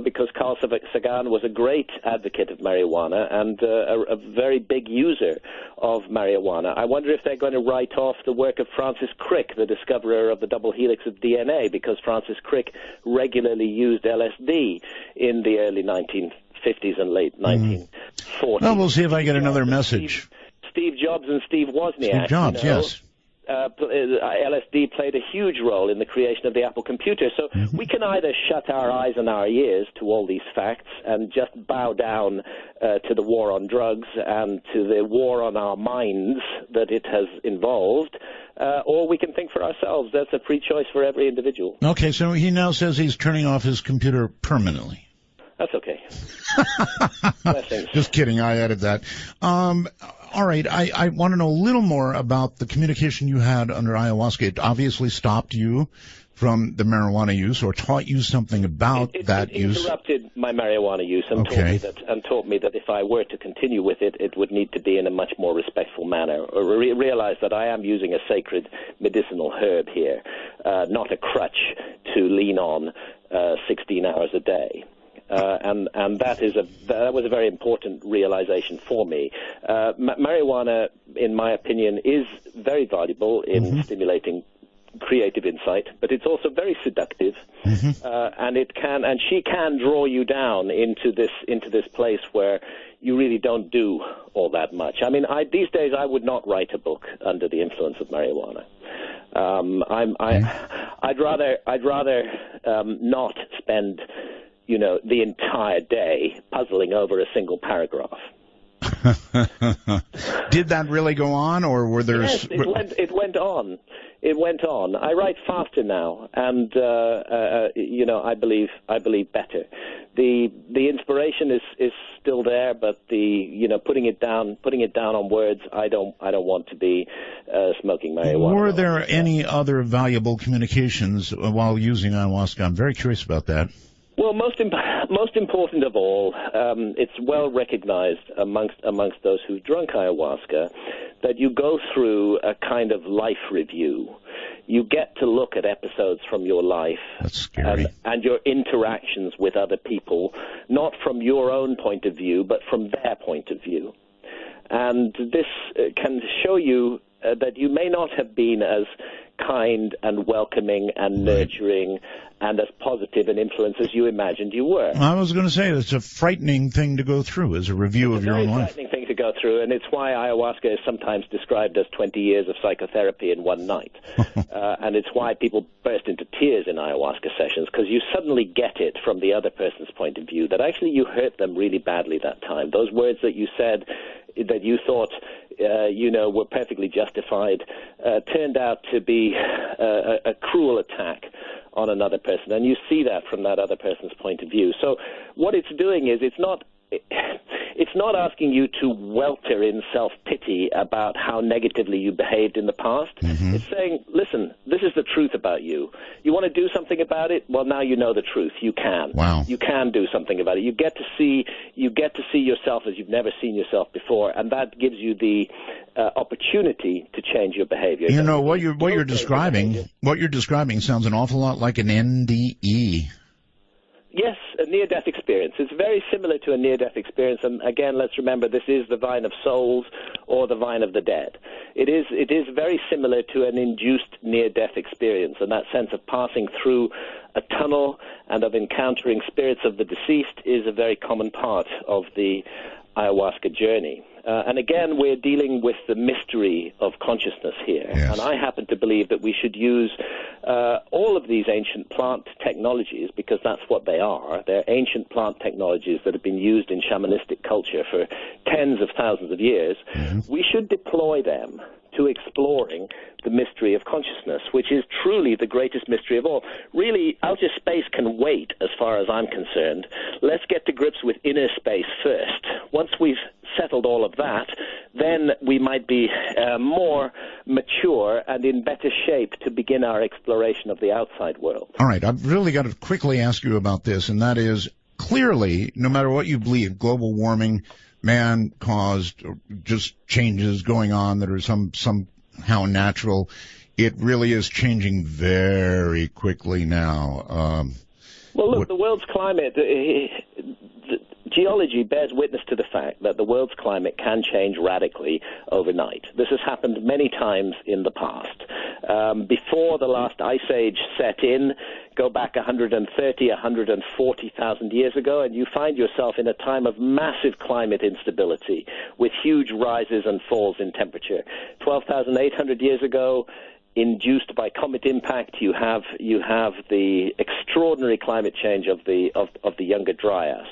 Speaker 7: because Carl Sagan was a great advocate of marijuana and a very big user of marijuana. I wonder if they're going to write off the work of Francis Crick, the discoverer of the double helix of DNA, because Francis Crick regularly used LSD in the early 1950s and late 1940s.
Speaker 1: Well, we'll see if I get another message.
Speaker 7: Steve Jobs and Steve Wozniak.
Speaker 1: Steve Jobs, yes.
Speaker 7: LSD played a huge role in the creation of the Apple computer. So we can either shut our eyes and our ears to all these facts and just bow down to the war on drugs and to the war on our minds that it has involved, or we can think for ourselves. That's a free choice for every individual.
Speaker 1: Okay, so he now says he's turning off his computer permanently.
Speaker 7: That's okay. Blessings.
Speaker 1: Just kidding. I added that. All right. I want to know a little more about the communication you had under ayahuasca. It obviously stopped you from the marijuana use, or taught you something about that use.
Speaker 7: It interrupted my marijuana use and taught me that if I were to continue with it, it would need to be in a much more respectful manner. Or realize that I am using a sacred medicinal herb here, not a crutch to lean on 16 hours a day. And that was a very important realization for me. Marijuana, in my opinion, is very valuable in stimulating creative insight, but it's also very seductive, and she can draw you down into this place where you really don't do all that much. I mean, these days I would not write a book under the influence of marijuana. I'd rather not spend, the entire day puzzling over a single paragraph.
Speaker 1: Did that really go on, or were there?
Speaker 7: Yes, it went on. It went on. I write faster now, and I believe better. The inspiration is still there, but putting it down on words, I don't want to be smoking marijuana.
Speaker 1: Were there any other valuable communications while using ayahuasca? I'm very curious about that.
Speaker 7: Well, most important of all, it's well recognized amongst those who've drunk ayahuasca that you go through a kind of life review. You get to look at episodes from your life.
Speaker 1: That's scary.
Speaker 7: And your interactions with other people, not from your own point of view, but from their point of view. And this can show you that you may not have been as kind and welcoming and nurturing and as positive an influence as you imagined you were.
Speaker 1: I was going to say, it's a frightening thing to go through as a review of your own life.
Speaker 7: It's a frightening thing to go through, and it's why ayahuasca is sometimes described as 20 years of psychotherapy in one night. And it's why people burst into tears in ayahuasca sessions, because you suddenly get it from the other person's point of view, that actually you hurt them really badly that time. Those words that you said that you thought were perfectly justified turned out to be a cruel attack on another person, and you see that from that other person's point of view. So what it's doing is it's not asking you to welter in self-pity about how negatively you behaved in the past. It's saying, listen, this is the truth about you. You want to do something about it? Well, now you know the truth. You can.
Speaker 1: Wow.
Speaker 7: You can do something about it. You get to see yourself as you've never seen yourself before, and that gives you the opportunity to change your behavior.
Speaker 1: What you're describing sounds an awful lot like an NDE.
Speaker 7: Yes, a near-death experience. It's very similar to a near-death experience, and again, let's remember this is the vine of souls or the vine of the dead. It is very similar to an induced near-death experience, and that sense of passing through a tunnel and of encountering spirits of the deceased is a very common part of the ayahuasca journey. And again, we're dealing with the mystery of consciousness here.
Speaker 1: Yes.
Speaker 7: And I happen to believe that we should use all of these ancient plant technologies, because that's what they are. They're ancient plant technologies that have been used in shamanistic culture for tens of thousands of years. We should deploy them to exploring the mystery of consciousness, which is truly the greatest mystery of all. Really, outer space can wait as far as I'm concerned. Let's get to grips with inner space first. Once we've settled all of that, then we might be more mature and in better shape to begin our exploration of the outside world.
Speaker 1: All right, I've really got to quickly ask you about this, and that is, clearly, no matter what you believe, global warming, man-caused, just changes going on that are somehow natural, it really is changing very quickly now.
Speaker 7: Well, look, the world's climate, geology bears witness to the fact that the world's climate can change radically overnight. This has happened many times in the past. Before the last ice age set in, go back 130, 140,000 years ago, and you find yourself in a time of massive climate instability with huge rises and falls in temperature. 12,800 years ago, induced by comet impact, you have the extraordinary climate change of the Younger Dryas.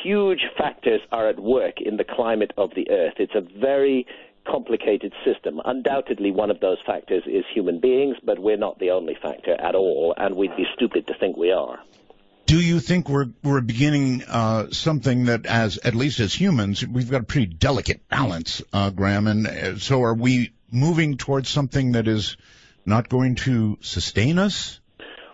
Speaker 7: Huge factors are at work in the climate of the Earth. It's a very complicated system. Undoubtedly, one of those factors is human beings, but we're not the only factor at all, and we'd be stupid to think we are.
Speaker 1: Do you think we're beginning something that, at least as humans, we've got a pretty delicate balance, Graham? And so are we moving towards something that is not going to sustain us?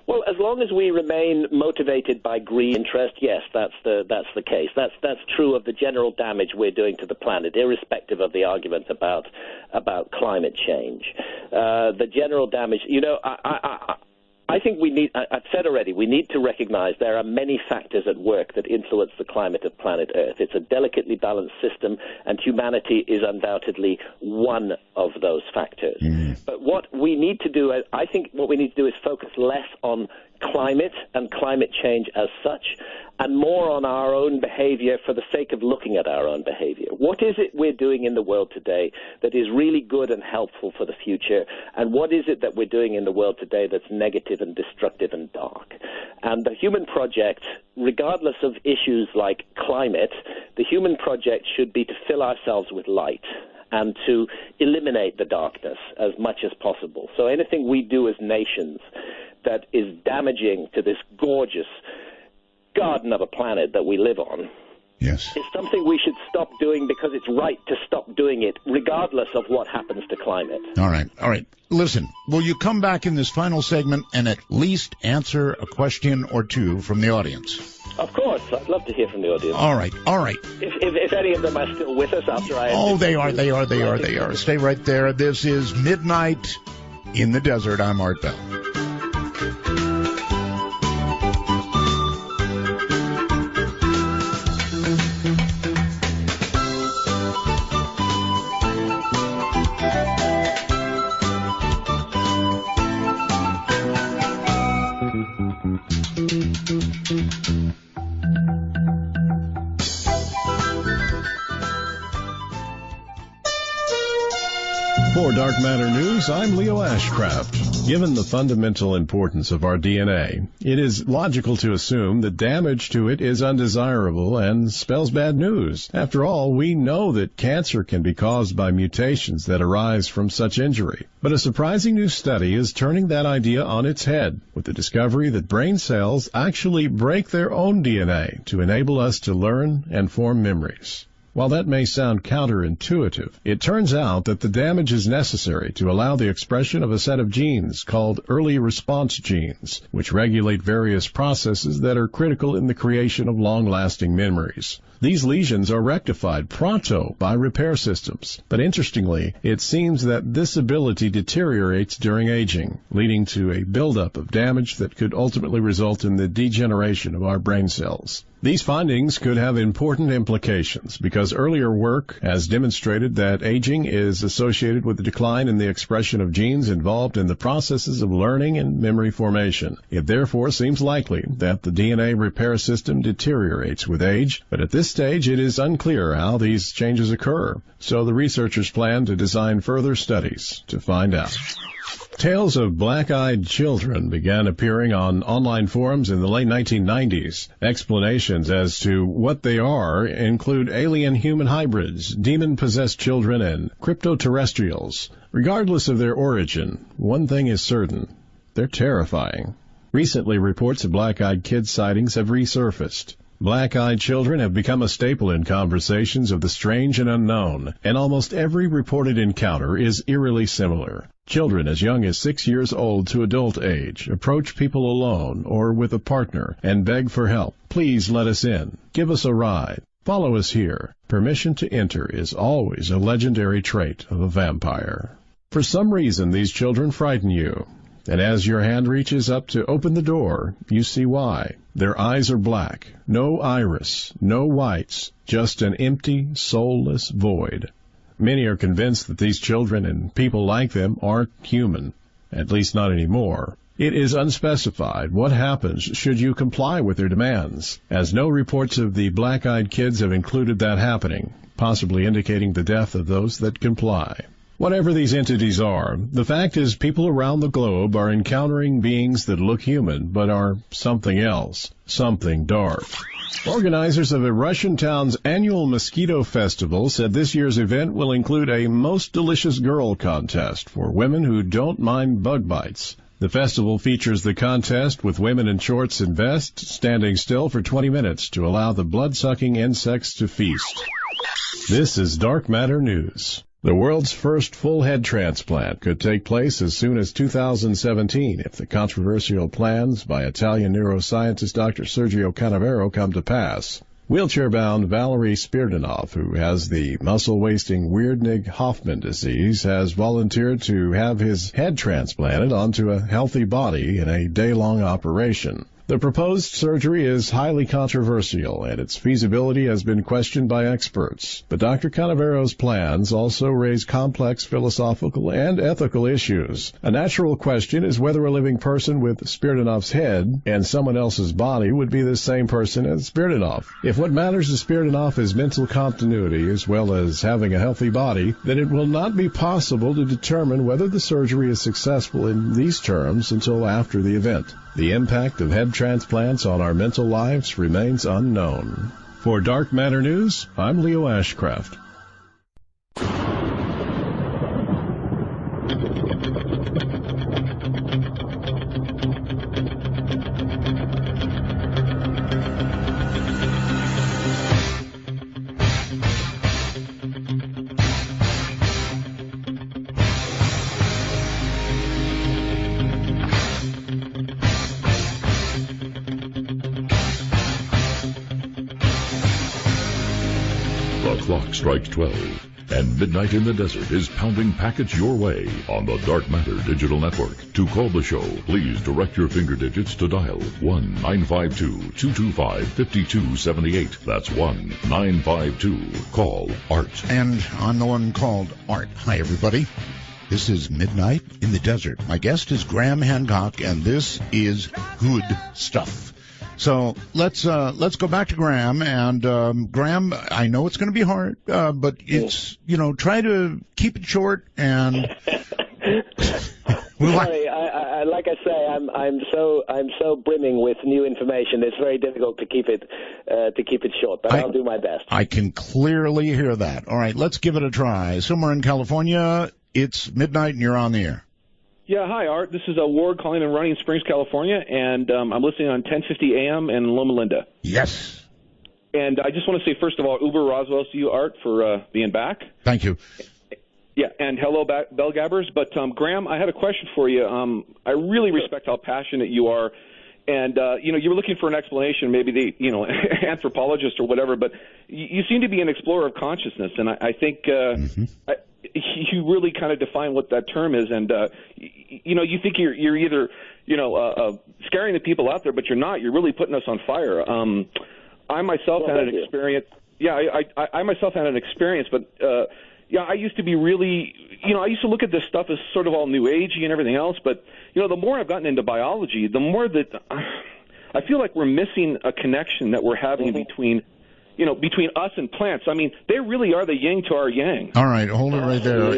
Speaker 7: Well, as long as we remain motivated by greed interest, yes, that's the case. That's true of the general damage we're doing to the planet, irrespective of the argument about climate change. The general damage, I think I've said already, we need to recognize there are many factors at work that influence the climate of planet Earth. It's a delicately balanced system, and humanity is undoubtedly one of those factors. But what we need to do, I think what we need to do is focus less on climate and climate change as such, and more on our own behavior for the sake of looking at our own behavior. What is it we're doing in the world today that is really good and helpful for the future, and what is it that we're doing in the world today that's negative and destructive and dark? And the human project, regardless of issues like climate, the human project should be to fill ourselves with light and to eliminate the darkness as much as possible. So anything we do as nations that is damaging to this gorgeous garden of a planet that we live on,
Speaker 1: yes,
Speaker 7: is something we should stop doing because it's right to stop doing it regardless of what happens to climate.
Speaker 1: All right. Listen, will you come back in this final segment and at least answer a question or two from the audience?
Speaker 7: Of course. I'd love to hear from the audience.
Speaker 1: All right.
Speaker 7: If any of them are still with us after I...
Speaker 1: Oh, they are. Stay right there. This is Midnight in the Desert. I'm Art Bell.
Speaker 6: For Dark Matter News, I'm Leo Ashcraft. Given the fundamental importance of our DNA, it is logical to assume that damage to it is undesirable and spells bad news. After all, we know that cancer can be caused by mutations that arise from such injury. But a surprising new study is turning that idea on its head with the discovery that brain cells actually break their own DNA to enable us to learn and form memories. While that may sound counterintuitive, it turns out that the damage is necessary to allow the expression of a set of genes called early response genes, which regulate various processes that are critical in the creation of long-lasting memories. These lesions are rectified pronto by repair systems, but interestingly, it seems that this ability deteriorates during aging, leading to a buildup of damage that could ultimately result in the degeneration of our brain cells. These findings could have important implications because earlier work has demonstrated that aging is associated with a decline in the expression of genes involved in the processes of learning and memory formation. It therefore seems likely that the DNA repair system deteriorates with age, but at this stage it is unclear how these changes occur. So the researchers plan to design further studies to find out. Tales of black-eyed children began appearing on online forums in the late 1990s. Explanations as to what they are include alien-human hybrids, demon-possessed children, and cryptoterrestrials. Regardless of their origin, one thing is certain: they're terrifying. Recently, reports of black-eyed kid sightings have resurfaced. Black-eyed children have become a staple in conversations of the strange and unknown, and almost every reported encounter is eerily similar. Children as young as 6 years old to adult age approach people alone or with a partner and beg for help. Please let us in. Give us a ride. Follow us here. Permission to enter is always a legendary trait of a vampire. For some reason, these children frighten you. And as your hand reaches up to open the door, you see why. Their eyes are black, no iris, no whites, just an empty, soulless void. Many are convinced that these children and people like them aren't human, at least not anymore. It is unspecified what happens should you comply with their demands, as no reports of the black-eyed kids have included that happening, possibly indicating the death of those that comply. Whatever these entities are, the fact is people around the globe are encountering beings that look human but are something else, something dark. Organizers of a Russian town's annual mosquito festival said this year's event will include a Most Delicious Girl contest for women who don't mind bug bites. The festival features the contest with women in shorts and vests standing still for 20 minutes to allow the blood-sucking insects to feast. This is Dark Matter News. The world's first full head transplant could take place as soon as 2017 if the controversial plans by Italian neuroscientist Dr. Sergio Canavero come to pass. Wheelchair-bound Valerie Spiridonov, who has the muscle-wasting Weirdnig-Hoffman disease, has volunteered to have his head transplanted onto a healthy body in a day-long operation. The proposed surgery is highly controversial, and its feasibility has been questioned by experts. But Dr. Canavero's plans also raise complex philosophical and ethical issues. A natural question is whether a living person with Spiridonov's head and someone else's body would be the same person as Spiridonov. If what matters to Spiridonov is mental continuity as well as having a healthy body, then it will not be possible to determine whether the surgery is successful in these terms until after the event. The impact of head transplants on our mental lives remains unknown. For Dark Matter News, I'm Leo Ashcraft.
Speaker 4: The clock strikes 12, and Midnight in the Desert is pounding packets your way on the Dark Matter Digital Network. To call the show, please direct your finger digits to dial 1-952-225-5278. That's 1-952. Art.
Speaker 1: And I'm the one called Art. Hi, everybody. This is Midnight in the Desert. My guest is Graham Hancock, and this is good stuff. So let's go back to Graham, and Graham, I know it's going to be hard, but it's, try to keep it short and.
Speaker 7: Sorry, I like I say, I'm so brimming with new information. It's very difficult to keep it short, but I'll do my best.
Speaker 1: I can clearly hear that. All right, let's give it a try. Somewhere in California, it's midnight, and you're on the air.
Speaker 17: Yeah, hi, Art. This is Ward calling in Running Springs, California, and I'm listening on 1050 AM in Loma Linda.
Speaker 1: Yes.
Speaker 17: And I just want to say, first of all, Uber Roswell to you, Art, for being back.
Speaker 1: Thank you.
Speaker 17: Yeah, and hello, Bell Gabbers. But, Graham, I had a question for you. I really respect how passionate you are. And, you were looking for an explanation, maybe the, anthropologist or whatever, but you seem to be an explorer of consciousness, and I think you really kind of define what that term is, and you think you're either scaring the people out there, but you're not. You're really putting us on fire. I myself had an experience. Yeah, I myself had an experience, but I used to be really, I used to look at this stuff as sort of all new agey and everything else, but the more I've gotten into biology, the more that I feel like we're missing a connection that we're having between us and plants. I mean, they really are the yin to our yang.
Speaker 1: All right, hold it right there.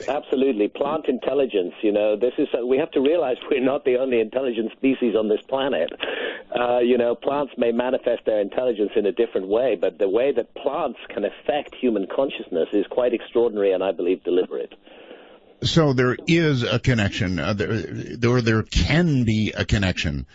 Speaker 7: Absolutely. Plant intelligence, this is, we have to realize we're not the only intelligent species on this planet. Plants may manifest their intelligence in a different way, but the way that plants can affect human consciousness is quite extraordinary and I believe deliberate.
Speaker 1: So there is a connection, there can be a connection.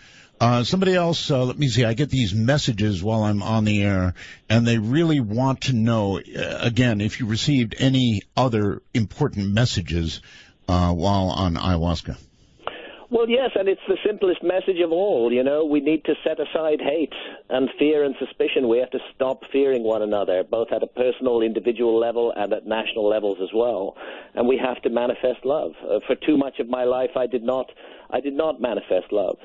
Speaker 1: Somebody else, let me see, I get these messages while I'm on the air, and they really want to know, again, if you received any other important messages while on ayahuasca.
Speaker 7: Well, yes, and it's the simplest message of all. We need to set aside hate and fear and suspicion. We have to stop fearing one another, both at a personal, individual level and at national levels as well. And we have to manifest love. For too much of my life, I did not manifest love.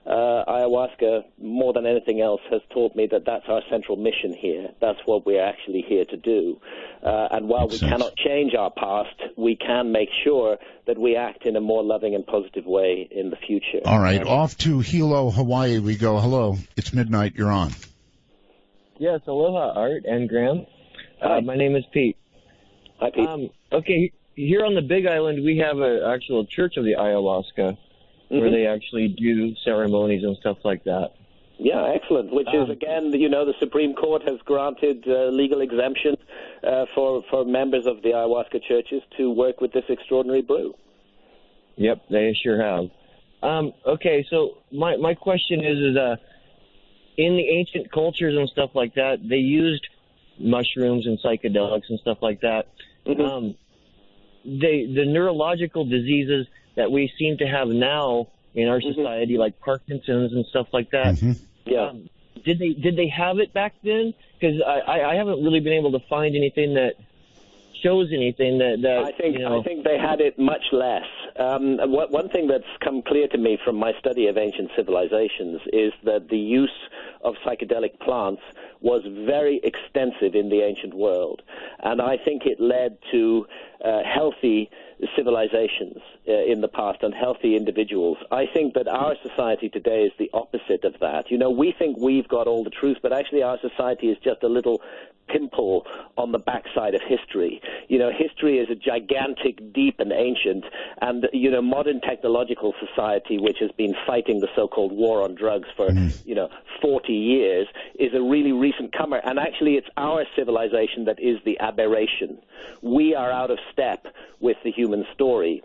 Speaker 7: Ayahuasca, more than anything else, has taught me that that's our central mission here. That's what we're actually here to do. And while we cannot change our past, we can make sure that we act in a more loving and positive way in the future.
Speaker 1: All right, off to Hilo, Hawaii we go. Hello, it's midnight, you're on.
Speaker 18: Yes, aloha, Art and Graham. My name is Pete.
Speaker 7: Hi, Pete.
Speaker 18: Okay, here on the Big Island, we have an actual church of the ayahuasca, where they actually do ceremonies and stuff like that.
Speaker 7: Yeah, excellent. Which is, again, the Supreme Court has granted legal exemption for members of the ayahuasca churches to work with this extraordinary brew.
Speaker 18: Yep, they sure have. Okay, so my question is in the ancient cultures and stuff like that, they used mushrooms and psychedelics and stuff like that.
Speaker 7: Mm-hmm.
Speaker 18: The neurological diseases that we seem to have now in our society, like Parkinson's and stuff like that, did they have it back then? Because I haven't really been able to find anything that shows anything that
Speaker 7: I think they had it much less. One thing that's come clear to me from my study of ancient civilizations is that the use of psychedelic plants was very extensive in the ancient world, and I think it led to healthy civilizations in the past and healthy individuals. I think that our society today is the opposite of that. You know, we think we've got all the truth, but actually our society is just a little pimple on the backside of history. You know, history is a gigantic, deep and ancient, and, you know, modern technological society, which has been fighting the so-called war on drugs for, 40 years, is a really recent comer. And actually it's our civilization that is the aberration. We are out of step with the human story.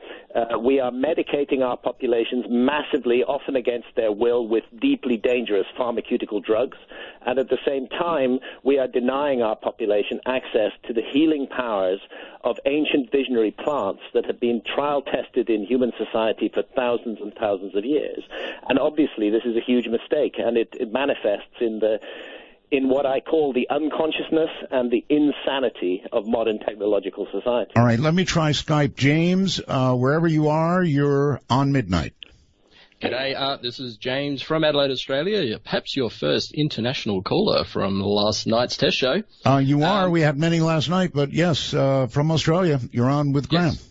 Speaker 7: We are medicating our populations massively, often against their will, with deeply dangerous pharmaceutical drugs. And at the same time, we are denying our population access to the healing powers of ancient visionary plants that have been trial tested in human society for thousands and thousands of years. And obviously this is a huge mistake, and it manifests in what I call the unconsciousness and the insanity of modern technological society.
Speaker 1: All right, let me try Skype. James, wherever you are, you're on midnight.
Speaker 19: G'day, this is James from Adelaide, Australia. Perhaps your first international caller from last night's test show.
Speaker 1: You are. We had many last night, but yes, from Australia. You're on with Graham.
Speaker 19: Yes.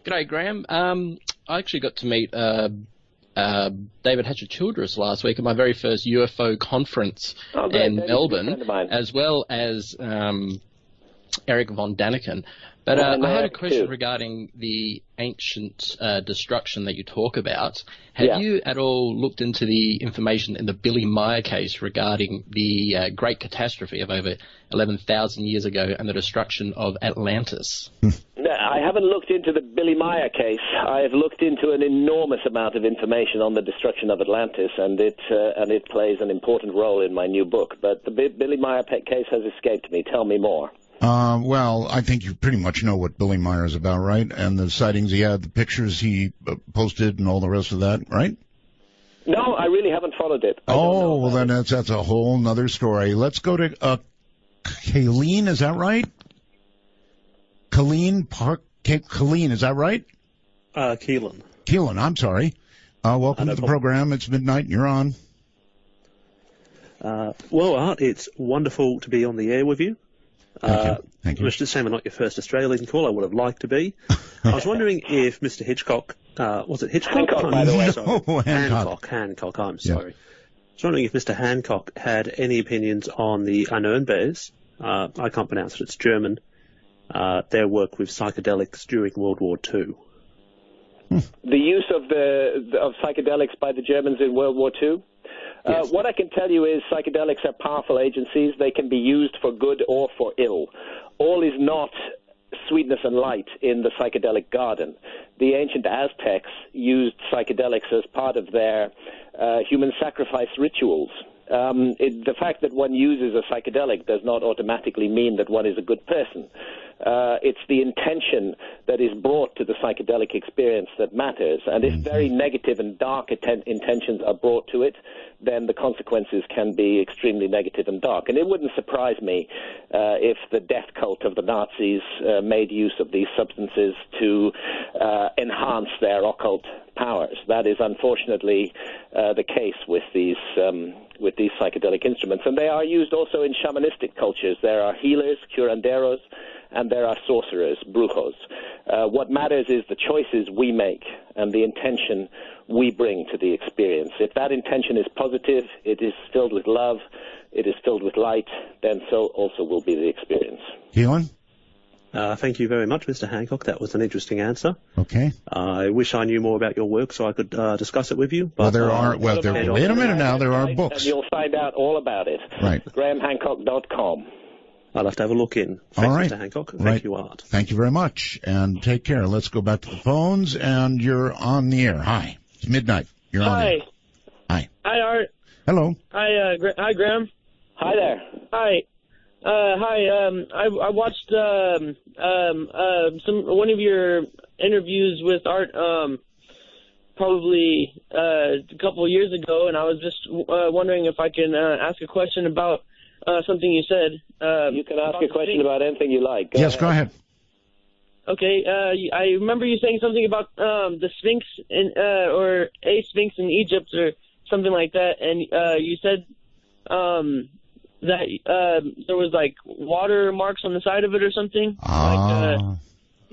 Speaker 19: G'day, Graham. I actually got to meet David Hatcher-Childress last week at my very first UFO conference in Melbourne, as well as Eric von Daniken. But I had a question regarding the ancient destruction that you talk about. Have you at all looked into the information in the Billy Meyer case regarding the great catastrophe of over 11,000 years ago and the destruction of Atlantis?
Speaker 7: No, I haven't looked into the Billy Meyer case. I have looked into an enormous amount of information on the destruction of Atlantis, and it plays an important role in my new book. But the Billy Meyer case has escaped me. Tell me more.
Speaker 1: Well, I think you pretty much know what Billy Meyer is about, right? And the sightings he had, the pictures he posted, and all the rest of that, right?
Speaker 7: No, I really haven't followed it.
Speaker 1: Oh, well, then that's a whole nother story. Let's go to Kayleen, is that right? Kayleen, is that right?
Speaker 20: Keelan.
Speaker 1: Keelan, I'm sorry. Welcome to the program. It's midnight, and you're on.
Speaker 20: Well, Art, it's wonderful to be on the air with you.
Speaker 1: Thank you.
Speaker 20: It's a shame I'm not your first Australian call. I would have liked to be. I was wondering if Mr. Hitchcock, was it Hitchcock?
Speaker 7: Hancock, by the way.
Speaker 20: No, Hancock, I'm sorry. I was wondering if Mr. Hancock had any opinions on the Unknown-Bears. I can't pronounce it, it's German. Their work with psychedelics during World War II.
Speaker 7: The use of psychedelics by the Germans in World War II? Yes. What I can tell you is psychedelics are powerful agencies. They can be used for good or for ill. All is not sweetness and light in the psychedelic garden. The ancient Aztecs used psychedelics as part of their human sacrifice rituals. The fact that one uses a psychedelic does not automatically mean that one is a good person. It's the intention that is brought to the psychedelic experience that matters. And if very negative and dark intentions are brought to it, then the consequences can be extremely negative and dark. And it wouldn't surprise me if the death cult of the Nazis made use of these substances to enhance their occult powers. That is unfortunately the case with these psychedelic instruments. And they are used also in shamanistic cultures. There are healers, curanderos, and there are sorcerers, brujos. What matters is the choices we make and the intention we bring to the experience. If that intention is positive, it is filled with love, it is filled with light, then so also will be the experience.
Speaker 1: Keelan?
Speaker 20: Thank you very much, Mr. Hancock. That was an interesting answer.
Speaker 1: Okay.
Speaker 20: I wish I knew more about your work so I could discuss it with you. But,
Speaker 1: wait a minute now, there are books.
Speaker 7: And you'll find out all about it.
Speaker 1: Right.
Speaker 7: GrahamHancock.com.
Speaker 20: I'll have to have a look in. Thanks,
Speaker 1: all right.
Speaker 20: Mr. Hancock. Thank you, Art.
Speaker 1: Thank you very much, and take care. Let's go back to the phones, and you're on the air. Hi. It's midnight. You're on there. Hi.
Speaker 21: Hi, Art.
Speaker 1: Hello.
Speaker 21: Hi, hi, Graham.
Speaker 7: Hi there.
Speaker 21: Hi. I watched one of your interviews with Art probably a couple of years ago, and I was just wondering if I can ask a question about something you said.
Speaker 7: You can ask a question about anything you like.
Speaker 1: Go ahead.
Speaker 21: Okay. I remember you saying something about the Sphinx or a Sphinx in Egypt or something like that, and you said that there was like water marks on the side of it or something.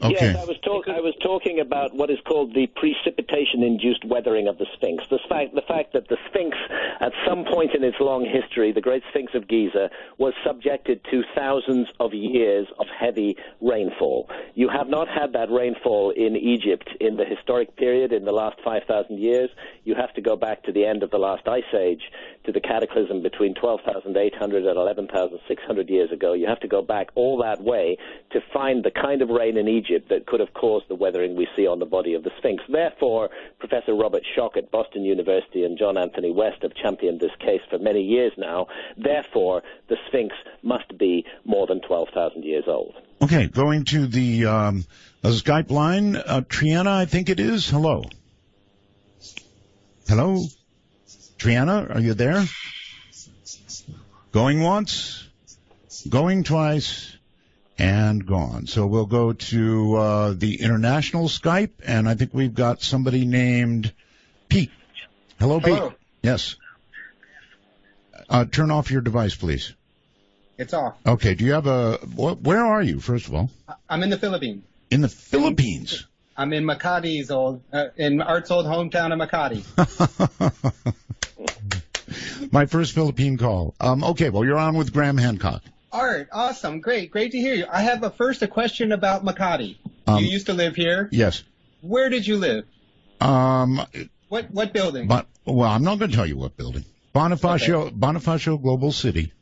Speaker 1: Okay.
Speaker 7: Yes, I was talking about what is called the precipitation-induced weathering of the Sphinx. The fact that the Sphinx, at some point in its long history, the Great Sphinx of Giza, was subjected to thousands of years of heavy rainfall. You have not had that rainfall in Egypt in the historic period in the last 5,000 years. You have to go back to the end of the last ice age, to the cataclysm between 12,800 and 11,600 years ago. You have to go back all that way to find the kind of rain in Egypt that could have caused the weathering we see on the body of the Sphinx. Therefore, Professor Robert Schoch at Boston University and John Anthony West have championed this case for many years now. Therefore, the Sphinx must be more than 12,000 years old.
Speaker 1: Okay, going to the Skype line. Triana, I think it is. Hello. Hello? Triana, are you there? Going once, going twice, and gone. So we'll go to the international Skype, and I think we've got somebody named Pete. Hello, Pete.
Speaker 22: Hello.
Speaker 1: Yes. Turn off your device, please.
Speaker 22: It's off.
Speaker 1: Okay. Do you have where are you, first of all?
Speaker 22: I'm in the Philippines.
Speaker 1: In the Philippines?
Speaker 22: I'm in Makati's in Art's old hometown of Makati.
Speaker 1: My first Philippine call. Okay, well, you're on with Graham Hancock.
Speaker 22: Art, awesome, great to hear you. I have a question about Makati. You used to live here?
Speaker 1: Yes.
Speaker 22: Where did you live? What building?
Speaker 1: Well, I'm not going to tell you what building. Bonifacio Global City.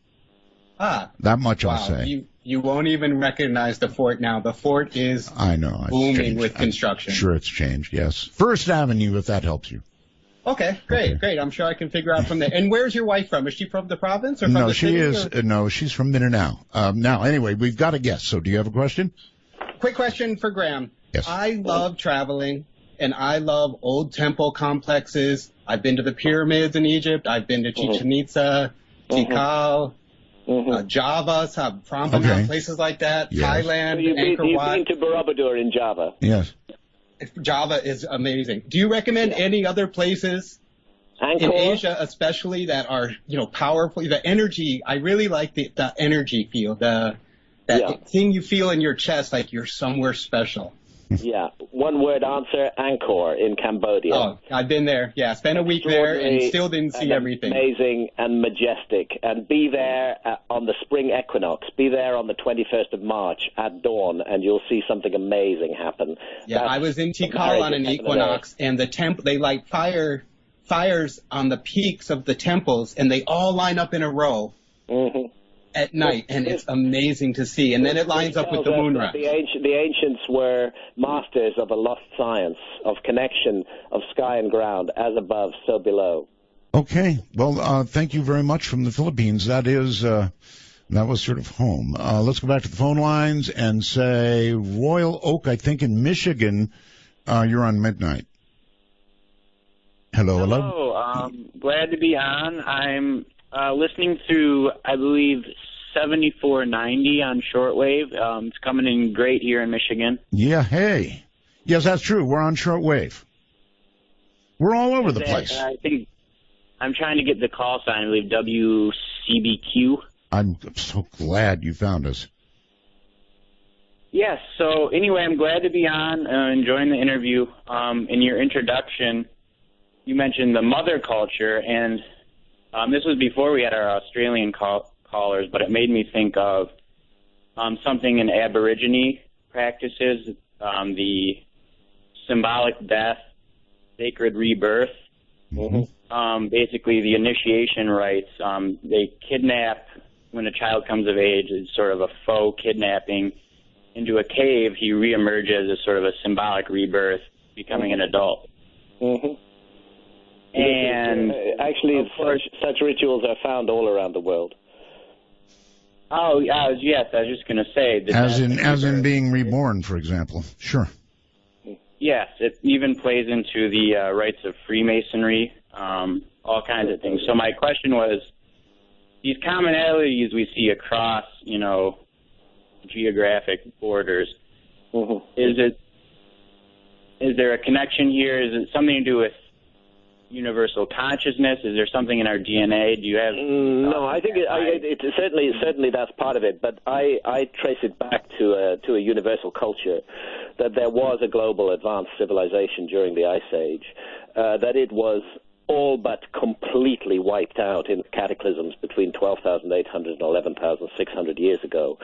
Speaker 1: That much I'll say.
Speaker 22: You won't even recognize the fort now. The fort is booming with construction.
Speaker 1: I'm sure it's changed, yes. First Avenue, if that helps you.
Speaker 22: Okay, great. I'm sure I can figure out from there. And where's your wife from? Is she from the province or from the city?
Speaker 1: No, she's from Mindanao. Now, anyway, we've got a guest. So do you have a question?
Speaker 22: Quick question for Graham.
Speaker 1: Yes.
Speaker 22: I love traveling, and I love old temple complexes. I've been to the pyramids in Egypt. I've been to Chichen Itza, Tikal, Java, Prambanan, places like that. Yes. Thailand,
Speaker 7: You've
Speaker 22: Angkor Wat.
Speaker 7: been to Borobudur in Java.
Speaker 1: Yes.
Speaker 22: Java is amazing. Do you recommend any other places in Asia, especially that are, powerful? The energy, I really like the energy feel, that thing you feel in your chest, like you're somewhere special.
Speaker 7: Yeah, one word answer: Angkor in Cambodia.
Speaker 22: Oh, I've been there. Yeah, spent a week there and still didn't see everything.
Speaker 7: Amazing and majestic. And be there on the spring equinox. Be there on the 21st of March at dawn, and you'll see something amazing happen.
Speaker 22: Yeah, I was in Tikal on an equinox, and the they light fires on the peaks of the temples, and they all line up in a row. At night, and it's amazing to see. And then it lines up with the moonrise.
Speaker 7: The ancients were masters of a lost science of connection of sky and ground, as above, so below.
Speaker 1: Okay. Well, thank you very much from the Philippines. That was sort of home. Let's go back to the phone lines and say Royal Oak, I think in Michigan. You're on midnight. Hello.
Speaker 23: Glad to be on. I'm listening through, I believe, 7490 on shortwave. It's coming in great here in Michigan.
Speaker 1: Yeah, hey. Yes, that's true. We're on shortwave. We're all over the place.
Speaker 23: I think I'm trying to get the call sign, I believe, WCBQ.
Speaker 1: I'm so glad you found us.
Speaker 23: Yes, so anyway, I'm glad to be on, enjoying the interview. In your introduction, you mentioned the mother culture, and this was before we had our Australian callers, but it made me think of something in Aborigine practices, the symbolic death, sacred rebirth. Basically, the initiation rites, they kidnap, when a child comes of age, it's sort of a faux kidnapping. Into a cave, he reemerges as sort of a symbolic rebirth, becoming an adult. And
Speaker 7: actually, such rituals are found all around the world.
Speaker 23: Oh, yes, I was just going to say.
Speaker 1: As in being reborn, for example. Sure.
Speaker 23: Yes, it even plays into the rites of Freemasonry, all kinds of things. So my question was, these commonalities we see across, geographic borders, is there a connection here? Is it something to do with universal consciousness? Is there something in our DNA? Do you have?
Speaker 7: No, I think it certainly that's part of it. But I trace it back to a universal culture, that there was a global advanced civilization during the Ice Age, that it was all but completely wiped out in cataclysms between 12,800 and 11,600 years ago.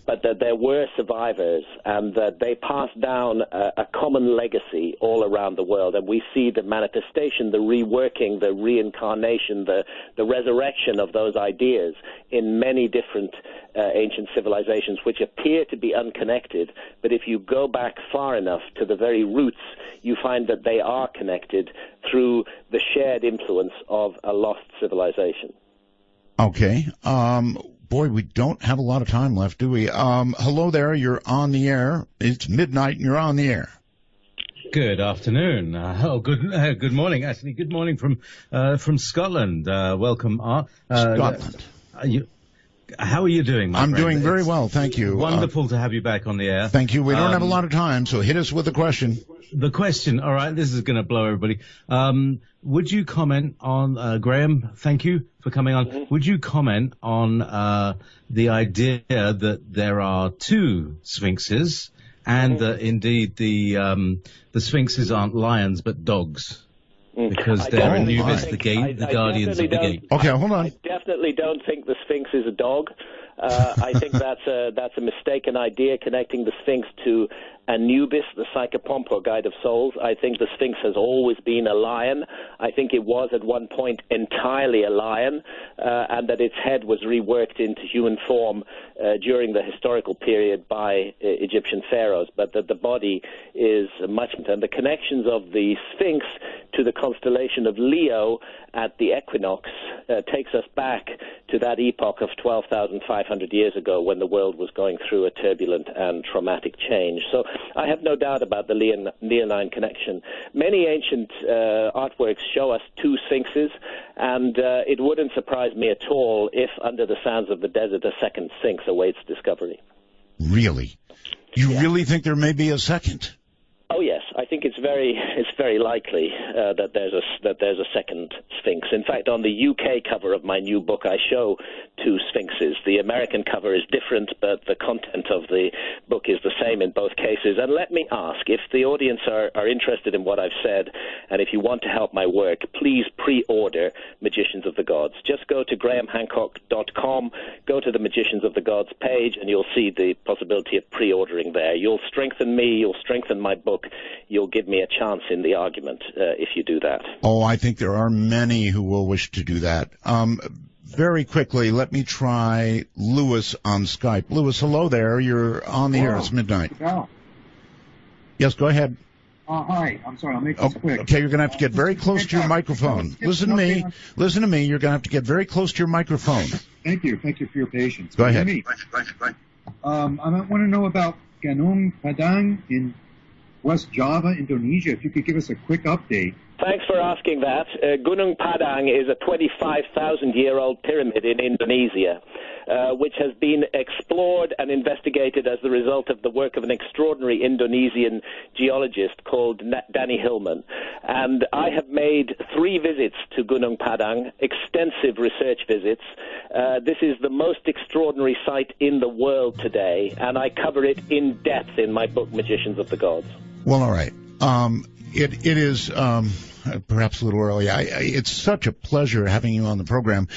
Speaker 7: But that there were survivors, and that they passed down a common legacy all around the world. And we see the manifestation, the reworking, the reincarnation, the resurrection of those ideas in many different ancient civilizations, which appear to be unconnected. But if you go back far enough to the very roots, you find that they are connected through the shared influence of a lost civilization.
Speaker 1: Okay. Boy, we don't have a lot of time left, do we? Hello there. You're on the air. It's midnight and you're on the air.
Speaker 2: Good afternoon. Good morning. Actually, good morning from Scotland. Welcome, Art.
Speaker 1: Scotland.
Speaker 2: How are you doing, my
Speaker 1: friend?
Speaker 2: I'm
Speaker 1: doing very well, thank you.
Speaker 2: Wonderful to have you back on the air.
Speaker 1: Thank you. We don't have a lot of time, so hit us with a question.
Speaker 2: The question, all right, this is going to blow everybody. Would you comment on, Graham, thank you for coming on. Would you comment on the idea that there are two sphinxes and that indeed the sphinxes aren't lions but dogs? Because they're Anubis, the guardians of the gate.
Speaker 1: Okay, hold on.
Speaker 7: I definitely don't think the Sphinx is a dog. I think that's a mistaken idea, connecting the Sphinx to Anubis, the psychopomp or guide of souls. I think the Sphinx has always been a lion. I think it was at one point entirely a lion, and that its head was reworked into human form during the historical period by Egyptian pharaohs, but that the body is much, and the connections of the Sphinx to the constellation of Leo at the equinox takes us back to that epoch of 12,500 years ago, when the world was going through a turbulent and traumatic change. So I have no doubt about the Leonine connection. Many ancient artworks show us two sphinxes, and it wouldn't surprise me at all if, under the sands of the desert, a second sphinx awaits discovery.
Speaker 1: Really? You really think there may be a second?
Speaker 7: Oh yes, I think it's very likely that there's a second sphinx. In fact, on the UK cover of my new book, I show two sphinxes. The American cover is different, but the content of the book is the same in both cases. And let me ask, if the audience are interested in what I've said, and if you want to help my work, please pre-order Magicians of the Gods. Just go to grahamhancock.com, go to the Magicians of the Gods page, and you'll see the possibility of pre-ordering there. You'll strengthen me, you'll strengthen my book, you'll give me a chance in the argument if you do that.
Speaker 1: Oh, I think there are many who will wish to do that. Very quickly, let me try Lewis on Skype. Lewis, hello there. You're on the air. It's midnight.
Speaker 3: Oh.
Speaker 1: Yes, go ahead.
Speaker 3: Hi. I'm sorry. I'll make this quick.
Speaker 1: Okay, you're going to have to get very close to your microphone. Listen to me. Listen to me. You're going to have to get very close to your microphone.
Speaker 3: Thank you. Thank you for your patience.
Speaker 1: Go ahead.
Speaker 3: I want to know about Gunung Padang in West Java, Indonesia. If you could give us a quick update.
Speaker 7: Thanks for asking that. Gunung Padang is a 25,000-year-old pyramid in Indonesia, which has been explored and investigated as the result of the work of an extraordinary Indonesian geologist called Danny Hillman. And I have made 3 visits to Gunung Padang, extensive research visits. This is the most extraordinary site in the world today, and I cover it in depth in my book, Magicians of the Gods.
Speaker 1: Well, all right. It is perhaps a little early. It's such a pleasure having you on the program.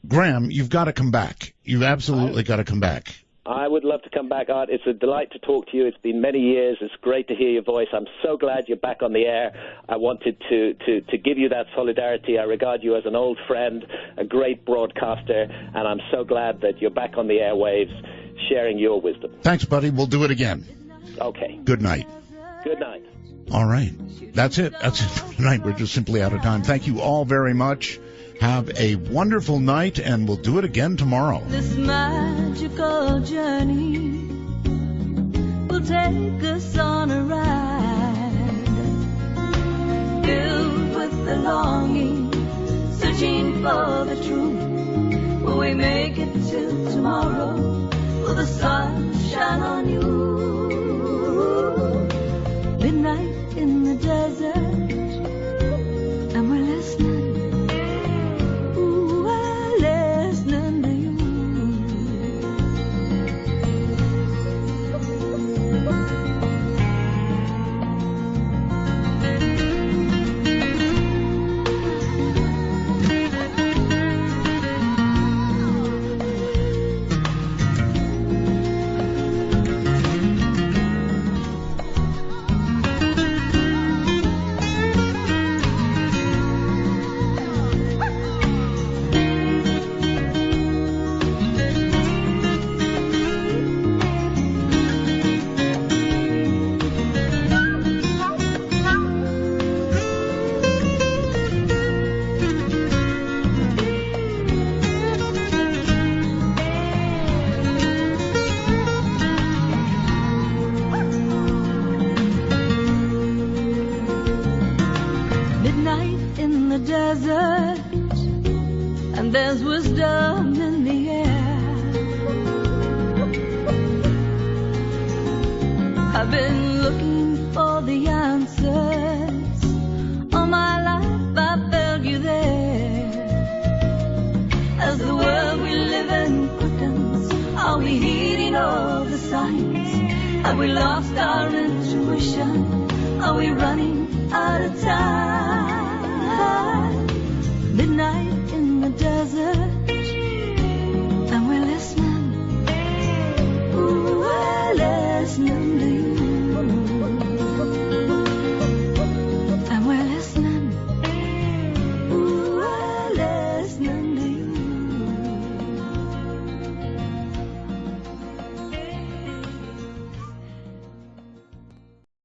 Speaker 1: Graham, you've got to come back. You've absolutely got to come back.
Speaker 7: I would love to come back, Art. It's a delight to talk to you. It's been many years. It's great to hear your voice. I'm so glad you're back on the air. I wanted to give you that solidarity. I regard you as an old friend, a great broadcaster, and I'm so glad that you're back on the airwaves sharing your wisdom.
Speaker 1: Thanks, buddy. We'll do it again.
Speaker 7: Okay.
Speaker 1: Good night.
Speaker 7: Good night.
Speaker 1: All right. That's it. That's it for tonight. We're just simply out of time. Thank you all very much. Have a wonderful night, and we'll do it again tomorrow.
Speaker 5: This magical journey will take us on a ride, filled with the longing, searching for the truth. Will we make it till tomorrow? Will the sun shine on you? Midnight in the desert, and we're listening. Ooh, we're listening to you. Desert, and there's wisdom in the air. I've been looking for the answers all my life. I felt you there. As the world we live in quickens, are we heeding all the signs? Have we lost our intuition? Are we running out of time? Midnight